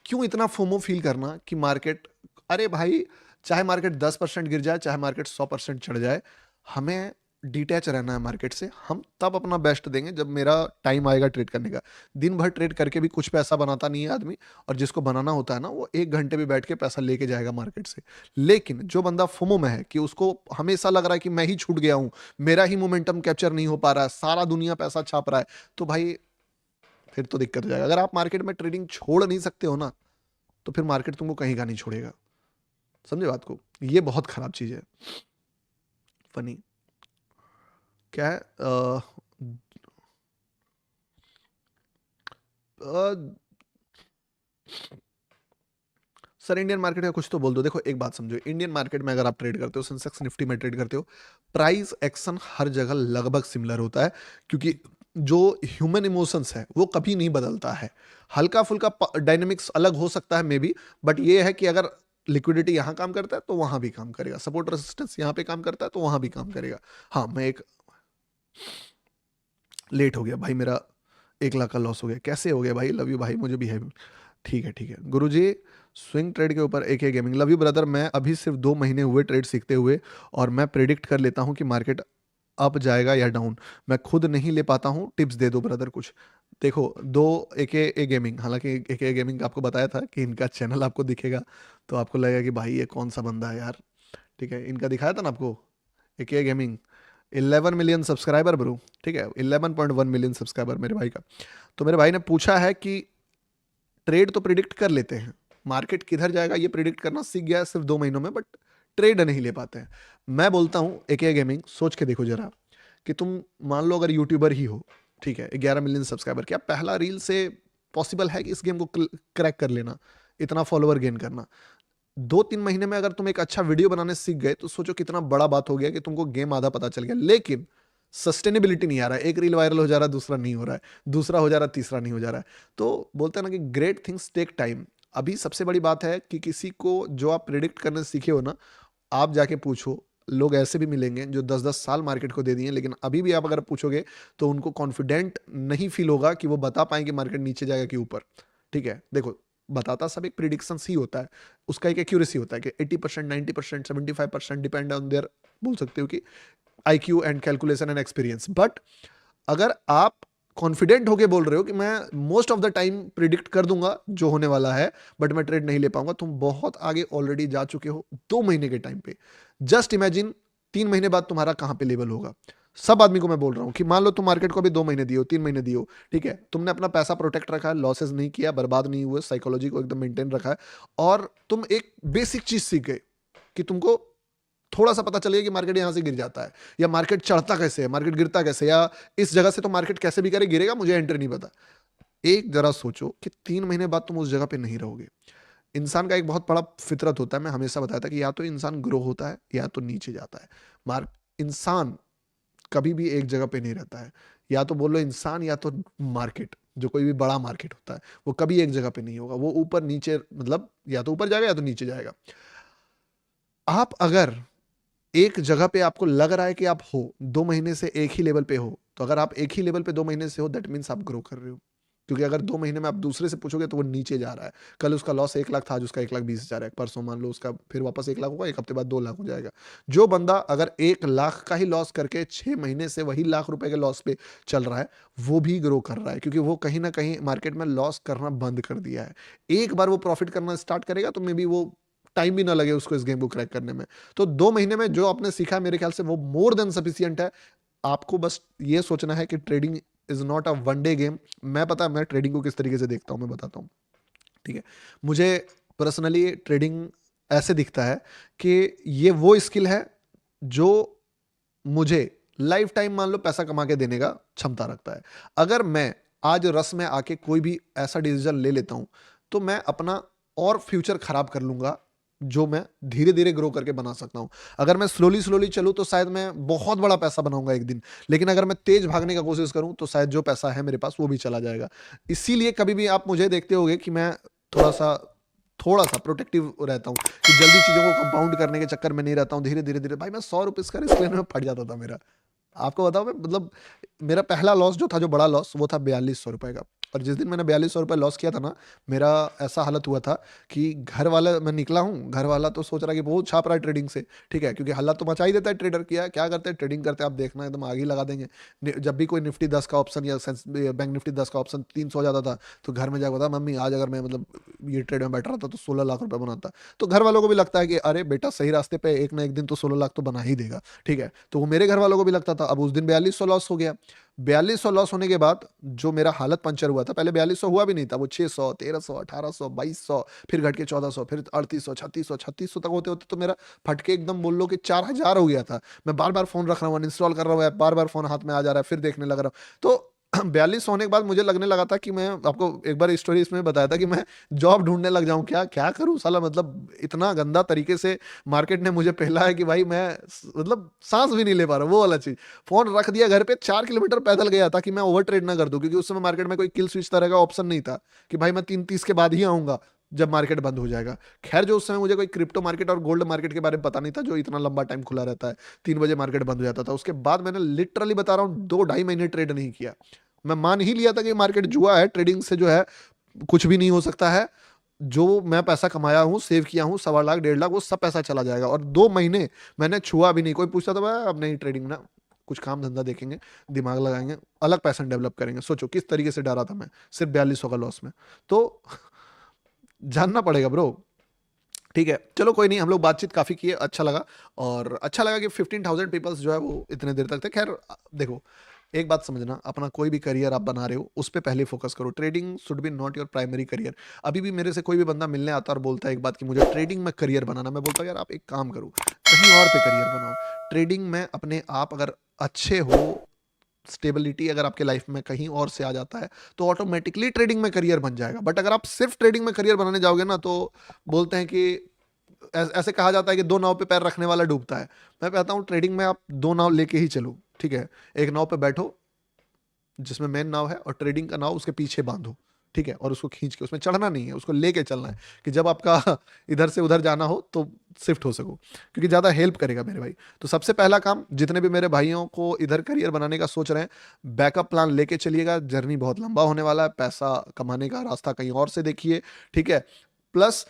A: क्यों इतना फोमो फील करना कि मार्केट, अरे भाई, चाहे मार्केट 10% गिर जाए, चाहे मार्केट 100% चढ़ जाए, हमें डिटैच रहना है मार्केट से। हम तब अपना बेस्ट देंगे जब मेरा टाइम आएगा ट्रेड करने का। दिन भर ट्रेड करके भी कुछ पैसा बनाता नहीं है आदमी, और जिसको बनाना होता है ना, वो 1 घंटे भी बैठ के पैसा लेके जाएगा मार्केट से। लेकिन जो बंदा फोमो में है कि उसको हमेशा लग रहा है कि मैं ही छूट गया हूं, मेरा ही मोमेंटम कैप्चर नहीं हो पा रहा है, सारा दुनिया पैसा छाप रहा है, तो भाई फिर तो दिक्कत हो जाएगा। अगर आप मार्केट में ट्रेडिंग छोड़ नहीं सकते हो ना, तो फिर मार्केट तुमको कहीं का नहीं छोड़ेगा। समझे बात को? ये बहुत खराब चीज है। फनी क्या है, सर इंडियन मार्केट का कुछ तो बोल दो। देखो एक बात समझो, इंडियन मार्केट में अगर आप ट्रेड करते हो, सेंसेक्स निफ्टी में ट्रेड करते हो, प्राइस एक्शन हर जगह लगभग सिमिलर होता है, क्योंकि जो ह्यूमन इमोशंस है वो कभी नहीं बदलता है। हल्का फुल्का डायनेमिक्स अलग हो सकता है मे बी, बट ये है कि अगर लिक्विडिटी यहाँ काम करता है तो वहां भी काम करेगा, सपोर्ट रेजिस्टेंस यहाँ पे काम करता है तो वहां भी काम करेगा। हाँ, मैं एक लेट हो गया भाई, मेरा 1 लाख का लॉस हो गया। कैसे हो गया भाई? लव यू भाई, मुझे भी है। ठीक है ठीक है गुरुजी, स्विंग ट्रेड के ऊपर AK gaming, love you brother. मैं अभी सिर्फ 2 महीने हुए ट्रेड सीखते हुए, और मैं प्रेडिक्ट कर लेता हूँ कि मार्केट अप जाएगा या डाउन। मैं खुद नहीं ले पाता हूँ, टिप्स दे दो ब्रदर कुछ। देखो, दो AK गेमिंग, हालांकि AK गेमिंग आपको बताया था कि इनका चैनल आपको दिखेगा तो आपको लगेगा कि भाई ये कौन सा बंदा है यार, ठीक है। इनका दिखाया था ना आपको, AK gaming, 11 million subscriber bro, ठीक है, 11.1 मिलियन सब्सक्राइबर मेरे भाई का। तो मेरे भाई ने पूछा है कि ट्रेड तो प्रिडिक्ट कर लेते हैं, मार्केट किधर जाएगा ये प्रिडिक्ट करना सीख गया है सिर्फ 2 महीनों में, बट ट्रेड नहीं ले पाते हैं। मैं बोलता हूँ AK गेमिंग, सोच के देखो जरा कि तुम मान लो अगर यूट्यूबर ही हो, ठीक है, 11 मिलियन सब्सक्राइबर, क्या पहला रील से पॉसिबल है कि इस गेम को क्रैक कर लेना? इतना फॉलोवर गेन करना। 2-3 महीने में अगर तुम एक अच्छा वीडियो बनाने सीख गए तो सोचो कितना बड़ा बात हो गया कि तुमको गेम आधा पता चल गया। लेकिन सस्टेनेबिलिटी नहीं आ रहा है, एक रील वायरल हो जा रहा है, दूसरा नहीं हो रहा है, दूसरा हो जा रहा है, तीसरा नहीं हो जा रहा है। तो बोलते हैं ना कि ग्रेट थिंग्स टेक टाइम। अभी सबसे बड़ी बात है कि किसी को जो आप प्रिडिक्ट करने सीखे हो ना, आप जाके पूछो, लोग ऐसे भी मिलेंगे जो 10-10 साल मार्केट को दे दिए, लेकिन अभी भी आप अगर पूछोगे तो उनको कॉन्फिडेंट नहीं फील होगा कि वो बता पाएंगे मार्केट नीचे जाएगा कि ऊपर। ठीक है, देखो, बताता सब एक प्रिडिक्शन ही होता है, उसका एक एक्यूरेसी होता है कि 80%, 90%, 75% डिपेंड ऑन देयर, बोल सकते हो कि IQ and calculation and experience. But अगर आप कॉन्फिडेंट होके बोल रहे हो कि मैं most of the time predict कर दूंगा जो होने वाला है, बट मैं ट्रेड नहीं ले पाऊंगा, तुम बहुत आगे ऑलरेडी जा चुके हो 2 महीने के टाइम पे। जस्ट इमेजिन 3 महीने बाद तुम्हारा कहां पे लेवल होगा। सब आदमी को मैं बोल रहा हूं कि मान लो तुम मार्केट को अभी 2 महीने दियो, 3 महीने दियो, ठीक है, तुमने अपना पैसा प्रोटेक्ट रखा है, लॉसेस नहीं किया, बर्बाद नहीं हुए, साइकोलॉजी को एकदम मेंटेन रखा है, और तुम एक बेसिक चीज सीख गए कि तुमको थोड़ा सा पता चलेगा कि मार्केट यहां से गिर जाता है, या मार्केट चढ़ता कैसे है, मार्केट गिरता कैसे, या इस जगह से तो मार्केट कैसे भी करे गिरेगा, मुझे एंट्री नहीं पता। एक जरा सोचो कि 3 महीने बाद तुम उस जगह पे नहीं रहोगे। इंसान का एक बहुत बड़ा फितरत होता है, मैं हमेशा बताया था कि या तो इंसान ग्रो होता है या तो नीचे जाता है। मार्क इंसान कभी भी एक जगह पे नहीं रहता है। या तो बोलो इंसान या तो मार्केट, जो कोई भी बड़ा मार्केट होता है वो कभी एक जगह पे नहीं होगा, वो ऊपर नीचे, मतलब या तो ऊपर जाएगा या तो नीचे जाएगा। आप अगर एक जगह पे आपको लग रहा है कि आप हो 2 महीने से एक ही लेवल पे हो, तो अगर आप एक ही लेवल पे 2 महीने से हो, दैट मीन्स आप ग्रो कर रहे हो। क्योंकि अगर 2 महीने में आप दूसरे से पूछोगे तो वो नीचे जा रहा है। कल उसका लॉस 1 लाख था, आज उसका 1,20,000 है, परसों मान लो उसका फिर वापस 1 लाख होगा, एक हफ्ते बाद 2 लाख हो जाएगा। जो बंदा अगर 1 लाख का ही लॉस करके 6 महीने से वही लाख रुपए के लॉस पे चल रहा है, वो भी ग्रो कर रहा है, क्योंकि वो कहीं ना कहीं मार्केट में लॉस करना बंद कर दिया है। एक बार वो प्रॉफिट करना स्टार्ट करेगा तो मे बी वो टाइम भी ना लगे उसको इस गेम को क्रैक करने में। तो 2 महीने में जो आपने सीखा है मेरे ख्याल से वो मोर देन सफिशियंट है। आपको बस ये सोचना है कि trading is not a one day game. मैं पता है मैं ट्रेडिंग को किस तरीके से देखता हूं, मैं बताता हूं। ठीक है, मुझे पर्सनली ट्रेडिंग ऐसे दिखता है कि ये वो स्किल है जो मुझे लाइफ टाइम मान लो पैसा कमा के देने का क्षमता रखता है। अगर मैं आज रस में आके कोई भी ऐसा डिसीजन ले लेता हूं तो मैं अपना और फ्यूचर खराब कर लूंगा, जो मैं धीरे धीरे ग्रो करके बना सकता हूं। अगर मैं स्लोली स्लोली चलूं तो शायद मैं बहुत बड़ा पैसा बनाऊंगा एक दिन, लेकिन अगर मैं तेज भागने का कोशिश करूं तो शायद जो पैसा है मेरे पास वो भी चला जाएगा। इसीलिए कभी भी आप मुझे देखते होगे कि मैं थोड़ा सा थोड़ा सा प्रोटेक्टिव रहता हूँ, कि जल्दी चीजों को कंपाउंड करने के चक्कर में नहीं रहता हूँ। धीरे धीरे धीरे भाई मैं 100 रुपए का रिस्क लेने में फट जाता था मेरा। आपको बताओ, मैं मतलब मेरा पहला लॉस जो था, जो बड़ा लॉस, वो था 4200 रुपए का। और जिस दिन मैंने 4200 रुपए लॉस किया था ना, मेरा ऐसा हालत हुआ था कि घर वाला, मैं निकला हूँ, घर वाला तो सोच रहा है कि बहुत छाप रहा है ट्रेडिंग से। ठीक है, क्योंकि हल्ला तो मचा ही देता है ट्रेडर। किया क्या करते हैं, ट्रेडिंग करते हैं, आप देखना एकदम आगे ही लगा देंगे। जब भी कोई निफ्टी 10 का ऑप्शन या बैंक निफ्टी 10 का ऑप्शन 300 हो जाता था, तो घर में जाकर बता, मम्मी आज अगर मैं मतलब ये ट्रेड में बैठ रहा था तो 16 लाख रुपए बनाता। तो घर वालों को भी लगता है कि अरे बेटा सही रास्ते पे, एक ना एक दिन तो 16 लाख तो बना ही देगा। ठीक है, तो वो मेरे घर वालों को भी लगता था। अब उस दिन 4200 लॉस हो गया। 4200 लॉस होने के बाद जो मेरा हालत पंचर हुआ था, पहले 4200 हुआ भी नहीं था, वो 600, 1300, 1800, 2200, फिर घट के 1400, फिर 3800, 3600, 3600 तक होते होते तो मेरा फटके एकदम बोल लो कि 4000 हो गया था। मैं बार बार फोन रख रहा हूँ, इंस्टॉल कर रहा हूँ ऐप, बार बार फोन हाथ में आ जा रहा है, फिर देखने लग रहा हूँ। तो 42 होने के बाद मुझे लगने लगा था कि मैं आपको एक बार स्टोरी इसमें बताया था कि मैं जॉब ढूंढने लग जाऊं। क्या क्या करूं साला, मतलब इतना गंदा तरीके से मार्केट ने मुझे पहला है कि भाई मैं मतलब सांस भी नहीं ले पा रहा, वो वाला चीज। फोन रख दिया घर पे, 4 किलोमीटर पैदल गया था कि मैं ओवर ट्रेड ना कर दूं, क्योंकि उस समय मार्केट में कोई किल स्विच तरह का ऑप्शन नहीं था कि भाई मैं 3:30 के बाद ही आऊंगा जब मार्केट बंद हो जाएगा। खैर, जो उस समय मुझे कोई क्रिप्टो मार्केट और गोल्ड मार्केट के बारे में पता नहीं था, जो इतना लंबा टाइम खुला रहता है, 3 बजे मार्केट बंद हो जाता था। उसके बाद मैंने लिटरली बता रहा हूँ 2-2.5 महीने ट्रेड नहीं किया। मैं मान ही लिया था कि मार्केट जुआ है, ट्रेडिंग से जो है कुछ भी नहीं हो सकता है। जो मैं पैसा कमाया हूँ, सेव किया हूँ, 1.25 लाख 1.5 लाख, वो सब पैसा चला जाएगा। और 2 महीने मैंने छुआ भी नहीं। कोई पूछता था भाई अब नहीं ट्रेडिंग ना, कुछ काम धंधा देखेंगे, दिमाग लगाएंगे, अलग पैसन डेवलप करेंगे। सोचो किस तरीके से डरा था मैं, सिर्फ 4200 का लॉस में। तो जानना पड़ेगा ब्रो। ठीक है, चलो कोई नहीं, हम लोग बातचीत काफी किए, अच्छा लगा। और अच्छा लगा कि 15,000 पीपल्स जो है वो इतने देर तक थे। खैर देखो, एक बात समझना, अपना कोई भी करियर आप बना रहे हो उस पर पहले फोकस करो। Trading should be not your primary career. अभी भी मेरे से कोई भी बंदा मिलने आता और बोलता है एक बात कि मुझे ट्रेडिंग में करियर बनाना, मैं बोलता हूँ यार आप एक काम करो, कहीं और पे करियर बनाओ। ट्रेडिंग में अपने आप अगर अच्छे हो, स्टेबिलिटी अगर आपके लाइफ में कहीं और से आ जाता है तो ऑटोमेटिकली ट्रेडिंग में करियर बन जाएगा। बट अगर आप सिर्फ ट्रेडिंग में करियर बनाने जाओगे ना, तो बोलते हैं कि ऐसे कहा जाता है कि दो नाव पे पैर रखने वाला डूबता है। मैं कहता हूँ ट्रेडिंग में आप दो नाव लेके ही चलो, ठीक है। एक नाव पे बैठो जिसमें मेन नाव है, और ट्रेडिंग का नाव उसके पीछे बांधो, ठीक है, और उसको खींच के, उसमें चढ़ना नहीं है, उसको लेके चलना है कि जब आपका इधर से उधर जाना हो तो शिफ्ट हो सको, क्योंकि ज़्यादा हेल्प करेगा मेरे भाई। तो सबसे पहला काम, जितने भी मेरे भाइयों को इधर करियर बनाने का सोच रहे हैं, बैकअप प्लान लेके चलिएगा। जर्नी बहुत लंबा होने वाला है, पैसा कमाने का रास्ता कहीं और से देखिए, ठीक है। प्लस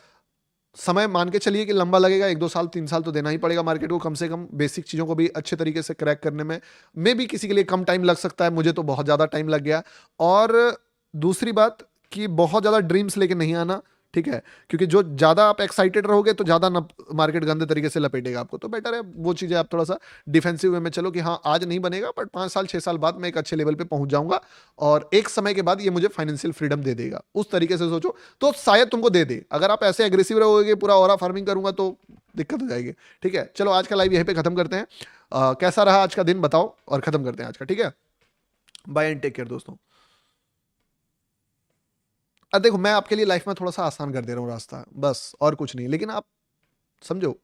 A: समय मान के चलिए कि लंबा लगेगा, 1-2 साल 3 साल तो देना ही पड़ेगा मार्केट को, कम से कम बेसिक चीज़ों को भी अच्छे तरीके से क्रैक करने में। मे भी किसी के लिए कम टाइम लग सकता है, मुझे तो बहुत ज़्यादा टाइम लग गया। और दूसरी बात कि बहुत ज़्यादा ड्रीम्स लेके नहीं आना, ठीक है, क्योंकि जो ज़्यादा आप एक्साइटेड रहोगे तो ज़्यादा मार्केट गंदे तरीके से लपेटेगा आपको। तो बेटर है वो चीज़ें आप थोड़ा सा डिफेंसिव वे में चलो कि हाँ आज नहीं बनेगा, बट 5 साल 6 साल बाद मैं एक अच्छे लेवल पे पहुंच जाऊंगा, और एक समय के बाद ये मुझे फाइनेंशियल फ्रीडम दे देगा, उस तरीके से सोचो तो शायद तुमको दे दे। अगर आप ऐसे एग्रेसिव रहोगे पूरा ऑरा फार्मिंग करूंगा तो दिक्कत हो जाएगी, ठीक है। चलो आज का लाइव यहीं पे खत्म करते हैं। कैसा रहा आज का दिन बताओ, और खत्म करते हैं आज का, ठीक है। बाय एंड टेक केयर दोस्तों। देखो मैं आपके लिए लाइफ में थोड़ा सा आसान कर दे रहा हूँ रास्ता, बस और कुछ नहीं, लेकिन आप समझो